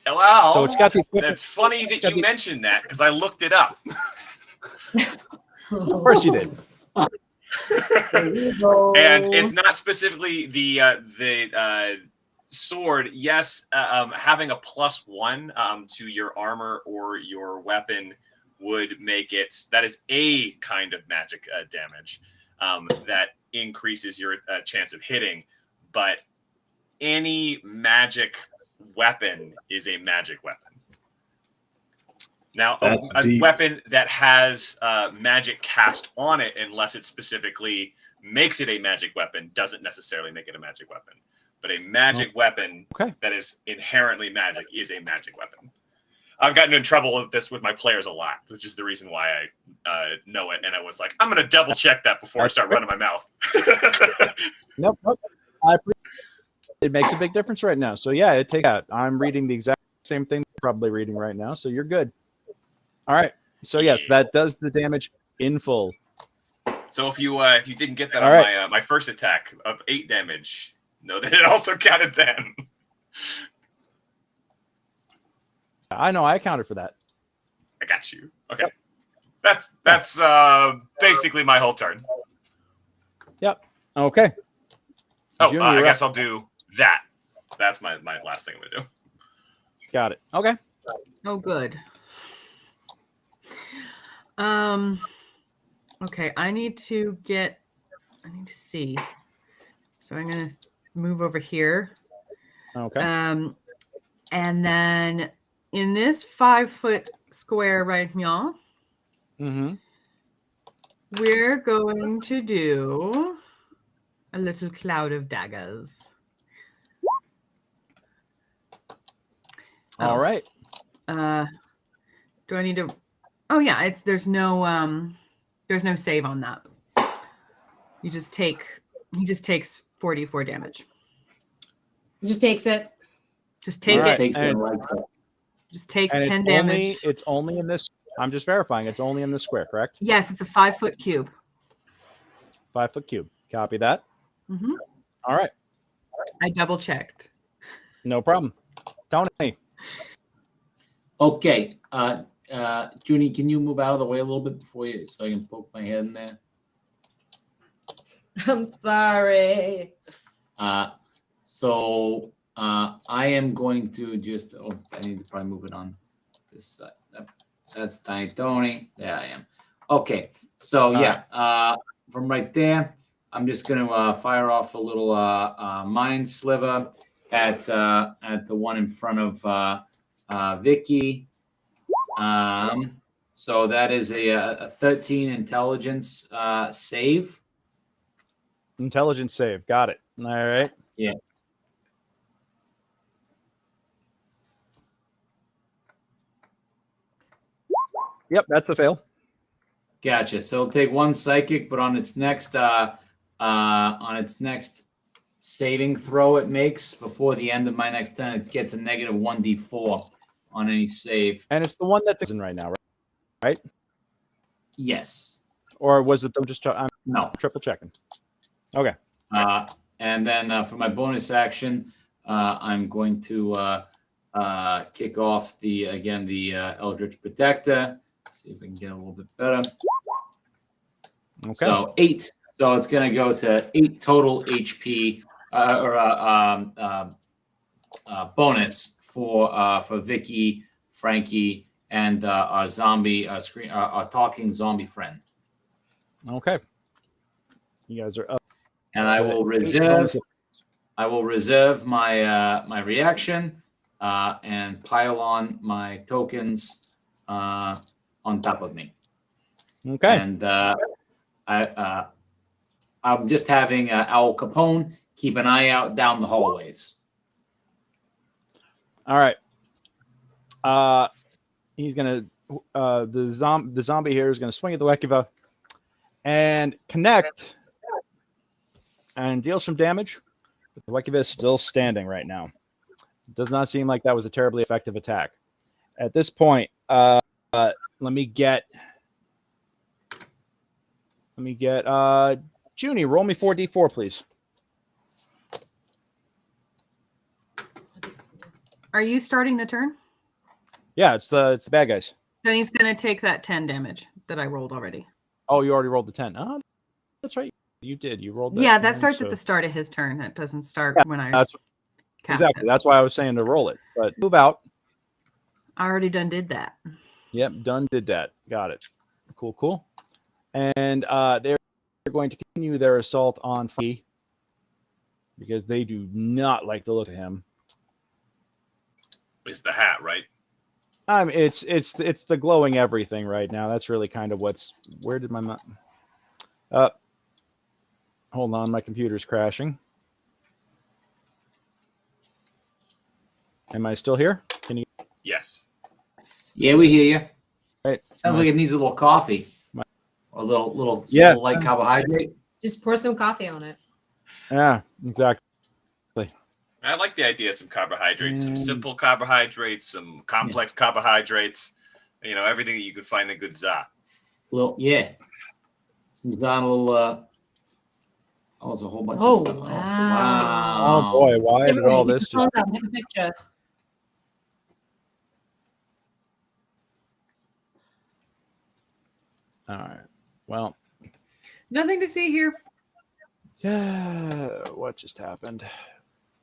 Well, So it's got the equipment. that's funny that you mentioned that because I looked it up. Of course you did. And it's not specifically the sword. Yes, having a +1 to your armor or your weapon would make it. That is a kind of magic damage that increases your chance of hitting. But any magic weapon is a magic weapon. Now, That's a deep. weapon that has magic cast on it, unless it specifically makes it a magic weapon, doesn't necessarily make it a magic weapon. But a magic weapon that is inherently magic is a magic weapon. I've gotten in trouble with this with my players a lot, which is the reason why I know it. And I was like, I'm going to double check that before I start running my mouth. Nope. I appreciate it. It makes a big difference right now. So yeah, it takes out. I'm reading the exact same thing you're probably reading right now, so you're good. All right. So yes, that does the damage in full. So if you didn't get that All on right. my first attack of 8 damage, know that it also counted then. I know. I accounted for that. I got you. Okay. That's basically my whole turn. Yep. Okay. Oh, Junior, I you're guess up. I'll do that. That's my last thing I'm gonna do. Got it. Okay. Oh, good. Okay, I need to see. So I'm gonna move over here. Okay. And then in this 5-foot square right now, Mm-hmm. we're going to do a little cloud of daggers. All right. Do I need to? Oh yeah, there's no save on that. He just takes 44 damage. It just takes it. Just All takes right. Takes And- the lights up. just takes And 10 damage. it's only in this. I'm just verifying. It's only in this square, correct? Yes, it's a 5-foot cube. 5-foot cube. Copy that. Mm-hmm. All right. I double checked. No problem. Tony. Okay. Junie, can you move out of the way a little bit so I can poke my head in there? I'm sorry. So I am going to just. Oh, I need to probably move it on this side. That's Tiny Tony. There I am. Okay. So yeah, from right there, I'm just going to fire off a little mine sliver at the one in front of Vicky. So that is a 13 intelligence save. Intelligence save. Got it. All right. Yeah. Yep, that's a fail. Gotcha. So it'll take one psychic, but on its next saving throw it makes before the end of my next turn, it gets a negative 1d4 on any save. And it's the one that's in right now, right? Yes. Or was it the just? I'm No. triple checking. Okay. And then for my bonus action, I'm going to kick off the Eldritch Protector. See if we can get a little bit better. Okay. So 8. So it's going to go to 8 total HP bonus for Vicky, Frankie, and our zombie our talking zombie friend. Okay. You guys are up. And I will reserve my my reaction and pile on my tokens on top of me. Okay. And I'm just having Al Capone keep an eye out down the hallways. All right. He's gonna the zombie here is gonna swing at the Wekiva and connect and deal some damage. But the Wekiva is still standing right now. It does not seem like that was a terribly effective attack. At this point, let me get Junie, roll me 4d4, please. Are you starting the turn? Yeah, it's the bad guys. Then he's going to take that 10 damage that I rolled already. Oh, you already rolled the 10. Oh, that's right. You did. You rolled that. Yeah, that 10, starts so- at the start of his turn. That doesn't start when I That's cast exactly. it. That's why I was saying to roll it. But move out. I already did that. Yep, done did that. Got it. Cool. And they're going to continue their assault on Funky because they do not like the look of him. It's the hat, right? I mean, it's the glowing everything right now. That's really kind of what's. Where did my hold on, my computer's crashing. Am I still here? Can you? Yes. Yeah, we hear you. Right. Sounds like it needs a little coffee. My- Or a little Yeah. light carbohydrate. Just pour some coffee on it. Yeah, exactly. I like the idea of some carbohydrates, some Mm. simple carbohydrates, some complex carbohydrates. You know, everything that you could find in a good za. Seems down a little. Oh, it's a whole bunch Oh, of stuff. wow. Oh boy, why did all this just? Hold up, take a picture. All right. Well, Nothing to see here. Yeah, what just happened?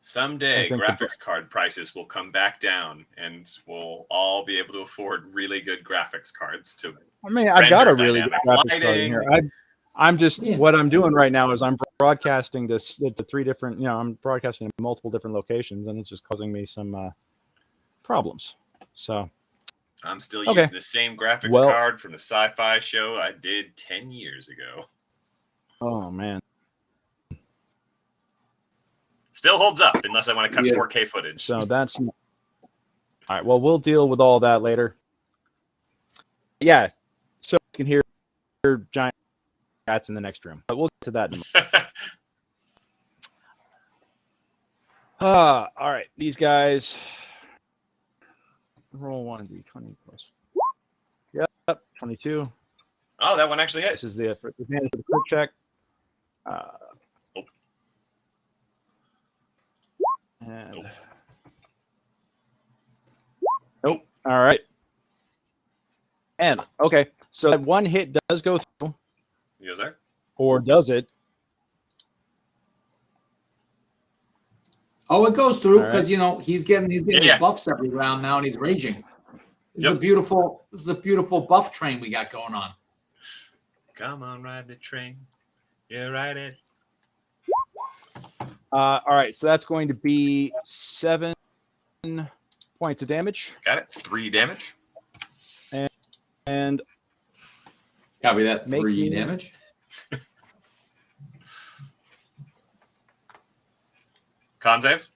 Someday, I think graphics card prices will come back down, and we'll all be able to afford really good graphics cards to. I mean, I've got a render really good dynamic graphics card in here. lighting. I'm just Yeah. what I'm doing right now is I'm broadcasting this to 3 different. I'm broadcasting in multiple different locations, and it's just causing me some problems. So I'm still Okay. using the same graphics Well- card from the sci-fi show I did 10 years ago. oh man. Still holds up, unless I want to cut Yeah. 4K footage. So that's all right. Well, we'll deal with all that later. Yeah, so you can hear giant cats in the next room, but we'll get to that in a moment. All right, these guys roll 1d20 plus. Yep, 22. Oh, that one actually hit. This is the advantage of the quick check. And nope. All right. And okay, so that one hit does go through, You guys there? or does it? Oh, it goes through All right. because he's getting Yeah. his buffs every round now, and he's raging. This is Yep. a beautiful buff train we got going on. Come on, ride the train. Yeah, ride it. All right, so that's going to be 7 points of damage, Got it. 3 damage. and Copy that. Make 3 me- damage. Con save.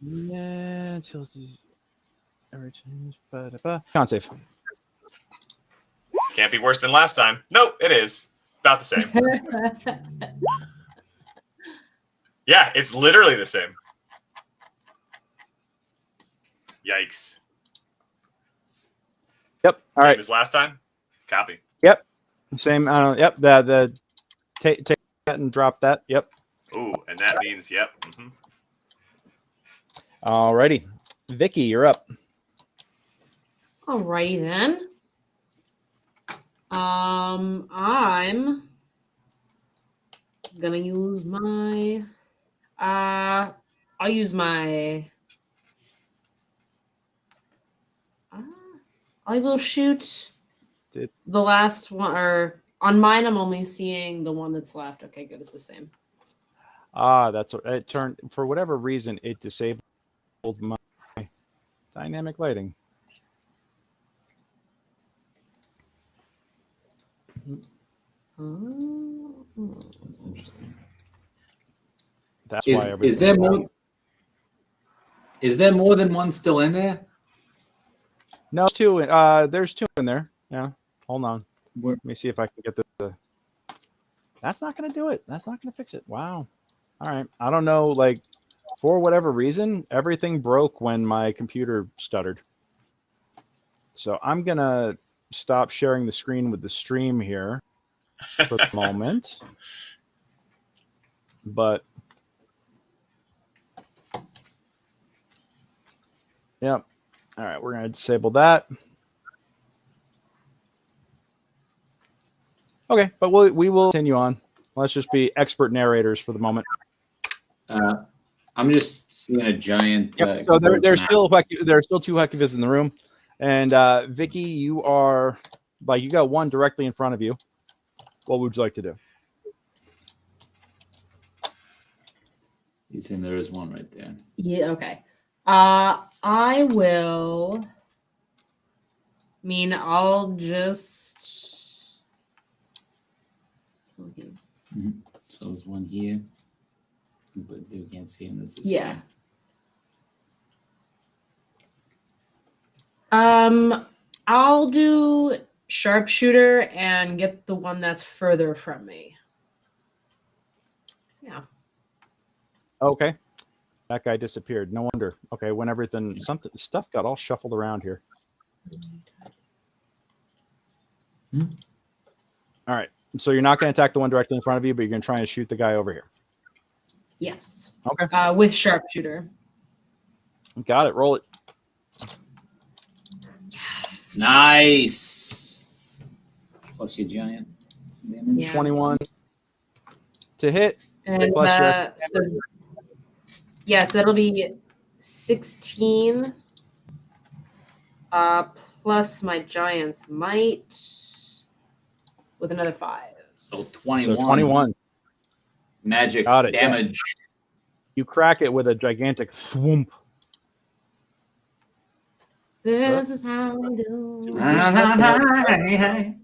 yeah, con save. Can't be worse than last time. Nope, it is. About the same. Yeah, it's literally the same. Yikes. Yep. All Same right. as last time. Copy. Same. Yep. The take that and drop that. Yep. Ooh, and that means, yep. Mhm. All righty, Vicky, you're up. Alrighty then. I'm gonna use my I'll use my I will shoot Did- the last one, or on mine I'm only seeing the one that's left. Okay, good, it's the same. That's it. Turned for whatever reason it disabled my dynamic lighting. Oh, That's interesting. That's Is, why is everything. there more? Is there more than one still in there? No, there's 2 in there. Yeah. Hold on. Where- Let me see if I can get the. That's not going to do it. That's not going to fix it. Wow. All right. I don't know. Like, for whatever reason, everything broke when my computer stuttered. So I'm going to stop sharing the screen with the stream here for the moment. But, yep. All right. We're going to disable that. Okay, but we will continue on. Let's just be expert narrators for the moment. I'm just seeing a giant. Yep. So there's still 2 Hekivas in the room, and Vicky, you are you got one directly in front of you. What would you like to do? He's saying there is one right there. yeah, okay. I will. I mean, I'll just. Okay. So there's one here, but we can't see him. This is Yeah. I'll do sharpshooter and get the one that's further from me. Yeah. Okay, that guy disappeared. No wonder. Okay, when stuff got all shuffled around here. All right. So you're not going to attack the one directly in front of you, but you're going to try and shoot the guy over here. Yes. Okay. With sharpshooter. Got it. Roll it. Nice. Plus your giant damage. Yeah. 21 to hit. And Plus your- so that'll be 16 plus my giant's might with another 5. So 21. So 21. Magic Got it, yeah. damage. You crack it with a gigantic thwomp. This is how we do. Anything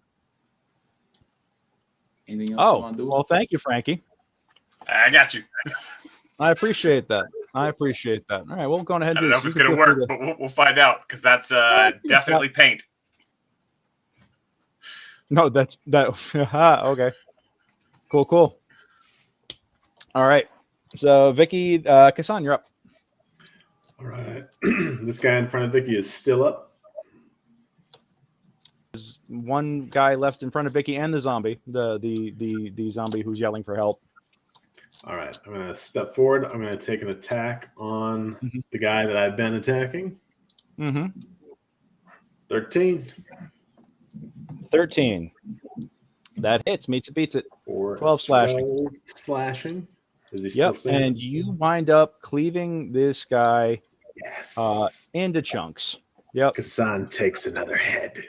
else you Oh, want to do? well, thank you, Frankie. I got you. I appreciate that. All right, we'll go ahead and I do don't know this. if it's You going can to feel work, free but we'll find out because that's definitely paint. No, that's that. Okay. Cool. All right. So, Vicky, Kassan, you're up. All right. This guy in front of Vicky is still up. There's one guy left in front of Vicky and the zombie, the zombie who's yelling for help. All right. I'm going to step forward. I'm going to take an attack on the guy that I've been attacking. Mm-hmm. 13. 13. That hits. Meets it, beats it. For 12 slashing. 12 slashing. Is he Yep. still And you wind up cleaving this guy Yes. into chunks. Yep. Kassan takes another head.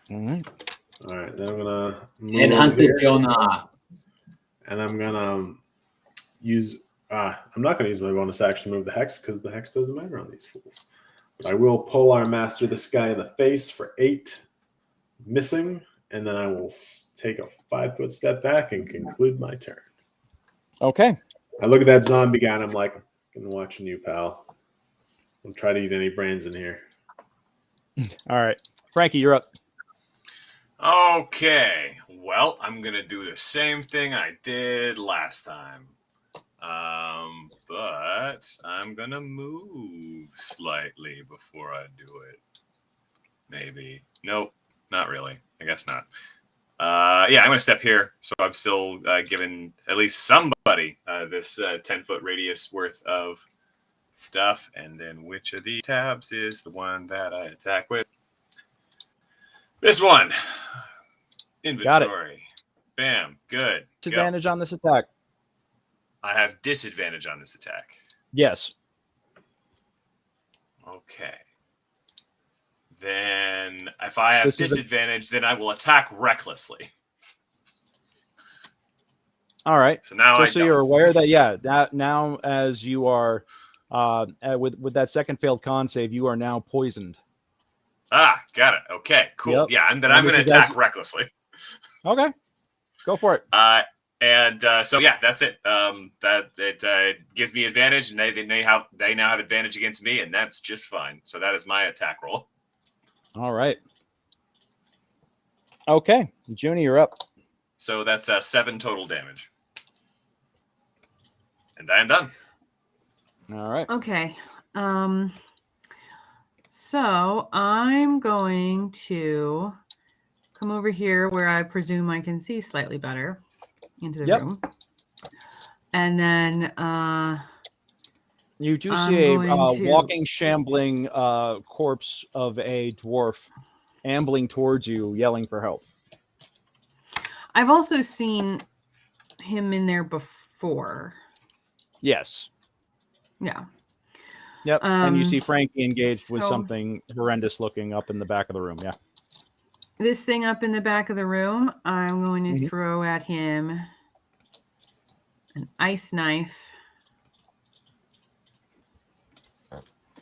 Mm-hmm. All right. Then I'm going to move And over hunted here, Jonah. and I'm going to use... I'm not going to use my bonus action to move the hex because the hex doesn't matter on these fools. But I will pull our master this guy in the face for 8, missing, and then I will take a 5-foot step back and conclude my turn. Okay. I look at that zombie guy and I'm like, I'm watching you, pal. Don't try to eat any brains in here. All right. Frankie, you're up. Okay. Well, I'm going to do the same thing I did last time. But I'm going to move slightly before I do it. Maybe. Nope, not really. I guess not. Yeah, I'm going to step here. So I'm still giving at least somebody this 10-foot radius worth of stuff. And then which of these tabs is the one that I attack with? This one. Inventory. Bam. Good. Go. Disadvantage on this attack. I have disadvantage on this attack. Yes. Okay. Then if I have This is a- disadvantage, then I will attack recklessly. All right. So now Just I so you're don't. aware that now as you are with that second failed con save, you are now poisoned. Ah, got it. Okay, cool. Yep. Yeah, and then And I'm going this to is attack recklessly. Okay. Go for it. So yeah, that's it. That it gives me advantage, and they now have advantage against me, and that's just fine. So that is my attack roll. All right. Okay. Junie, you're up. So that's 7 total damage, and I am done. All right. Okay. So I'm going to come over here where I presume I can see slightly better into the Yep. room. And then You do I'm see a going to- walking, shambling corpse of a dwarf ambling towards you, yelling for help. I've also seen him in there before. Yes. Yeah. Yep. And you see Um, Frankie engaged with so- something horrendous looking up in the back of the room. Yeah. This thing up in the back of the room, I'm going to Mhm. throw at him an ice knife.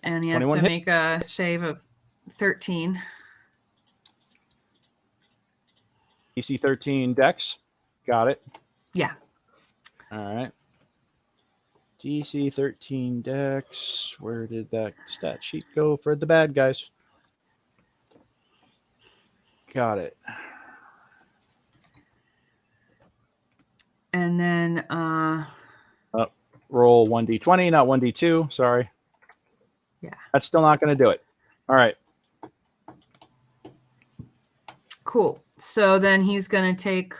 And he has 21 to hit. make a save of 13. DC 13 Dex. Got it. Yeah. All right. DC 13 Dex. Where did that stat sheet go for the bad guys? Got it. And then Roll 1d20, not 1d2. Sorry. Yeah. That's still not going to do it. All right. cool. So then he's going to take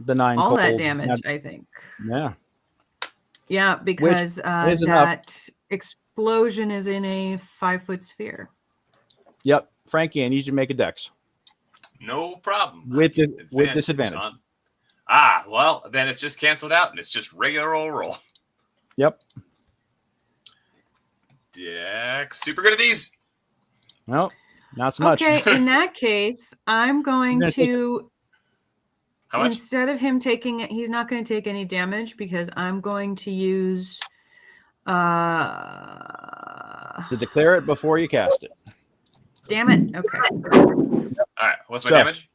The 9 all cold. that damage, I think. Yeah. Yeah, because is enough. that explosion is in a 5-foot sphere. Well, then it's just canceled out, and it's just regular old roll. Yep. Dex, super good at these. No, not so much. Okay, in that case, I'm going gonna take to How much? instead of him taking it, he's not going to take any damage because I'm going to use To declare it before you cast it. damn it. Okay. All right, what's my So, damage?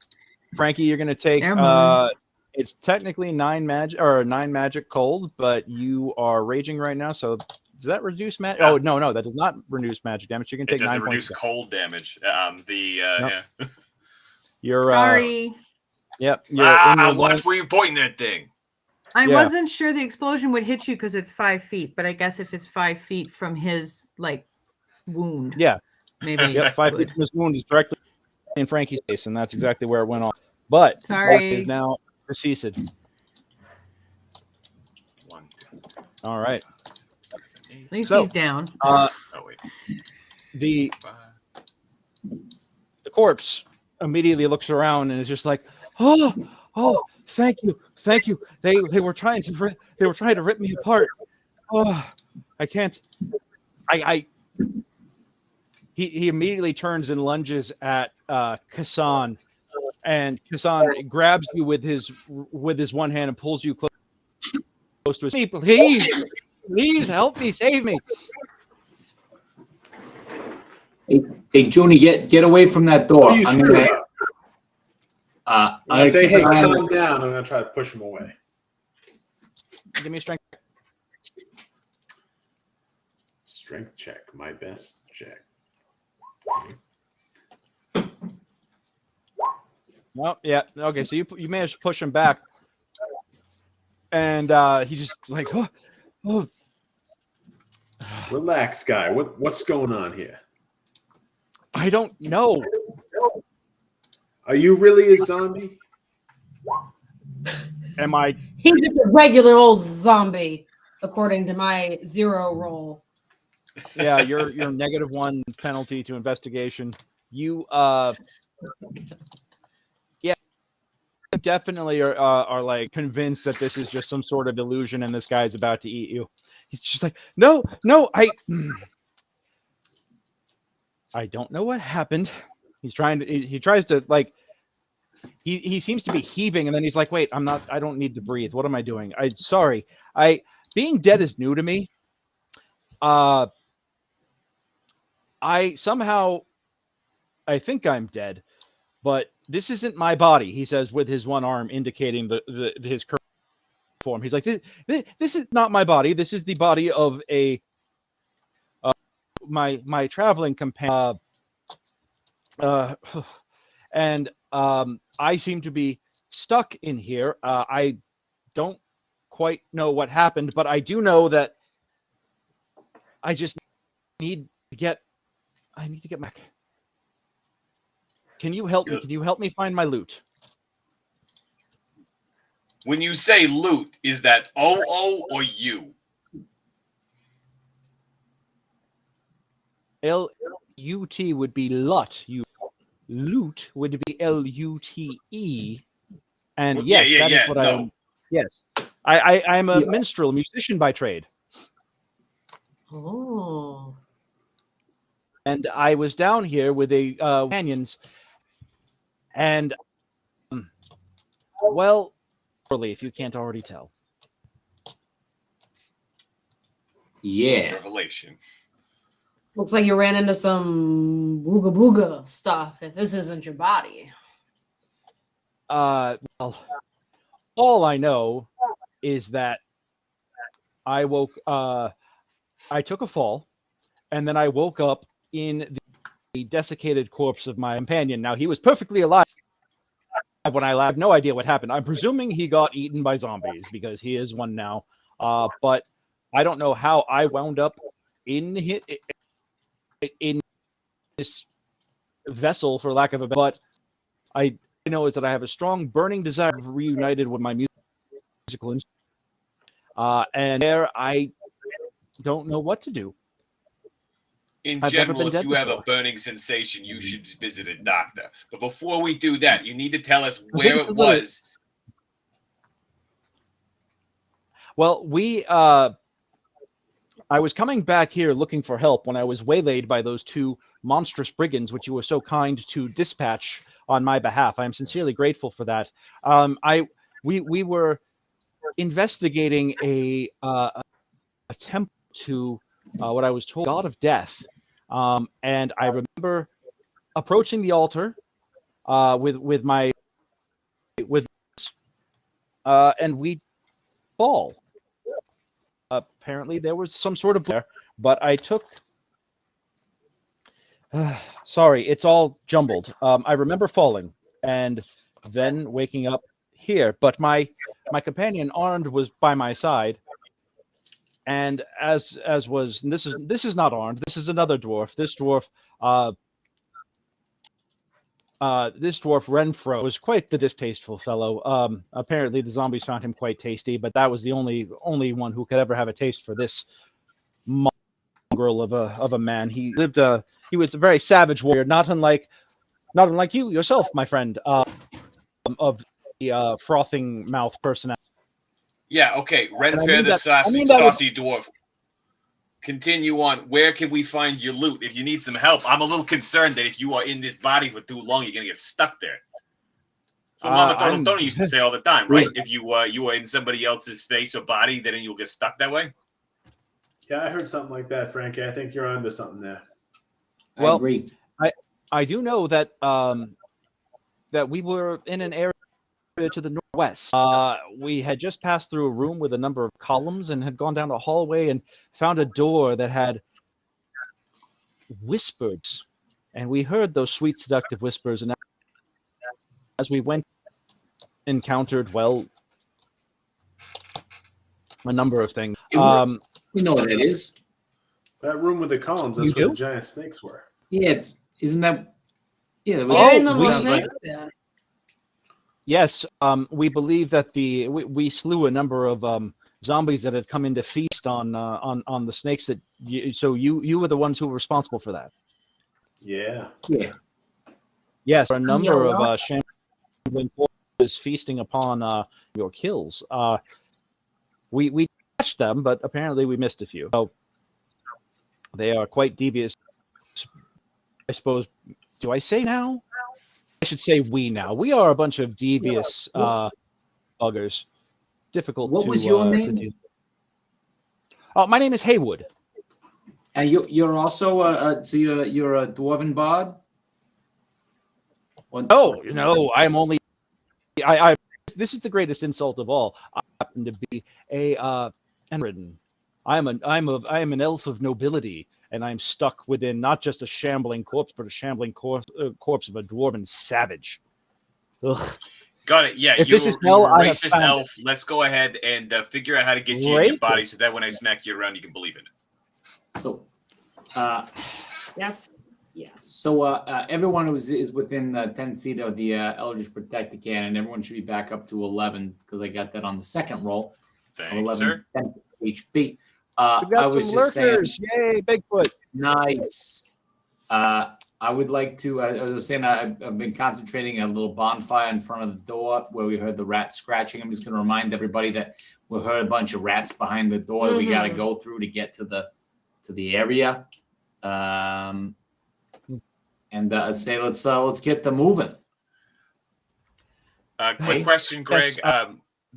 Frankie, you're going to take Never mind. it's technically 9 magic cold, but you are raging right now, so does that reduce magic? Yeah. Oh, no, that does not reduce magic damage. You can It take doesn't 9 reduce points. cold damage. Yeah. You're Sorry. yep, you're in your Watch where you're pointing that thing. I yeah. wasn't sure the explosion would hit you because it's 5 feet, but I guess if it's 5 feet from his wound, Yeah. maybe. Yep, 5 feet from his wound is directly in Frankie's face, and that's exactly where it went off. But Sorry. Boss is now deceased. 1, 2, All right. 7, 8. At least So, he's down. Oh wait. The 5. corpse immediately looks around and is just like, oh, thank you. They were trying to rip me apart. Oh, I can't. He immediately turns and lunges at Kassan, and Kassan grabs you with his one hand and pulls you close to his. Please help me, save me. Hey, Joni, get away from that door. What are you I'm screwing gonna, up? I'm I gonna say, keep hey, an eye on- calm down. I'm going to try to push him away. Give me a strength. Strength check. My best check. No, yeah, okay. So you managed to push him back, and he just like, oh. Relax, guy. What's going on here? I don't know. Are you really a zombie? Am I? He's just a regular old zombie, according to my 0 roll. Yeah, you're -1 penalty to investigation. You yeah, definitely are like convinced that this is just some sort of illusion and this guy's about to eat you. He's just like, no, I don't know what happened. He tries to like, he seems to be heaving, and then he's like, wait, I don't need to breathe. What am I doing? Sorry. Being dead is new to me. I think I'm dead, but this isn't my body, he says with his one arm indicating his current form. He's like, this is not my body. This is the body of my traveling companion. And I seem to be stuck in here. I don't quite know what happened, but I do know that I just need to get back. Can you help me? Can you help me find my loot? When you say loot, is that OO or you? L-U-T would be LUT. Loot would be L-U-T-E. And Well, yes, yeah, that is what no. Yes. I'm a minstrel, musician by trade. Oh. And I was down here with a companions, and well, if you can't already tell. Yeah. Revelation. Looks like you ran into some booga booga stuff if this isn't your body. Well, all I know is that I woke. I took a fall, and then I woke up in the desiccated corpse of my companion. Now he was perfectly alive when I left. No idea what happened. I'm presuming he got eaten by zombies because he is one now. But I don't know how I wound up in this vessel, for lack of a better. But I know is that I have a strong burning desire to be reunited with my musical instrument. And there I don't know what to do. In I've never general, been if dead you have a before. burning sensation, you should visit a doctor. But before we do that, you need to tell us think where it's it a little- was. Well, I was coming back here looking for help when I was waylaid by those two monstrous brigands, which you were so kind to dispatch on my behalf. I am sincerely grateful for that. We were investigating a temple to what I was told, God of Death, and I remember approaching the altar and we fall. Apparently there was some sort of there, but I took. Sorry, it's all jumbled. I remember falling and then waking up here, but my companion Arnd was by my side, and as was and this is not Arnd. This is another dwarf. This dwarf Renfro was quite the distasteful fellow. Apparently the zombies found him quite tasty, but that was the only one who could ever have a taste for this mongrel of a man. He was a very savage warrior, not unlike you yourself, my friend, of the frothing mouth personality. Yeah, okay. Renfair the saucy dwarf. Continue on. Where can we find your loot? If you need some help, I'm a little concerned that if you are in this body for too long, you're gonna get stuck there. So Mama Tony used to say all the time, right? If you are in somebody else's space or body, then you'll get stuck that way. Yeah, I heard something like that, Frankie. I think you're onto something there. Well, I agree. I do know that that we were in an area to the northwest. We had just passed through a room with a number of columns and had gone down a hallway and found a door that had whispers, and we heard those sweet, seductive whispers. And as we went, encountered a number of things. We know what it is. That room with the columns, that's where the giant snakes were. Yeah, isn't that? Yeah, that was, They're in the sounds like snakes? Yeah. Yes, we believe that we slew a number of zombies that had come in to feast on the snakes. So you were the ones who were responsible for that. Yeah. yeah. Yes, a number of shambling forces feasting upon your kills. We catched them, but apparently we missed a few. So they are quite devious. I suppose. Do I say now? I should say we now. We are a bunch of devious buggers. Difficult. What was your name? My name is Haywood. And you're also so you're a dwarven bard. Oh, no, I'm only. I. This is the greatest insult of all. I happen to be a handwritten. I am an elf of nobility, and I'm stuck within not just a shambling corpse, but a shambling corpse of a dwarven savage. Ugh. Got it. Yeah, If you're this is hell, a I have racist found elf. Let's go ahead and figure out how to get you in your body so that when I smack you around, you can believe in it. So, Yes. so everyone who is within 10 feet of the Eldritch Protector cannon, everyone should be back up to 11 because I got that on the second roll. Thanks, sir. 10 HP. We got I was some just lurkers. saying, Yay, Bigfoot. nice. I would like to. I was saying I've been concentrating a little bonfire in front of the door where we heard the rat scratching. I'm just going to remind everybody that we heard a bunch of rats behind the door that we got to go through to get to the area. And I'd say let's get them moving. Quick question, Greg.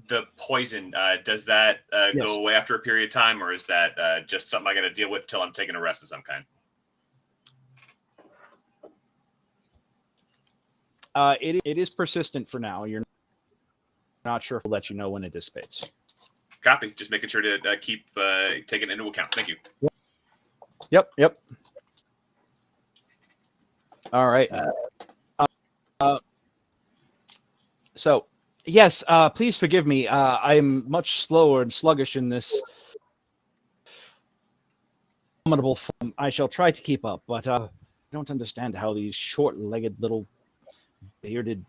The poison, does that go away after a period of time, or is that just something I got to deal with till I'm taking a rest of some kind? It is persistent for now. You're not sure if we'll let you know when it dissipates. Copy. Just making sure to keep taking it into account. Thank you. Yep. All right. So, yes, please forgive me. I'm much slower and sluggish in this abominable form. I shall try to keep up, but I don't understand how these short-legged little bearded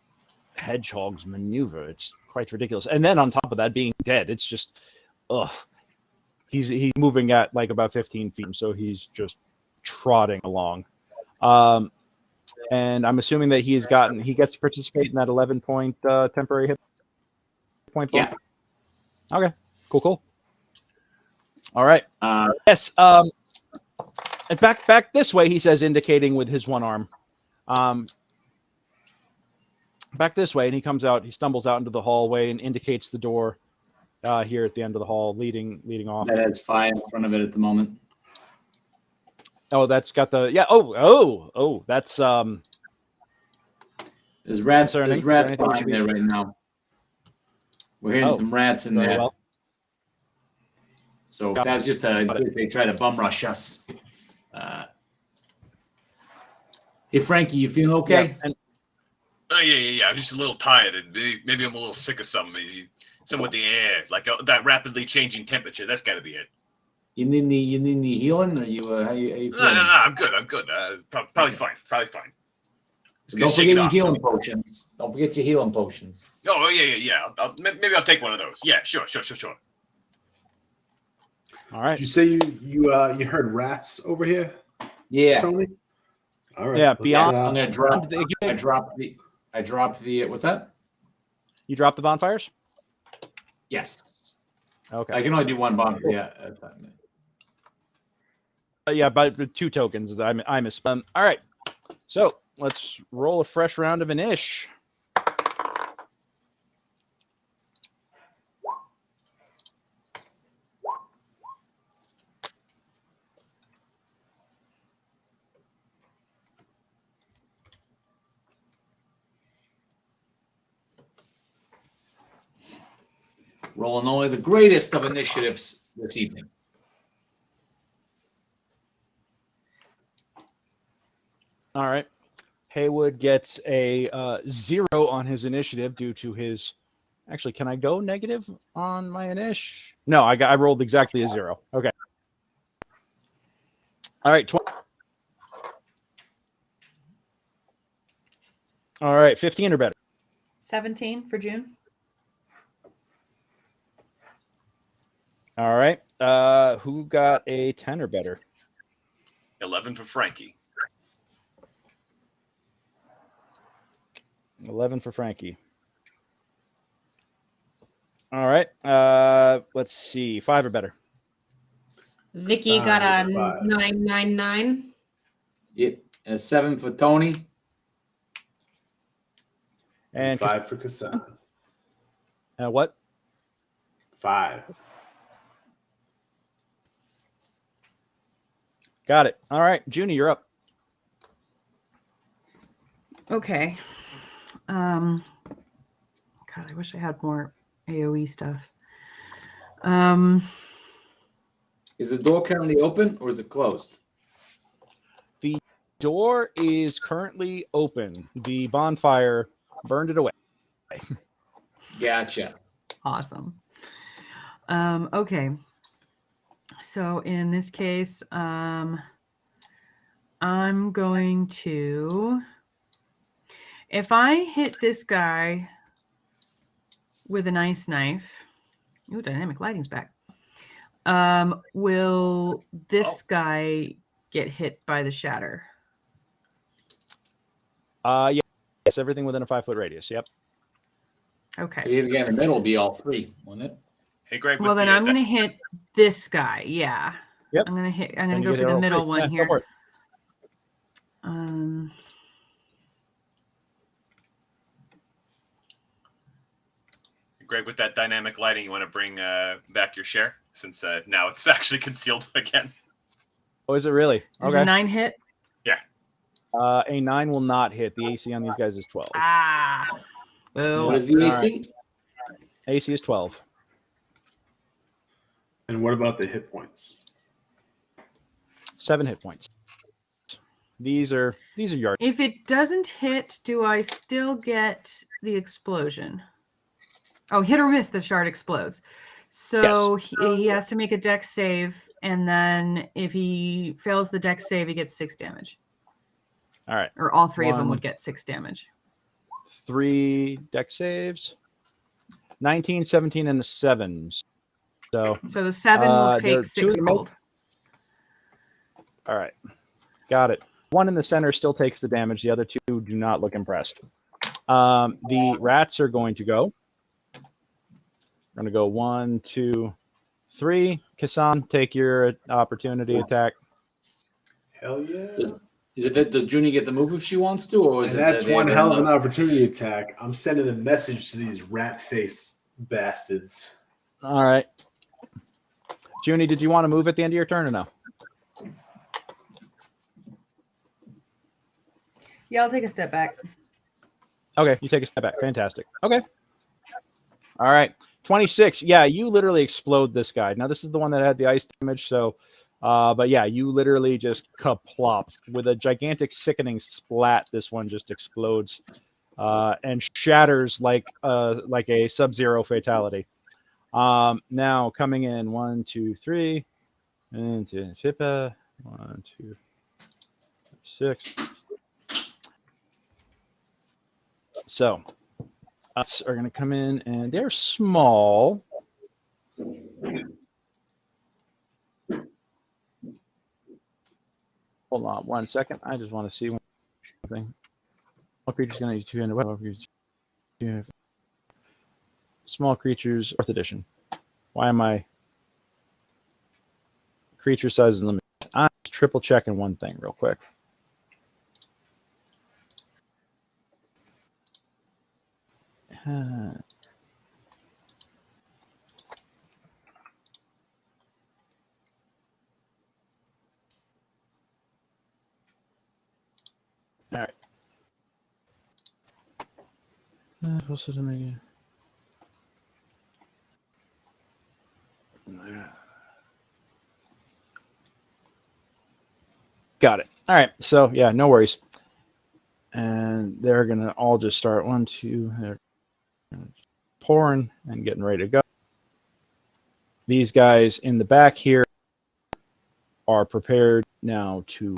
hedgehogs maneuver. It's quite ridiculous. And then on top of that, being dead, it's just, ugh. He's moving at like about 15 feet, so he's just trotting along. And I'm assuming that he gets to participate in that 11-point temporary hit point. Yeah. Okay. Cool. All right. Yes. And back this way, he says, indicating with his one arm. Back this way, and he comes out. He stumbles out into the hallway and indicates the door here at the end of the hall, leading off. That has 5 in front of it at the moment. Oh, that's got the Oh, that's There's rats. concerning. There's Is there rats anything we behind should be- there right now. We're hearing some rats in very there. well. So Got that's just if they try to bum rush us. Hey Frankie, you feeling okay? Yeah, and Oh yeah. I'm just a little tired, and maybe I'm a little sick of something. Some with the air, like that rapidly changing temperature. That's got to be it. You need any healing? Or you how you No, feeling? I'm good. Probably fine. Just Don't shake it forget your off. healing potions. Don't forget your healing potions. Oh yeah. Maybe I'll take one of those. Yeah, sure. all right. Did you say you heard rats over here, Yeah. Tony? All right. Yeah, let's, beyond- I'm gonna drop. You I dropped the. What's that? dropped the bonfires. Yes. Okay. I can only do one bonfire. Yeah. At a time. Yeah, but with 2 tokens. I misspelled. All right. So let's roll a fresh round of an ish. Rolling only the greatest of initiatives this evening. All right. Haywood gets a 0 on his initiative due to his. Actually, can I go negative on my initiative? No, I rolled exactly a 0. Okay. All right. All right. 15 or better. 17 for June. All right. Who got a 10 or better? 11 for Frankie. 11 for Frankie. All right. Let's see. 5 or better. Vicky got a 5. 999. Yep. And 7 for Tony. And 5 for Kassan. what? 5. Got it. All right. Junie, you're up. Okay. God, I wish I had more AoE stuff. Is the door currently open or is it closed? The door is currently open. The bonfire burned it away. Gotcha. Awesome. Okay. So in this case, I'm going to, if I hit this guy with an ice knife, ooh, dynamic lighting's back. Will this guy get hit by the shatter? Yes, everything within a 5-foot radius. Yep. Okay. So either in the middle will be all 3, won't it? Hey, Greg. Well, then I'm going to hit this guy. Yeah. Yep. I'm going to And go you for get the all middle 3. one Yeah, go here. for it. Greg, with that dynamic lighting, you want to bring back your share since now it's actually concealed again. Oh, is it really? Does Okay. a 9 hit? A 9 will not hit. The AC on these guys is 12. Ah. Boo. What is the AC? AC is 12. And what about the hit points? 7 hit points. These are yard. If it doesn't hit, do I still get the explosion? Oh, hit or miss, the shard explodes. So he has to make a dex save, and then if he fails the dex save, he gets 6 damage. All right. Or all 3 of them 1, would get 6 damage. 3 deck saves. 19, 17, and a 7. So, So the 7 will there take are 6 2 that make- cold. all right. Got it. One in the center still takes the damage. The other 2 do not look impressed. The rats are going to go. We're going to go 1, 2, 3. Kassan, take your opportunity attack. Hell yeah. Is it that does Junie get the move if she wants to, or is And it that's that they one have hell of an enough- opportunity attack. I'm sending a message to these rat face bastards. All right. Junie, did you want to move at the end of your turn or no? Yeah, I'll take a step back. Okay, you take a step back. Fantastic. Okay. All right. 26. Yeah, you literally explode this guy. Now, this is the one that had the ice damage, so... but yeah, you literally just kaplop with a gigantic, sickening splat. This one just explodes and shatters like a Sub-Zero fatality. Now coming in 1, 2, 3, and Shippa 1, 2, 6. So us are going to come in, and they're small. Hold on 1 second. I just want to see one thing. Small creatures going to use 200. Small creatures, 4th edition. Why am I? Creature size is limited. I'm triple checking one thing real quick. All right. Got it. All right. So yeah, no worries. And they're gonna all just start 1, 2. They're pouring and getting ready to go. These guys in the back here are prepared now to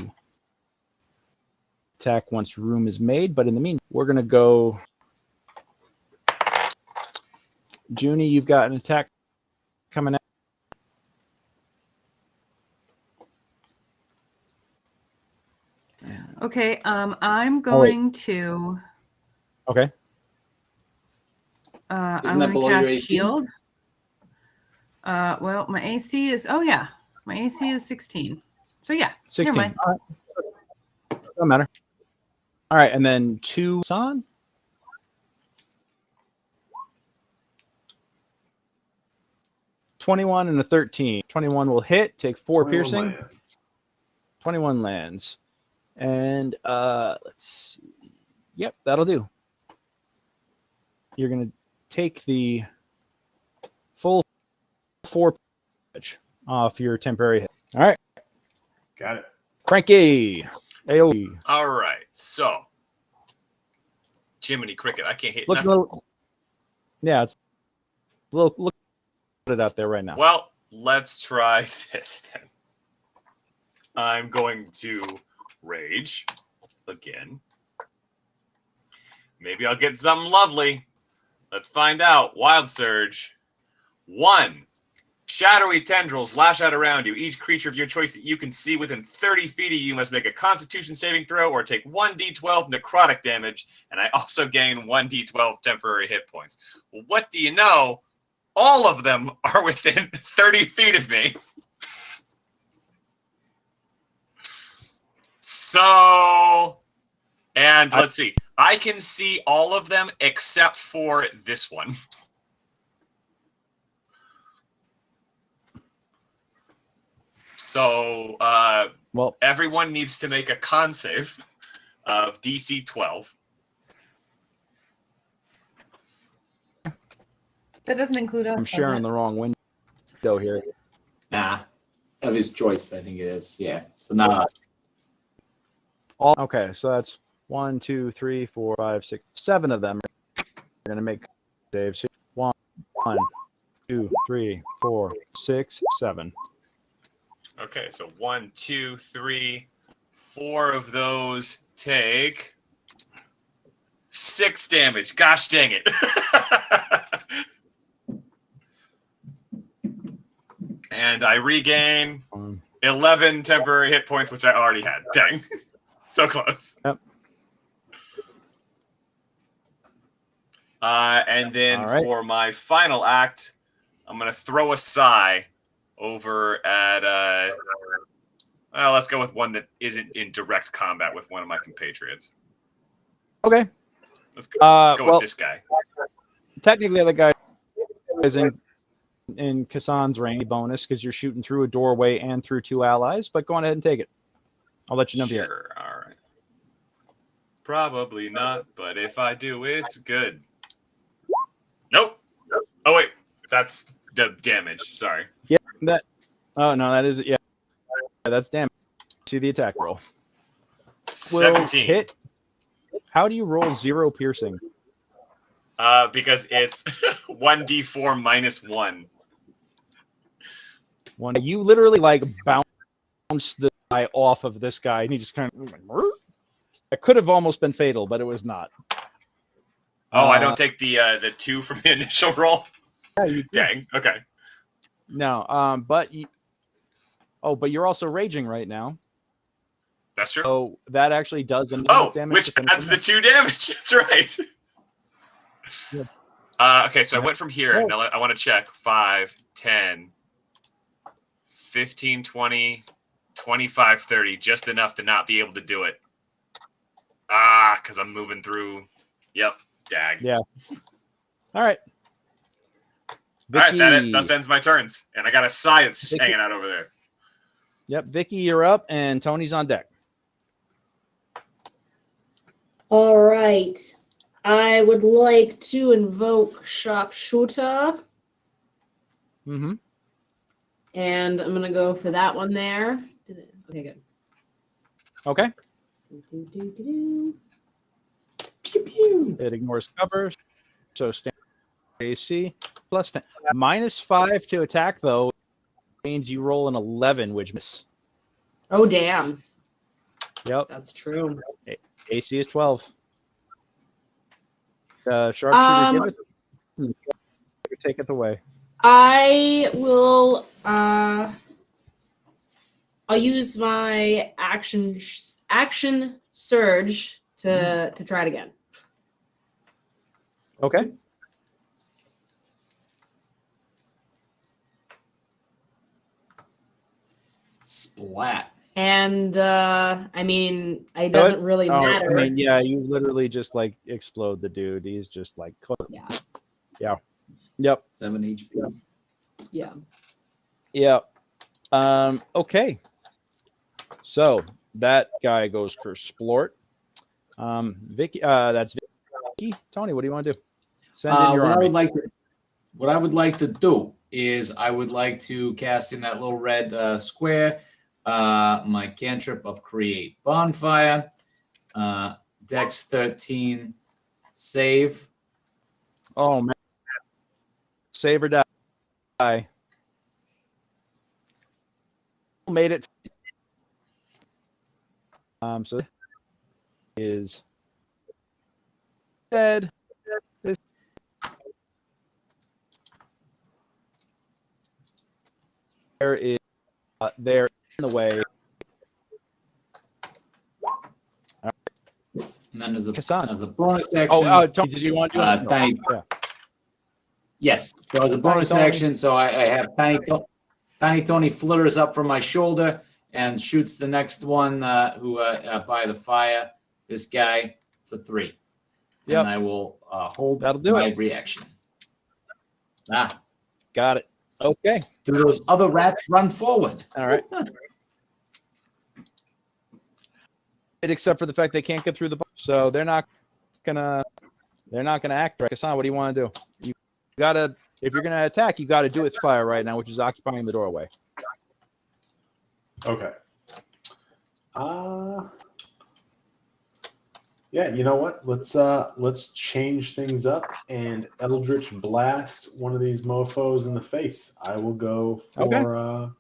attack once room is made. But in the meantime, we're gonna go. Junie, you've got an attack coming out. Okay, I'm going to. Okay. Isn't I'm that going below to your cast AC? shield. Well, my AC is. Oh yeah, my AC is 16. So yeah, 16. never mind. All right. Doesn't matter. All right, and then 2 son. $21 and a 13. 21 will hit. Take 4 piercing. Lands. 21 lands. And let's see. Yep, that'll do. You're going to take the full 4 damage off your temporary hit. All right. Got it. Frankie. AoE. All right. So, Jiminy Cricket, I can't hit Look, nothing. yeah, it's look at it out there right now. Well, let's try this then. I'm going to rage again. Maybe I'll get something lovely. Let's find out. Wild Surge. 1. Shadowy tendrils lash out around you. Each creature of your choice that you can see within 30 feet of you must make a Constitution saving throw or take 1d12 necrotic damage, and I also gain 1d12 temporary hit points. Well, what do you know? All of them are within 30 feet of me. So, and let's see. I can see all of them except for this one. So, Well, everyone needs to make a con save of DC 12. That doesn't include us. I'm does sharing it? the wrong window here. Nah, of his choice, I think it is. Yeah. So now, Okay, so that's 1, 2, 3, 4, 5, 6, 7 of them are going to make saves. 1, 2, 3, 4, 6, 7. Okay, so 1, 2, 3, 4 of those take 6 damage. Gosh dang it. And I regain 11 temporary hit points, which I already had. Dang. So close. Yep. And then All right. for my final act, I'm going to throw a sigh over at well, let's go with one that isn't in direct combat with one of my compatriots. Okay. Let's go well, with this guy. Technically, the guy is in Kassan's range bonus because you're shooting through a doorway and through 2 allies. But go on ahead and take it. I'll let you know. Sure. All right. Probably not, but if I do, it's good. Nope. Oh wait, that's the damage. Sorry. Yeah. That. Oh no, that is it. Yeah. That's damage. See the attack roll. 17. Hit. How do you roll 0 piercing? Because it's 1d4 minus 1. You literally like bounce the guy off of this guy, and he just kind of. It could have almost been fatal, but it was not. Oh, I don't take the 2 from the initial roll. Yeah, you Dang. Okay. No. But you. Oh, but you're also raging right now. That's true. So that actually does Oh, damage. which adds the 2 damage. That's right. Yeah. Okay, so I went from here. Now I want to check 5, 10, 15, 20, 25, 30. Just enough to not be able to do it. Because I'm moving through. Yep. Dag. Yeah. All right. All right, that ends my turns. And I got a science just Vicky. hanging out over there. Yep, Vicky, you're up, and Tony's on deck. All right. I would like to invoke sharpshooter, Mm-hmm. and I'm gonna go for that one there. Okay, good. Okay. Do-do-do-do-do. It ignores cover, so stand AC plus 10. -5 to attack, though, means you roll an 11, which miss. Oh, damn. Yep. That's true. AC is 12. Sharpshooter, give it. Take it away. I will. I'll use my action surge to try it again. Okay. Splat. And I mean, it doesn't really matter. I mean, yeah, you literally just like explode the dude. He's just like, Yeah. Yeah. Yep. 7 HP. Yeah. Yep. Okay. So that guy goes for splort. Vicky, that's Vicky. Tony, what do you want to do? Send in your What army. I would like to do is I would like to cast in that little red square my cantrip of create bonfire, Dex 13 save. Oh man, save or die. Made it. So this is dead. This there is there in the way. And then as a Kassan. bonus action, Tony, did you want to do it? tiny. Yeah. Yes. So as a bonus Tony. action, so I have Tiny Tony flutters up from my shoulder and shoots the next one who by the fire. This guy for 3. Yep. And I will hold That'll do my it. reaction. Got it. Okay. Do those other rats run forward? All right. Except for the fact they can't get through the bar. So they're not gonna act right. Kassan, what do you want to do? You gotta, if you're gonna attack, you gotta do it with fire right now, which is occupying the doorway. Okay. Yeah, you know what? Let's change things up and Eldritch blast one of these mofos in the face. I will go for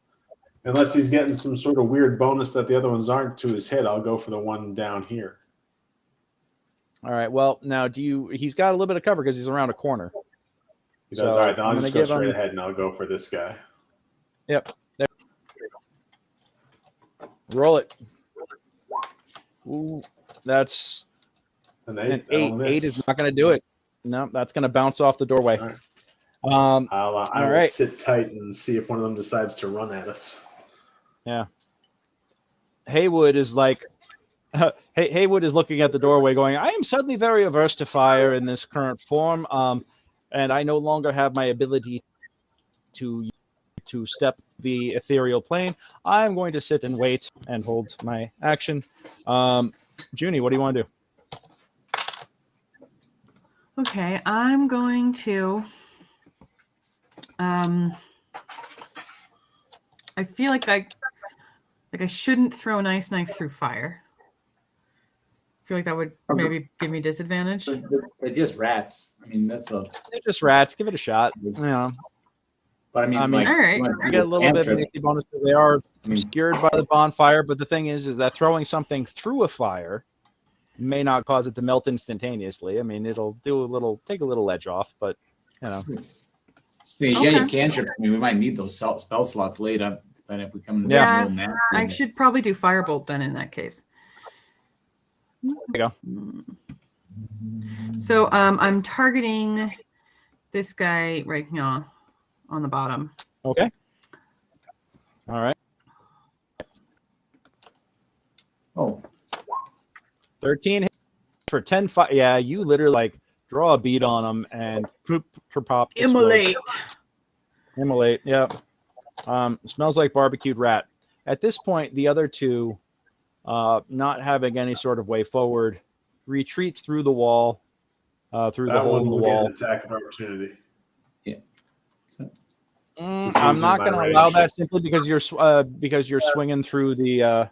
unless he's getting some sort of weird bonus that the other ones aren't to his hit, I'll go for the one down here. All right. Well, now he's got a little bit of cover because he's around a corner. He does. All right, then I'll just go straight ahead and I'll go for this guy. Yep. There. Roll it. Ooh, that's An an 8. 8. 8 is not going to do it. No, that's going to bounce off the doorway. All right. I will right. sit tight and see if one of them decides to run at us. Yeah. Haywood is like, Haywood is looking at the doorway going, I am suddenly very averse to fire in this current form, and I no longer have my ability to step the ethereal plane. I'm going to sit and wait and hold my action. Junie, what do you want to do? Okay, I'm going to. I feel like I shouldn't throw an ice knife through fire. I feel like that would maybe give me disadvantage. They're just rats. I mean, that's a. They're just rats. Give it a shot. You know. But I mean, like, all right. You get a little bit of an bonus. They are obscured by the bonfire, but the thing is that throwing something through a fire may not cause it to melt instantaneously. I mean, it'll take a little edge off, but you know. You cantrips. I mean, we might need those spell slots later, depending if we come into Yeah, something real I should probably do firebolt then in that case. There you go. So I'm targeting this guy right here on the bottom. Okay. All right. Oh. 13 hits for 10 fire. Yeah, you literally like draw a bead on them and pop. Immolate. Immolate. Yeah. Smells like barbecued rat. At this point, the other two, not having any sort of way forward, retreat through the wall, through the hole in the wall. Get an attack of opportunity. Yeah. I'm not going to allow that simply because you're swinging through the.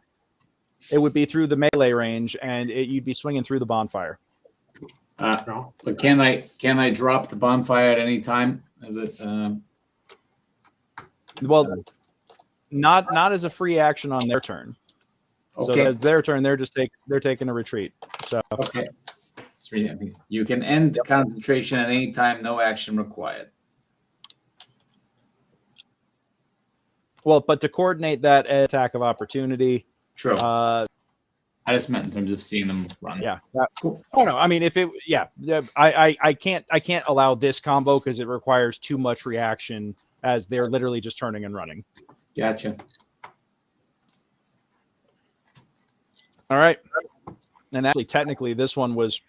It would be through the melee range, and you'd be swinging through the bonfire. But can I drop the bonfire at any time? Is it? Well, not as a free action on their turn. Okay. So as their turn, they're taking a retreat. So okay. You can end concentration at any time. No action required. Well, but to coordinate that attack of opportunity. True. I just meant in terms of seeing them run. Yeah. Cool. Oh no, I mean I can't allow this combo because it requires too much reaction as they're literally just turning and running. Gotcha. All right. And actually, technically, this one was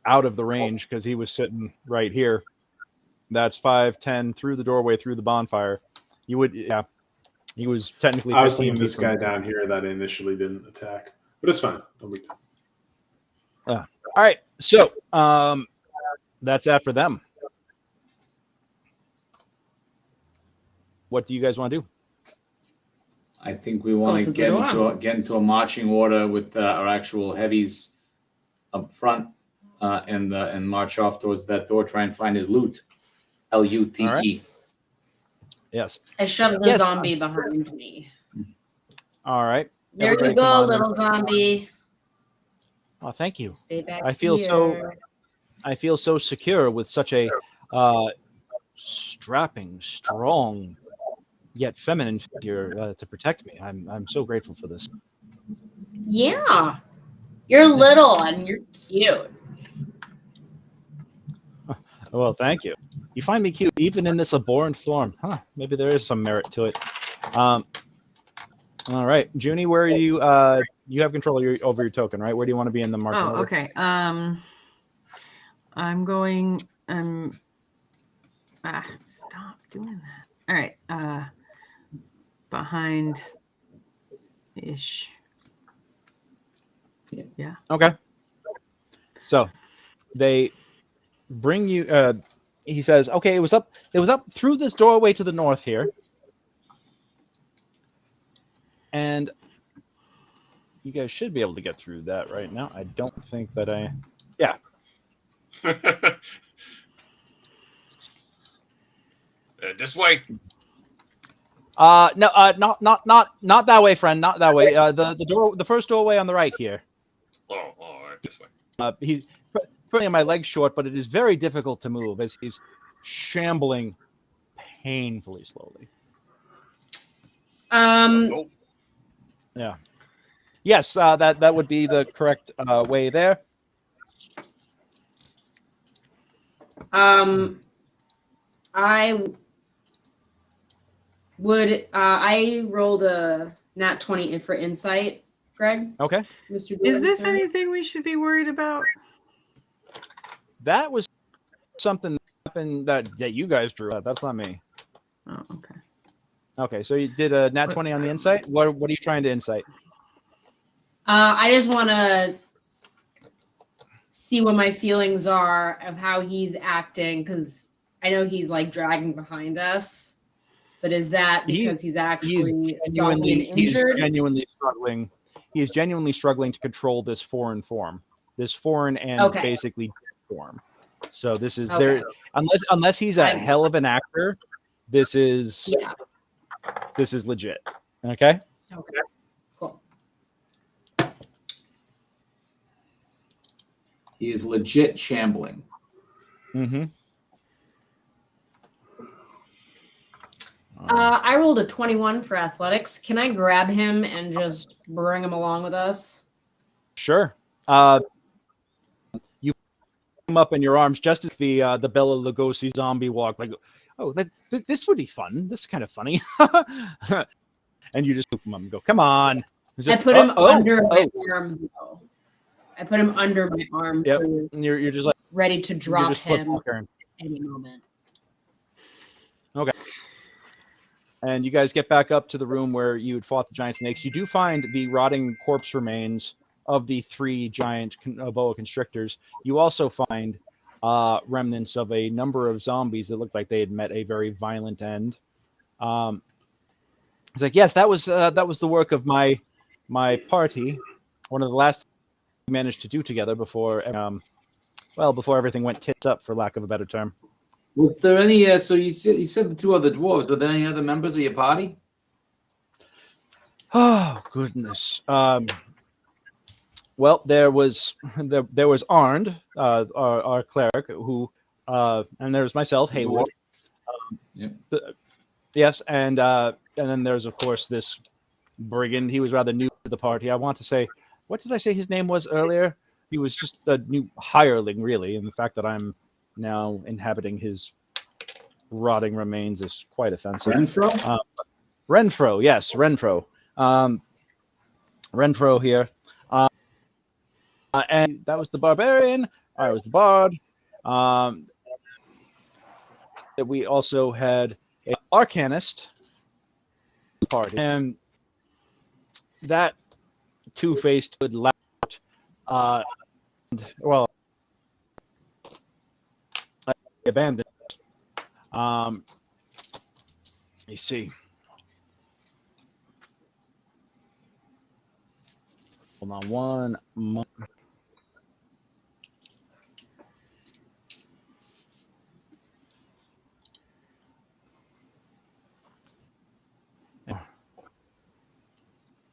out of the range because he was sitting right here. That's 5, 10 through the doorway, through the bonfire. You would, yeah. He was technically. I was thinking this guy down here that initially didn't attack, but it's fine. All right. So that's after them. What do you guys want to do? I think we want to get into a marching order with our actual heavies up front and march off towards that door. Try and find his loot. LUTE. Right. Yes. I shoved the zombie behind me. All right. There Everybody you go, come on. little zombie. Oh, thank you. Stay back. I feel here. so secure with such a strapping, strong, yet feminine figure to protect me. I'm so grateful for this. Yeah. You're little and you're cute. Well, thank you. You find me cute even in this abhorrent form. Huh, maybe there is some merit to it. All right. Junie, where are you? You have control over your token, right? Where do you want to be in the marching order? Okay. I'm going. Stop doing that. All right. Behind ish. Yeah. Okay. So they bring you. He says, "Okay, it was up through this doorway to the north here, and you guys should be able to get through that right now. I don't think that I. Yeah. This way. No, not that way, friend. Not that way. The first doorway on the right here. Oh, all right, this way. He's putting my legs short, but it is very difficult to move as he's shambling painfully slowly. Yeah. Yes, that would be the correct way there. I would. I rolled a nat 20 for insight, Greg. Okay. Mr. Is this Jordan, sir. anything we should be worried about? That was something that happened that you guys drew. That's not me. Oh, okay. Okay, so you did a nat 20 on the insight. What are you trying to insight? I just want to see what my feelings are of how he's acting, because I know he's like dragging behind us. But is that because he's actually zombie and injured? He's genuinely struggling. He is genuinely struggling to control this foreign form, this foreign and basically dead form. So this is there. Unless he's a hell of an actor, this is legit. Okay. Okay. Cool. He is legit shambling. Mm-hmm. I rolled a 21 for athletics. Can I grab him and just bring him along with us? Sure. You come up in your arms just as the Bela Lugosi zombie walk. Like, oh, this would be fun. This is kind of funny. And you just look him up and go, "Come on." I put him under my arm, though. I put him under my arm. Yep. And you're just like ready to drop him at any moment. Okay. And you guys get back up to the room where you had fought the giant snakes. You do find the rotting corpse remains of the 3 giant boa constrictors. You also find remnants of a number of zombies that looked like they had met a very violent end. It's like, yes, that was the work of my party. One of the last we managed to do together before everything went tits up, for lack of a better term. Was there any? So you said the 2 other dwarves. Were there any other members of your party? Oh goodness. Well, there was Arnd, our cleric, who, and there was myself, Haywood. Yes, and then there's of course this brigand. He was rather new to the party. I want to say, what did I say his name was earlier? He was just a new hireling, really, and the fact that I'm now inhabiting his rotting remains is quite offensive. Renfro? Renfro, yes, Renfro. Renfro here. And that was the barbarian. I was the bard. We also had an arcanist party. And that two-faced would laugh. Well, abandoned. Let me see. Hold on one moment.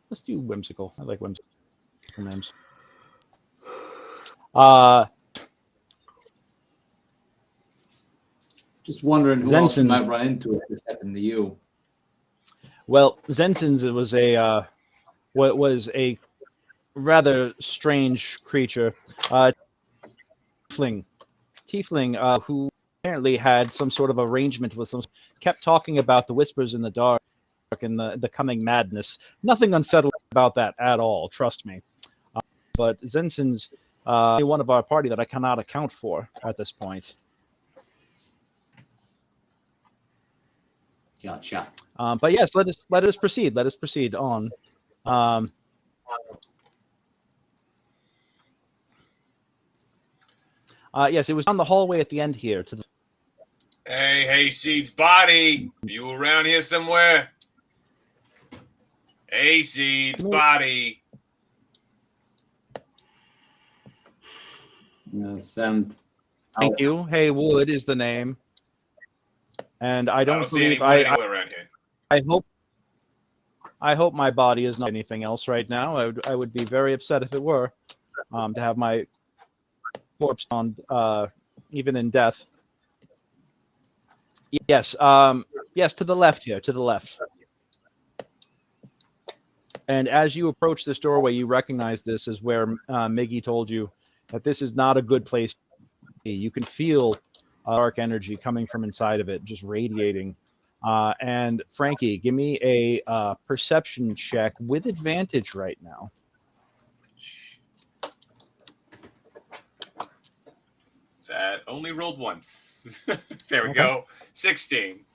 Let's do whimsical. I like whimsical names. Just wondering who else you Zensen's might run into if this happened to you. Well, Zensen's was a rather strange creature, tiefling, who apparently had some sort of arrangement with some. Kept talking about the whispers in the dark and the coming madness. Nothing unsettling about that at all. Trust me. But Zensen's one of our party that I cannot account for at this point. Gotcha. But yes, let us proceed. Let us proceed on. Yes, it was on the hallway at the end here. To the... Hey, Hayseed's body. You around here somewhere? Hayseed's body. Send. Thank you. Haywood is the name. And I don't see any believe anywhere around here. I hope my body is not anything else right now. I would be very upset if it were, to have my corpse on, even in death. Yes, yes, to the left here, to the left. And as you approach this doorway, you recognize this is where Miggy told you that this is not a good place to be. You can feel dark energy coming from inside of it, just radiating. And Frankie, give me a perception check with advantage right now. That only rolled once. There we Okay. go. 16.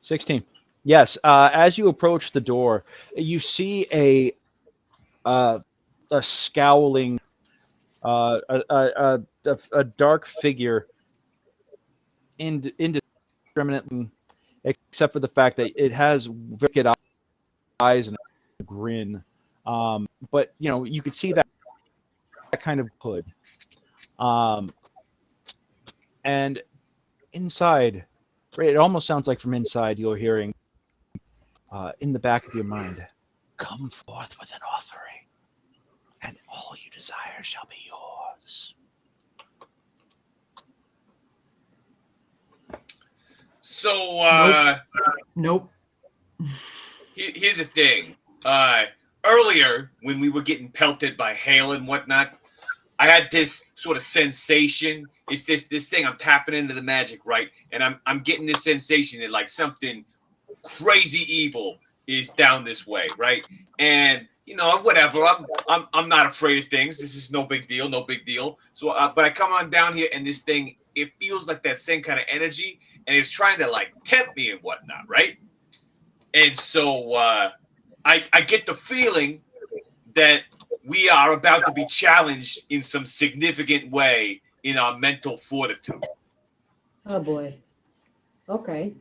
16. Yes. As you approach the door, you see a scowling, a dark figure, indiscriminate, except for the fact that it has wicked eyes and a grin. But you could see that kind of hood. And inside, it almost sounds like from inside you're hearing, in the back of your mind, "Come forth with an offering, and all you desire shall be yours." So, Nope. here's the thing. Earlier, when we were getting pelted by hail and whatnot, I had this sort of sensation. It's this thing. I'm tapping into the magic, right? And I'm getting this sensation that like something crazy evil is down this way, right? And whatever. I'm not afraid of things. This is no big deal. So, but I come on down here, and this thing, it feels like that same kind of energy, and it's trying to like tempt me and whatnot, right? And so I get the feeling that we are about to be challenged in some significant way in our mental fortitude. Oh boy. Okay.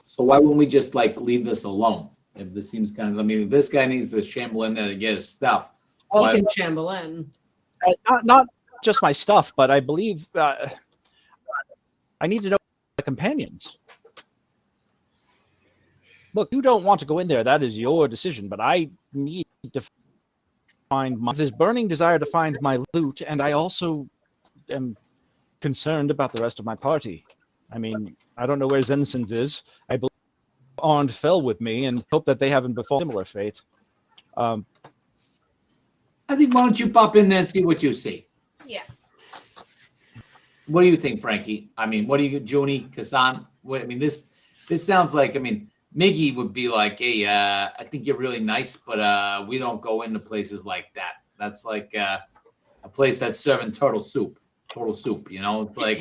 So why wouldn't we just like leave this alone? If this seems kind of, if this guy needs to shamble in there to get his stuff. I can shamble in. Not just my stuff, but I believe I need to know my companions. Look, you don't want to go in there. That is your decision. But I need to find this burning desire to find my loot, and I also am concerned about the rest of my party. I mean, I don't know where Zensons is. I believe Arnd fell with me, and hope that they haven't befallen similar fate. I think why don't you pop in there and see what you see? Yeah. What do you think, Frankie? What do you, Junie, Kassan? This sounds like, Miggy would be like, hey, I think you're really nice, but we don't go into places like that. That's like a place that's serving turtle soup. It's like...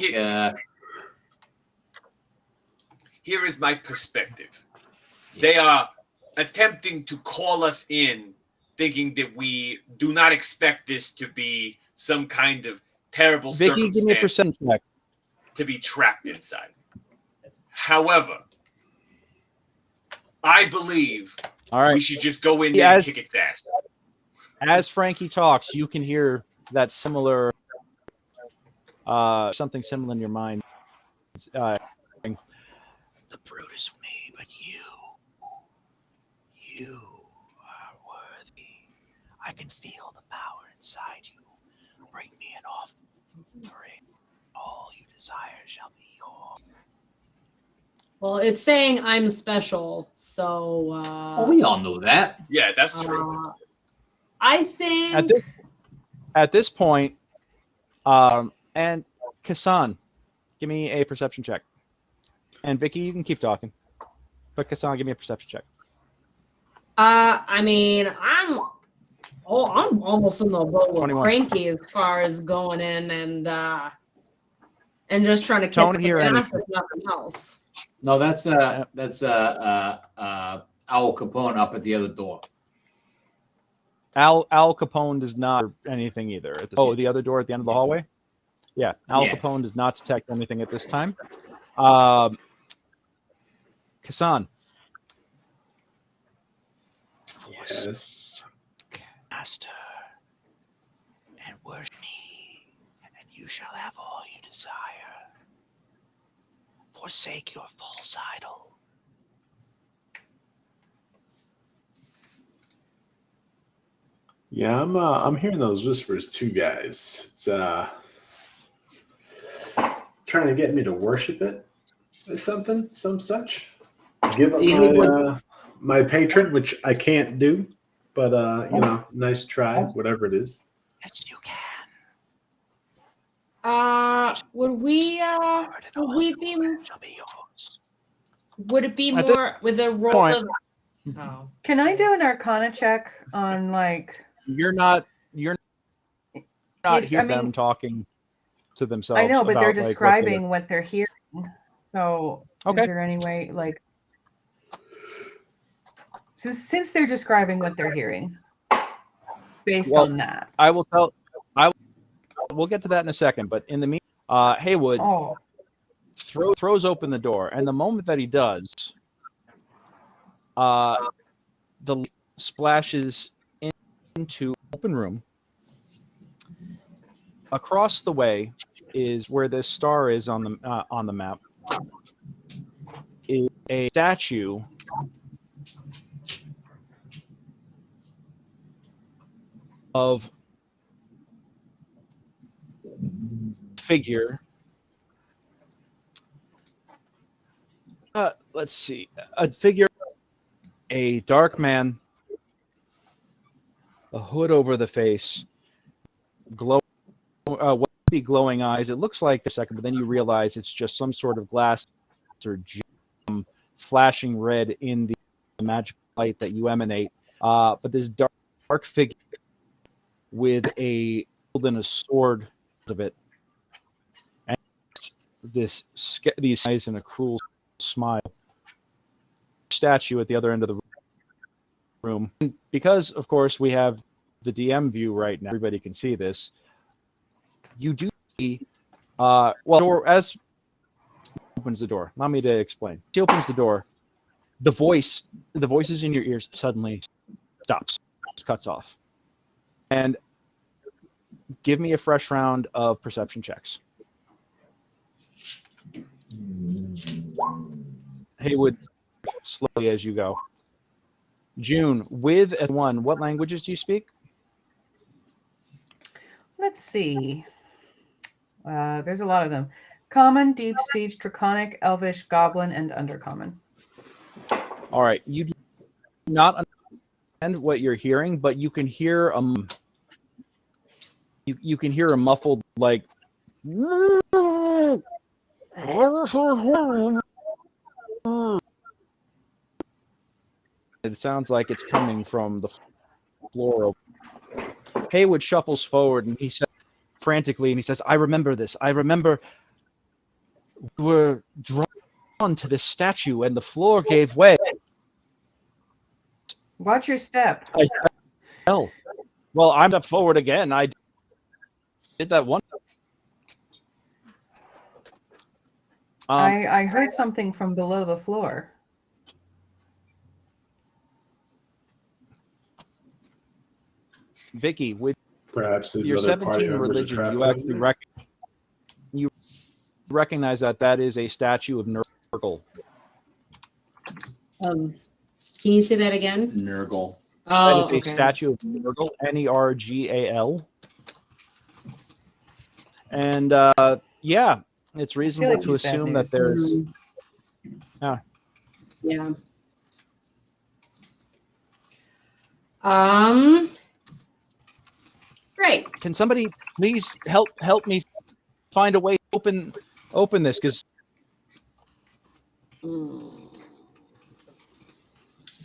Here is my perspective. They are attempting to call us in, thinking that we do not expect this to be some kind of terrible Vicky, give me a circumstance percent check. to be trapped inside. However, I believe All right. we should just go in there and kick its ass. As Frankie talks, you can hear that similar, something similar in your mind. The brute is me, but you are worthy. I can feel the power inside you. Bring me an offering. All you desire shall be yours. Well, it's saying I'm special, so we all know that. Yeah, that's true. I think At this point, and Kassan, give me a perception check. And Vicky, you can keep talking. But Kassan, give me a perception check. I'm almost in the boat with 21. Frankie as far as going in and just trying to Don't kick hear some ass anything. if nothing else. No, that's Owl Capone up at the other door. Al Capone does not do anything either. The other door at the end of the hallway? Yeah, Al Capone does not detect anything at this time. Kassan. Yes. Master, and worship me, and you shall have all you desire. Forsake your false idol. Yeah, I'm hearing those whispers too, guys. It's trying to get me to worship it or something, some such. Give up my patron, which I can't do, but nice try, whatever it is. Yes, you can. Would we be? Would it be At this more with a roll point- of? Oh. Can I do an Arcana check on like? You're not If- hearing I mean- them talking to themselves. I know, but they're about, like, describing what they're hearing. So, Okay. is there any way, like, since they're describing what they're hearing, based Well, on that? We'll get to that in a second, but in the meantime, Haywood Oh, throws open the door, and the moment that he does, the light splashes into open room. Across the way is where this star is on the map. Is a statue of figure. Let's see, a figure, a dark man, a hood over the face, glowing eyes. It looks like a second, but then you realize it's just some sort of glass or gem flashing red in the magical light that you emanate. But this dark figure with a shield and a sword of it, and these eyes and a cruel smile. Statue at the other end of the room. And because, of course, we have the DM view right now, everybody can see this. You do see, door as opens the door. Allow me to explain. She opens the door. The voices in your ears suddenly stops, cuts off. And give me a fresh round of perception checks. Haywood, slowly as you go. June, with a 1, what languages do you speak? let's see. There's a lot of them. Common, Deep Speech, Draconic, Elvish, Goblin, and Undercommon. All right, you do not understand what you're hearing, but you can hear you can hear a muffled like. It sounds like it's coming from the floor. Haywood shuffles forward and he says frantically, and he says, "I remember this. I remember we were drawn to this statue, and the floor gave way." Watch your step. Hell, well, I'm up forward again. I did that one. I heard something from below the floor. Vicky, with Perhaps these your other party 17 members are religion, trapped you over actually there. you recognize that is a statue of Nurgle. Can you say that again? Nurgle. Oh, That is a okay. statue of Nurgle, Nergal. And yeah, it's reasonable like to he's bad assume that news. there's. Yeah. Great. Can somebody please help me find a way to open this? Because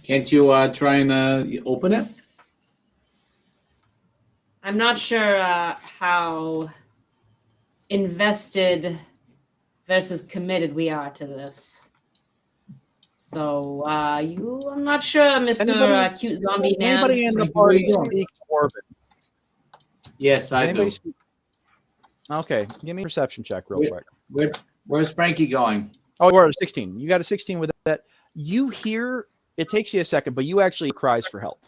Can't you try and open it? I'm not sure how invested versus committed we are to this. So I'm not sure, Mr. Anybody- Cute Zombie does Man. anybody in the Frankie, what are party you doing? speak Dwarven? Yes, I Anybody do. speak- Okay, give me a perception check real quick. Where's Frankie going? Oh, we're at a 16. You got a 16 with that. You hear, it takes you a second, but you actually cries for help.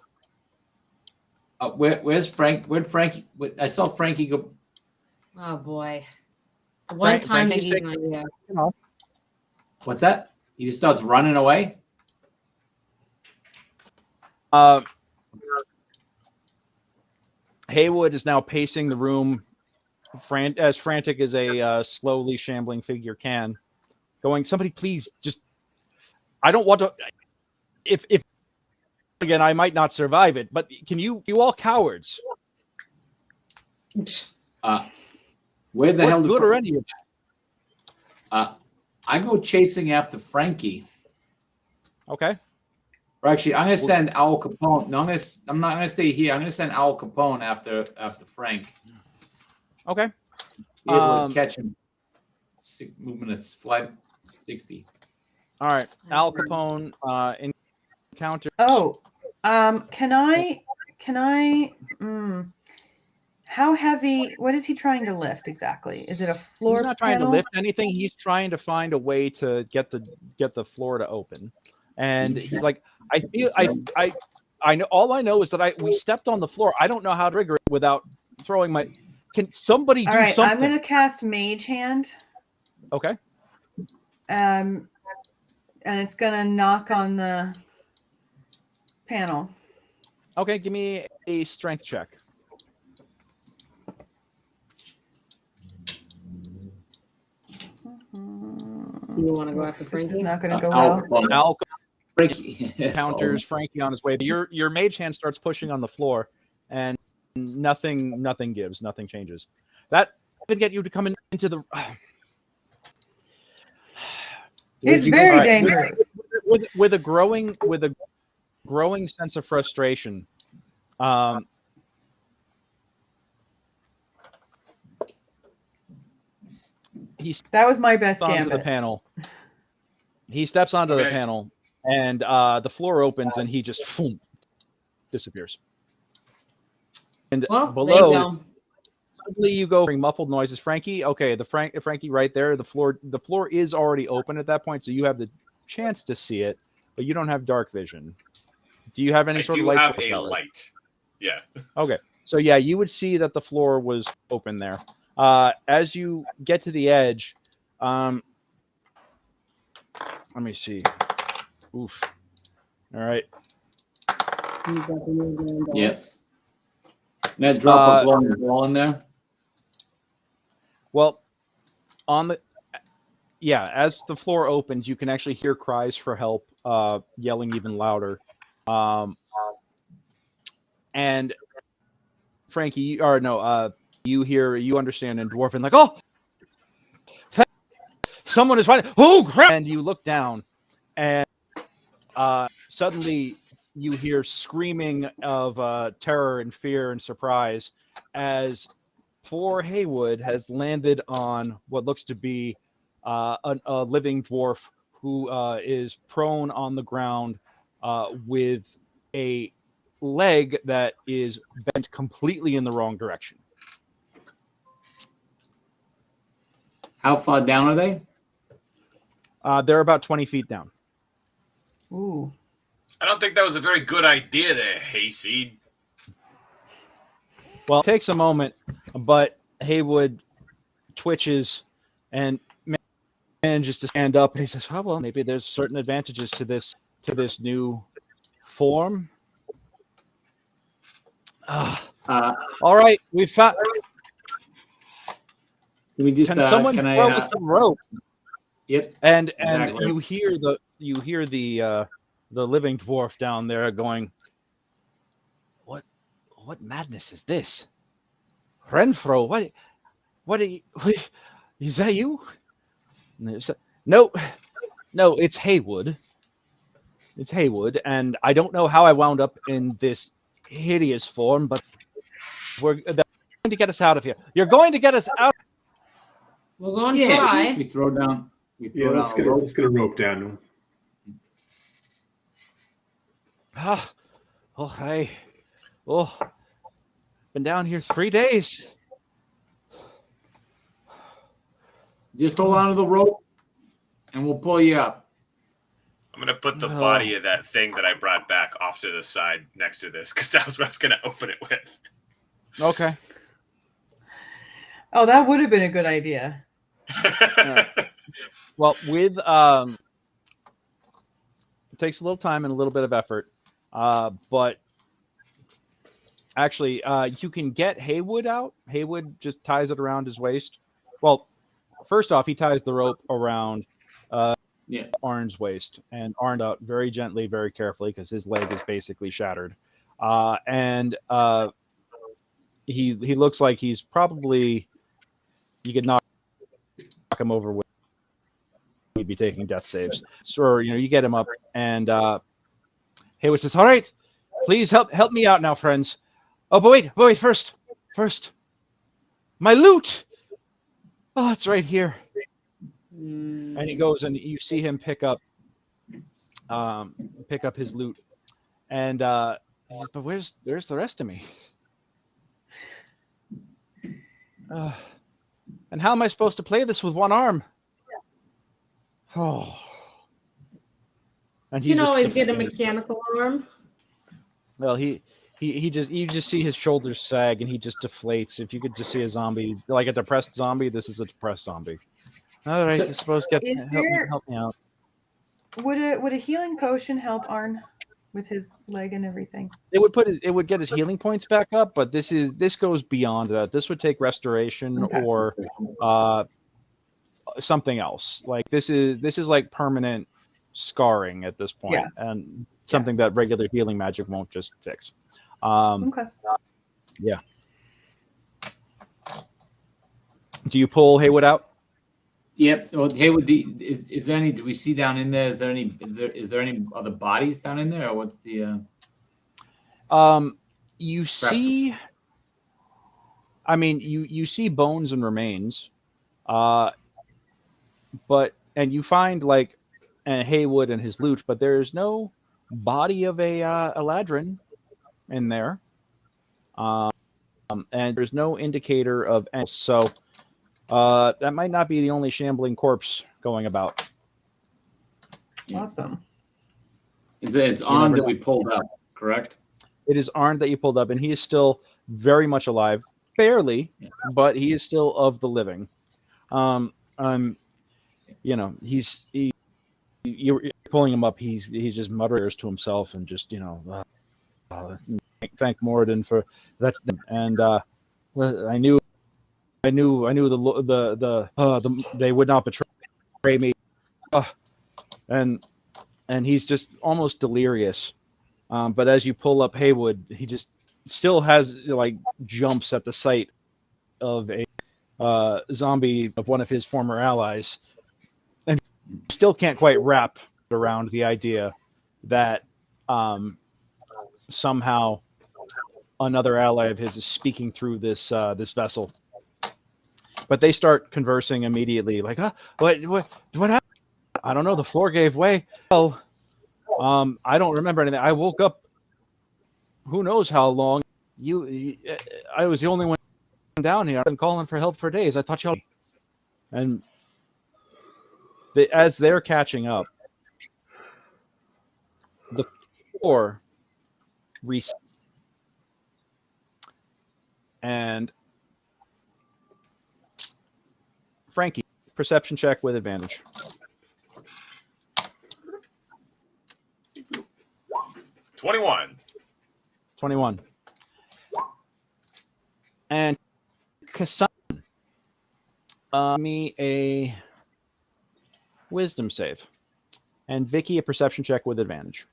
Where's Frank? Where'd Frankie? I saw Frankie go. Oh boy. The one time that Frankie's he's not here. What's that? He just starts running away. Haywood is now pacing the room, as frantic as a slowly shambling figure can, going, "Somebody please, just, I don't want to, if again, I might not survive it, but can you all cowards." Where the hell What did good are any of I go chasing after Frankie. Okay. Or actually, I'm gonna send Al Capone. No, I'm not gonna stay here. I'm gonna send Al Capone after Frank. Okay. Be able to catch him. Movement is flight 60. All right. Al Capone encounter. Oh, can I? How heavy? What is he trying to lift exactly? Is it a floor He's not trying panel? to lift anything. He's trying to find a way to get the floor to open. And he's like, I know. All I know is that we stepped on the floor. I don't know how to trigger it without throwing my. Can somebody All do right, something? I'm gonna cast Mage Hand. Okay. And it's gonna knock on the panel. Okay. Give me a strength check. You want to go after This is Frankie? not gonna go Al well. Capone. Al Frankie counters Frankie on his way. But your mage hand starts pushing on the floor, and nothing gives. Nothing changes. That could get you to come into the. It's very dangerous. With a growing sense of frustration. That was my best Onto gambit. the panel. He steps onto the panel, and the floor opens, and he just disappears. And Well, there you below, go. suddenly you go hearing muffled noises. Frankie, okay, Frankie right there. The floor is already open at that point, so you have the chance to see it, but you don't have dark vision. Do you have any sort of light? I do have a light. Yeah. Okay, so yeah, you would see that the floor was open there. As you get to the edge, let me see. Oof. All right. Yes. Now drop a glowing ball in there. Well, as the floor opens, you can actually hear cries for help, yelling even louder. And Frankie, you understand in Dwarven, like, oh, someone is fighting. Oh, crap! And you look down, and suddenly you hear screaming of terror and fear and surprise as poor Haywood has landed on what looks to be a living dwarf who is prone on the ground with a leg that is bent completely in the wrong direction. How far down are they? They're about 20 feet down. Ooh. I don't think that was a very good idea there, Hayseed. Well, it takes a moment, but Haywood twitches and manages to stand up, and he says, well, maybe there's certain advantages to this new form. All right, we found. Can we just Can someone throw us some rope? Yep. And Exactly. you hear the living dwarf down there going, what madness is this? Renfro, what are you, is that you? No, it's Haywood. It's Haywood, and I don't know how I wound up in this hideous form, but they're going to get us out of here. You're going to get us out. We're going to try. We throw down. Let's get a rope down to him. Been down here 3 days. Just hold on to the rope, and we'll pull you up. I'm going to put the body of that thing that I brought back off to the side next to this, because that was what I was going to open it with. Okay. Oh, that would have been a good idea. Well, it takes a little time and a little bit of effort, but actually, you can get Haywood out. Haywood just ties it around his waist. Well, first off, he ties the rope around Arn's waist, and Arn out very gently, very carefully, because his leg is basically shattered. And he looks like he's probably you could knock him over with. He'd be taking death saves. So you get him up, and Haywood says, "All right, please help me out now, friends. Oh, but wait, first, my loot. Oh, it's right here." And he goes, and you see him pick up his loot, and he says, "But where's the rest of me? And how am I supposed to play this with one arm?" Oh. And You can always get a mechanical arm. Well, you just see his shoulders sag, and he just deflates. If you could just see a zombie, like a depressed zombie, this is a depressed zombie. All right, I suppose help me out. Would a healing potion help Arn with his leg and everything? It would get his healing points back up, but this goes beyond that. This would take restoration or something else. Like this is like permanent scarring at this point, and something that regular healing magic won't just fix. Okay. Yeah. Do you pull Haywood out? Yep. Well, Haywood, is there any? Do we see down in there? Is there any other bodies down in there, or what's the? You see. I mean, you see bones and remains, and you find like Haywood and his loot, but there's no body of a ladrin in there, and there's no indicator of any. So that might not be the only shambling corpse going about. Awesome. It's on that we pulled up, correct? It is Arn that you pulled up, and he is still very much alive, barely, but he is still of the living. You're pulling him up. He's just muttering to himself and just thank Moradin for that. And I knew they would not betray me. And he's just almost delirious. But as you pull up Haywood, he just still has jumps at the sight of a zombie of one of his former allies, and still can't quite wrap around the idea that somehow another ally of his is speaking through this vessel. But they start conversing immediately, like, what happened? I don't know. The floor gave way. Well, I don't remember anything. I woke up. Who knows how long? I was the only one down here. I've been calling for help for days. I thought y'all. And as they're catching up, the floor resets. And Frankie, perception check with advantage. 21. And Kassan, me a wisdom save. And Vicky, a perception check with advantage.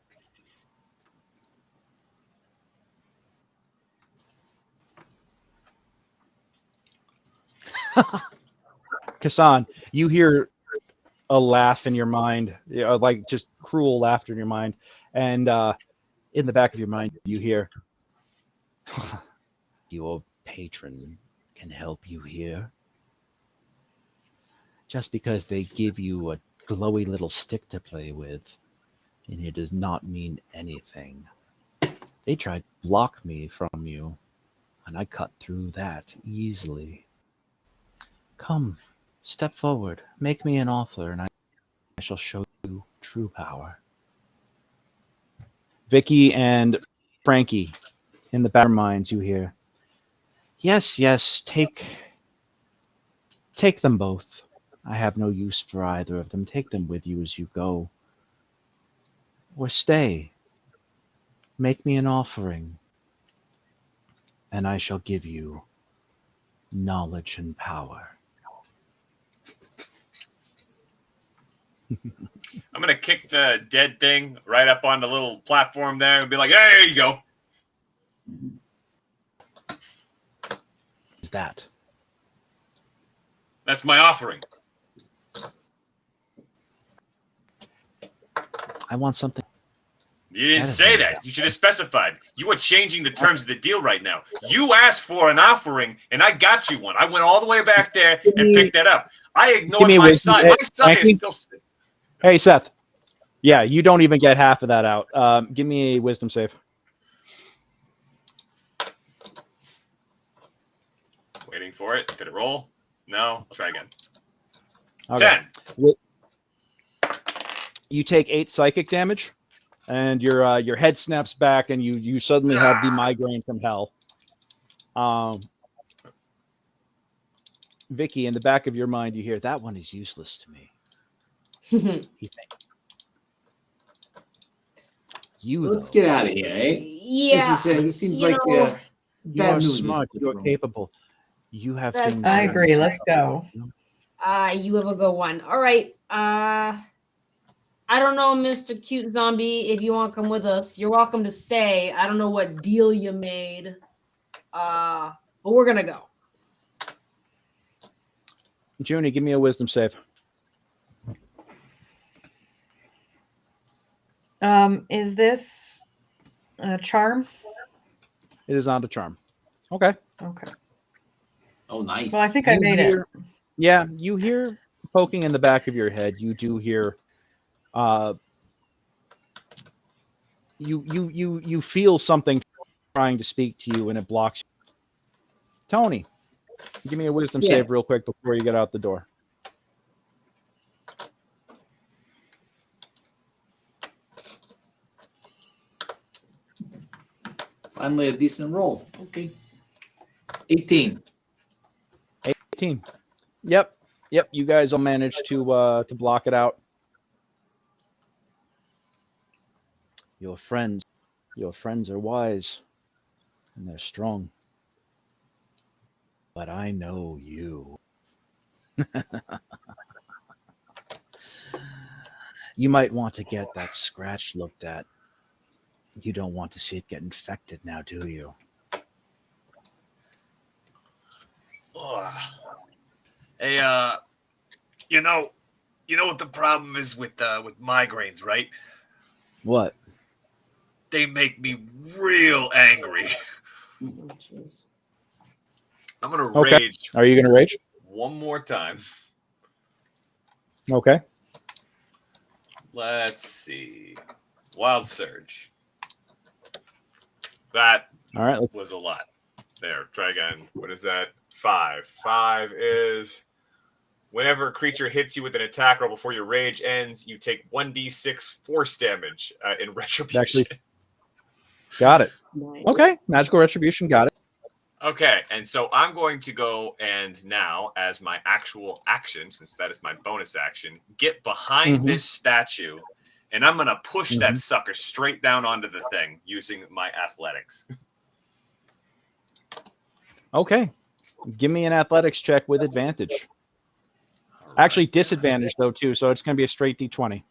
Kassan, you hear a laugh in your mind, like just cruel laughter in your mind. And in the back of your mind, you hear, "Your patron can help you here. Just because they give you a glowy little stick to play with, and it does not mean anything. They tried to block me from you, and I cut through that easily. Come, step forward, make me an offer, and I shall show you true power." Vicky and Frankie, in the Barrowmaze, you hear, Yes, take them both. I have no use for either of them. Take them with you as you go. Or stay. Make me an offering, and I shall give you knowledge and power. I'm going to kick the dead thing right up on the little platform there and be like, "Hey, there you go." Is that? That's my offering. I want something. You didn't That is say my that. You should have specified. You are changing the terms of the deal right now. You asked for an offering, and I got you one. I went all the way back there and picked that up. I ignored me a my wisdom- side. My side Frankie? is still... Hey, Seth. Yeah, you don't even get half of that out. Give me a wisdom save. Waiting for it. Did it roll? No. I'll try again. Okay. 10. You take 8 psychic damage, and your head snaps back, and you suddenly have the migraine from hell. Vicky, in the back of your mind, you hear that one is useless to me. You think. Let's Though, get out of here, eh? Yeah. This seems you like know, you bad are news. smart. Is You're capable. You have That's things. I that- agree. Let's go. you have a good one. All right. I don't know, Mr. Cute Zombie, if you want to come with us. You're welcome to stay. I don't know what deal you made. But we're gonna go. Junie, give me a wisdom save. Is this a charm? It is on the charm. Okay. Okay. Oh, nice. Well, I think I made it. Yeah, you hear poking in the back of your head. You do hear. You feel something trying to speak to you, and it blocks you. Tony, give me a wisdom Yeah. save real quick before you get out the door. Finally, a decent roll. Okay. 18. 18. Yep. You guys all managed to block it out. Your friends are wise, and they're strong. But I know you. You might want to get that scratch looked at. You don't want to see it get infected now, do you? Ugh. Hey, you know what the problem is with migraines, right? What? They make me real angry. Oh, jeez. I'm gonna Okay. rage Are you going to rage? one more time. Okay. Let's see. Wild Surge. That All right. was a lot. There, try again. What is that? 5. 5 is whenever a creature hits you with an attack roll before your rage ends, you take 1d6 force damage in retribution. Got it. Nice. Okay. Magical retribution. Got it. Okay, and so I'm going to go and now, as my actual action, since that is my bonus action, get behind Mhm. this statue, and I'm going to push that Mhm. sucker straight down onto the thing using my athletics. Okay. Give me an athletics check with advantage. Actually, disadvantage, though, too. So it's going to be a straight D20.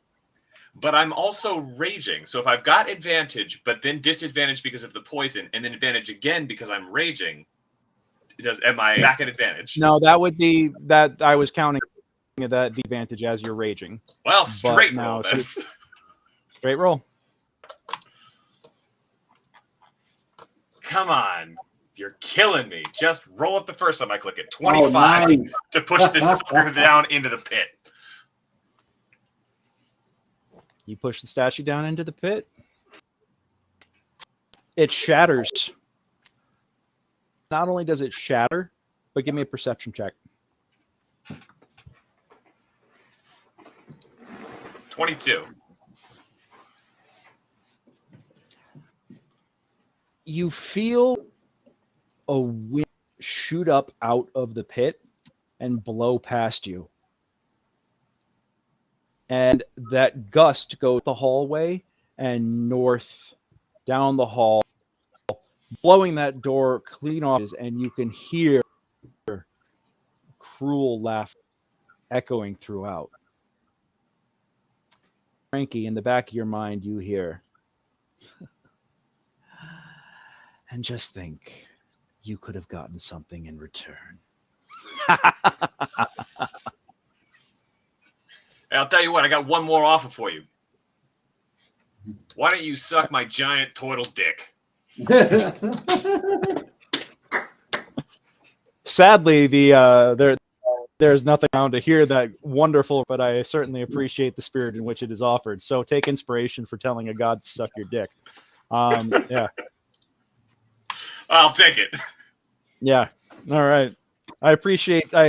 But I'm also raging, so if I've got advantage, but then disadvantage because of the poison, and then advantage again because I'm raging, am I back at advantage? No, that would be that I was counting that the advantage as you're raging. Well, straight now roll then. Straight roll. Come on. You're killing me. Just roll it the first time I click it. 25 nice. to push this sucker down into the pit. You push the statue down into the pit. It shatters. Not only does it shatter, but give me a perception check. 22. You feel a wind shoot up out of the pit and blow past you. And that gust goes the hallway and north down the hall, blowing that door clean off, and you can hear cruel laughter echoing throughout. Frankie, in the back of your mind, you hear, and just think, you could have gotten something in return. Hey, I'll tell you what, I got one more offer for you. Why don't you suck my giant turtle dick? Sadly, there's nothing around to hear that wonderful, but I certainly appreciate the spirit in which it is offered. So take inspiration for telling a god to suck your dick. Yeah. I'll take it. Yeah. All right. I appreciate the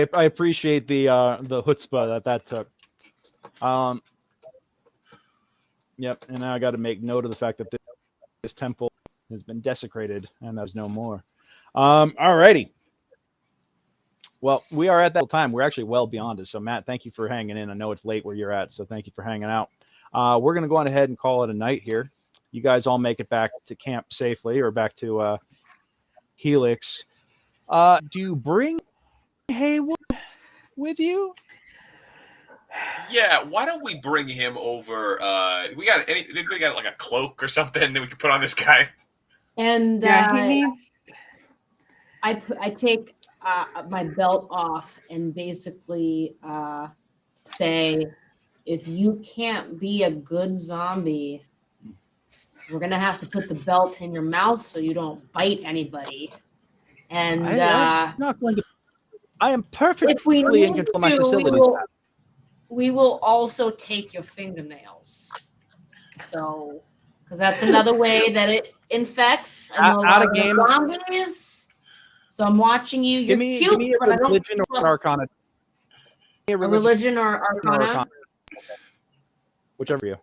chutzpah that took. Yep. And now I got to make note of the fact that this temple has been desecrated and there's no more. All righty. Well, we are at that time. We're actually well beyond it. So Matt, thank you for hanging in. I know it's late where you're at, so thank you for hanging out. We're going to go on ahead and call it a night here. You guys all make it back to camp safely or back to Helix. Do you bring Haywood with you? Yeah, why don't we bring him over? We got like a cloak or something that we could put on this guy? And Yeah, he needs. I take my belt off and basically say, if you can't be a good zombie, we're gonna have to put the belt in your mouth so you don't bite anybody. And I'm not going to. I am perfectly if we in need control of my to, facility. we will also take your fingernails. So, because that's another way that it infects. I know Out a of lot game. zombies. So I'm watching you. You're Give me cute, a but I don't religion or an trust arcana. Give me a religion or arcana. Whichever you.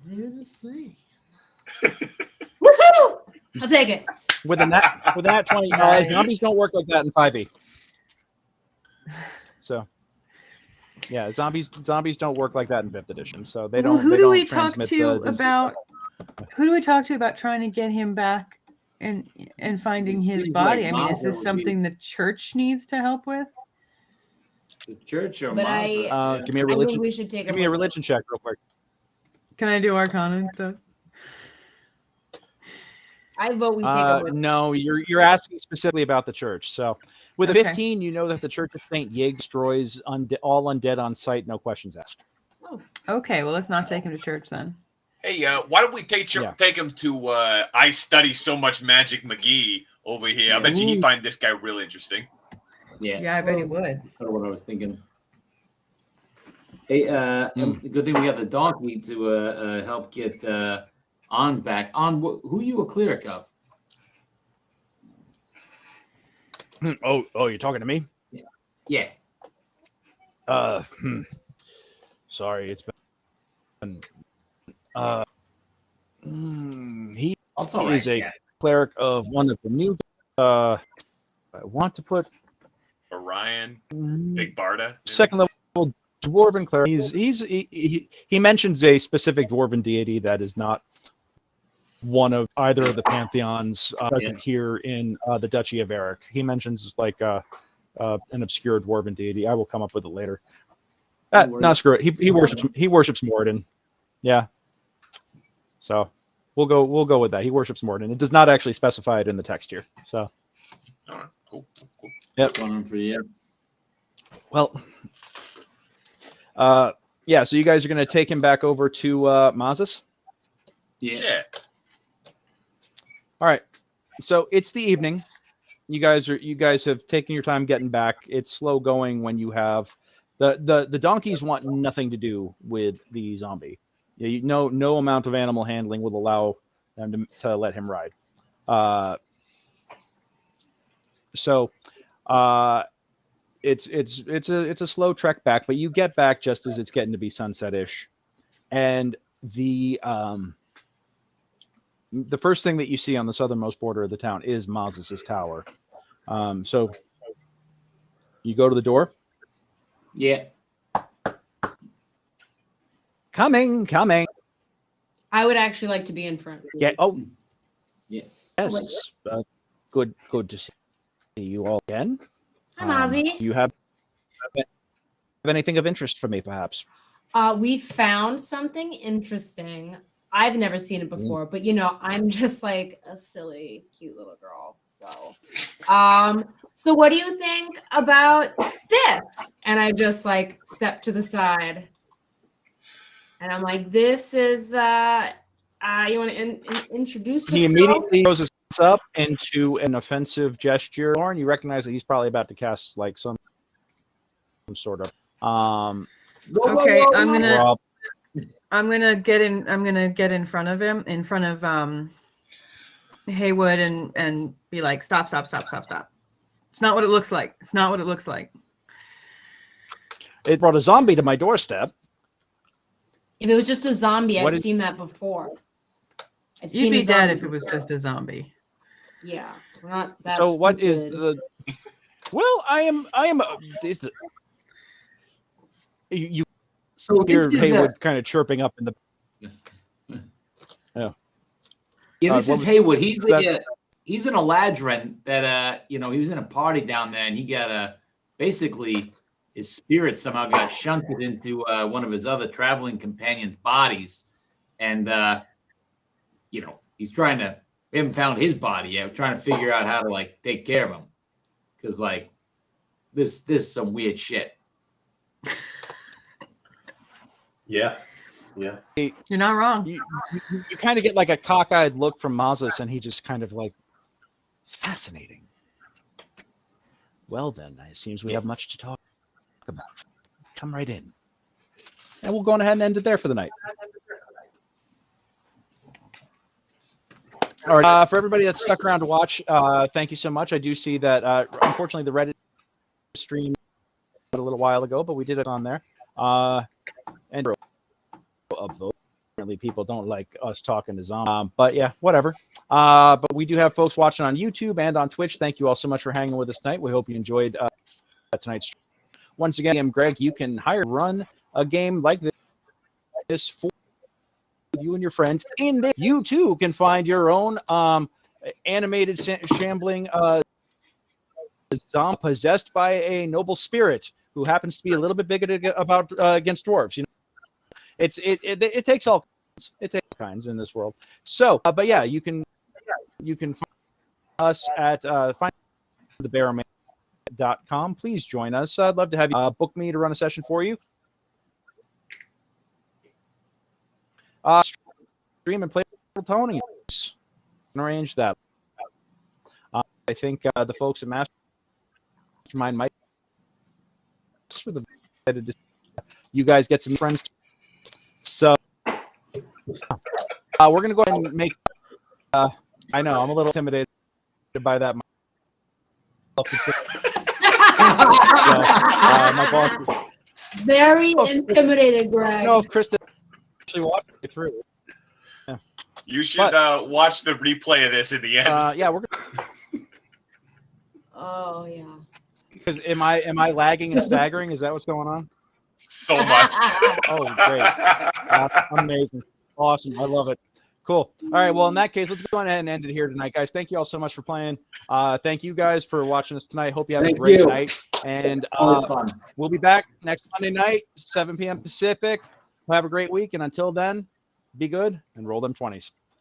They're the same. Woohoo! I'll take it. With that 20, zombies don't work like that in 5e. So, yeah, zombies don't work like that in 5th edition. So they don't. Who they do don't we talk transmit to the about? Who do we talk to about trying to get him back and finding his Seems body? like I mean, is Mazda this would something the church needs to help with? The church or But Mazda? Give me a I think religion. we should take Give me a religion check real quick. Can I do arcana and stuff? I vote we take a look. No, you're asking specifically about the church. So with a Okay. 15, you know that the Church of Saint Yig destroys all undead on sight, no questions asked. Oh, Okay, well, let's not take him to church then. Hey, why don't we take him to I Study So Much Magic McGee over here? I bet you he'd find this guy really interesting. Yeah. Yeah, I bet he would. That's kind of what I was thinking. Hey, good thing we got the donkey to help get On back. On who you a cleric of? Oh, you're talking to me? Yeah. Sorry, it's been. He That's all right. is a cleric of one of the new. I want to put Orion, Big Barda, second level dwarven cleric. He mentions a specific dwarven deity that is not one of either of the pantheons present here in the Duchy of Eric. He mentions like an obscure dwarven deity. I will come up with it later. No, screw it. He worships Moradin. Yeah. So we'll go with that. He worships Moradin. It does not actually specify it in the text here. So. All right. Cool. Yep. One for you. Well. Yeah. So you guys are going to take him back over to Mazas? Yeah. All right. So it's the evening. You guys have taken your time getting back. It's slow going when you have the donkeys want nothing to do with the zombie. No amount of animal handling will allow them to let him ride. So it's a slow trek back, but you get back just as it's getting to be sunset-ish, and the first thing that you see on the southernmost border of the town is Mazas' tower. So you go to the door. Yeah. Coming. I would actually like to be in front. Yeah. Oh. Yeah. Yes. Good to see you all again. Hi, Mozzie. Do you have anything of interest for me, perhaps? We found something interesting. I've never seen it before, but you know, I'm just like a silly, cute little girl. So what do you think about this? And I just like step to the side, and I'm like, this is you want to introduce He yourself? immediately throws his up into an offensive gesture. Lauren, you recognize that he's probably about to cast like some sort of Okay, I'm Rob. gonna get in front of him, in front of Haywood, and be like, stop. It's not what it looks like. It's not what it looks like. It brought a zombie to my doorstep. If it was just a zombie, What I've is- seen that before. I've You'd seen be a dead zombie if it was before. just a zombie. Yeah, we're not that So what is stupid. the? Well, I am. Is the you So hear this is Haywood kind of chirping up in the? Yeah, this what is was Haywood. that? He's an Eladrin that he was in a party down there, and he got basically his spirit somehow got shunted into one of his other traveling companions' bodies, and he's trying to. We haven't found his body yet. We're trying to figure out how to like take care of him, because like this is some weird shit. Yeah. You're not wrong. You kind of get like a cockeyed look from Mazas, and he just kind of like, fascinating. Well then, it seems we have much to talk about. Come right in, and we'll go on ahead and end it there for the night. All right, for everybody that stuck around to watch, thank you so much. I do see that, unfortunately, the Reddit stream a little while ago, but we did it on there. And of those, apparently people don't like us talking to zombies. But yeah, whatever. But we do have folks watching on YouTube and on Twitch. Thank you all so much for hanging with us tonight. We hope you enjoyed tonight's stream. Once again, I'm Greg. You can run a game like this for you and your friends. And you too can find your own animated shambling zombie possessed by a noble spirit who happens to be a little bit bigoted about against dwarves. You know, it takes all kinds. It takes all kinds in this world. So, but yeah, you can find us at find the Barrowmaze.com. Please join us. I'd love to have you book me to run a session for you. Stream and play with Tony. Arrange that. I think the folks at Mastermind might for the you guys get some friends. So we're gonna go ahead and make. I know I'm a little intimidated by that. My boss. Very intimidated, Greg. No, Krista actually walked it through. Yeah. You should watch the replay of this in the end. Yeah, we're gonna. Oh yeah. Because am I lagging and staggering? Is that what's going on? So much. Oh, great. That's amazing. Awesome. I love it. Cool. All right. Well, in that case, let's go ahead and end it here tonight, guys. Thank you all so much for playing. Thank you guys for watching us tonight. Hope you have a great night. And we'll be back next Monday night, 7 p.m. Pacific. Have a great week. And until then, be good and roll them 20s.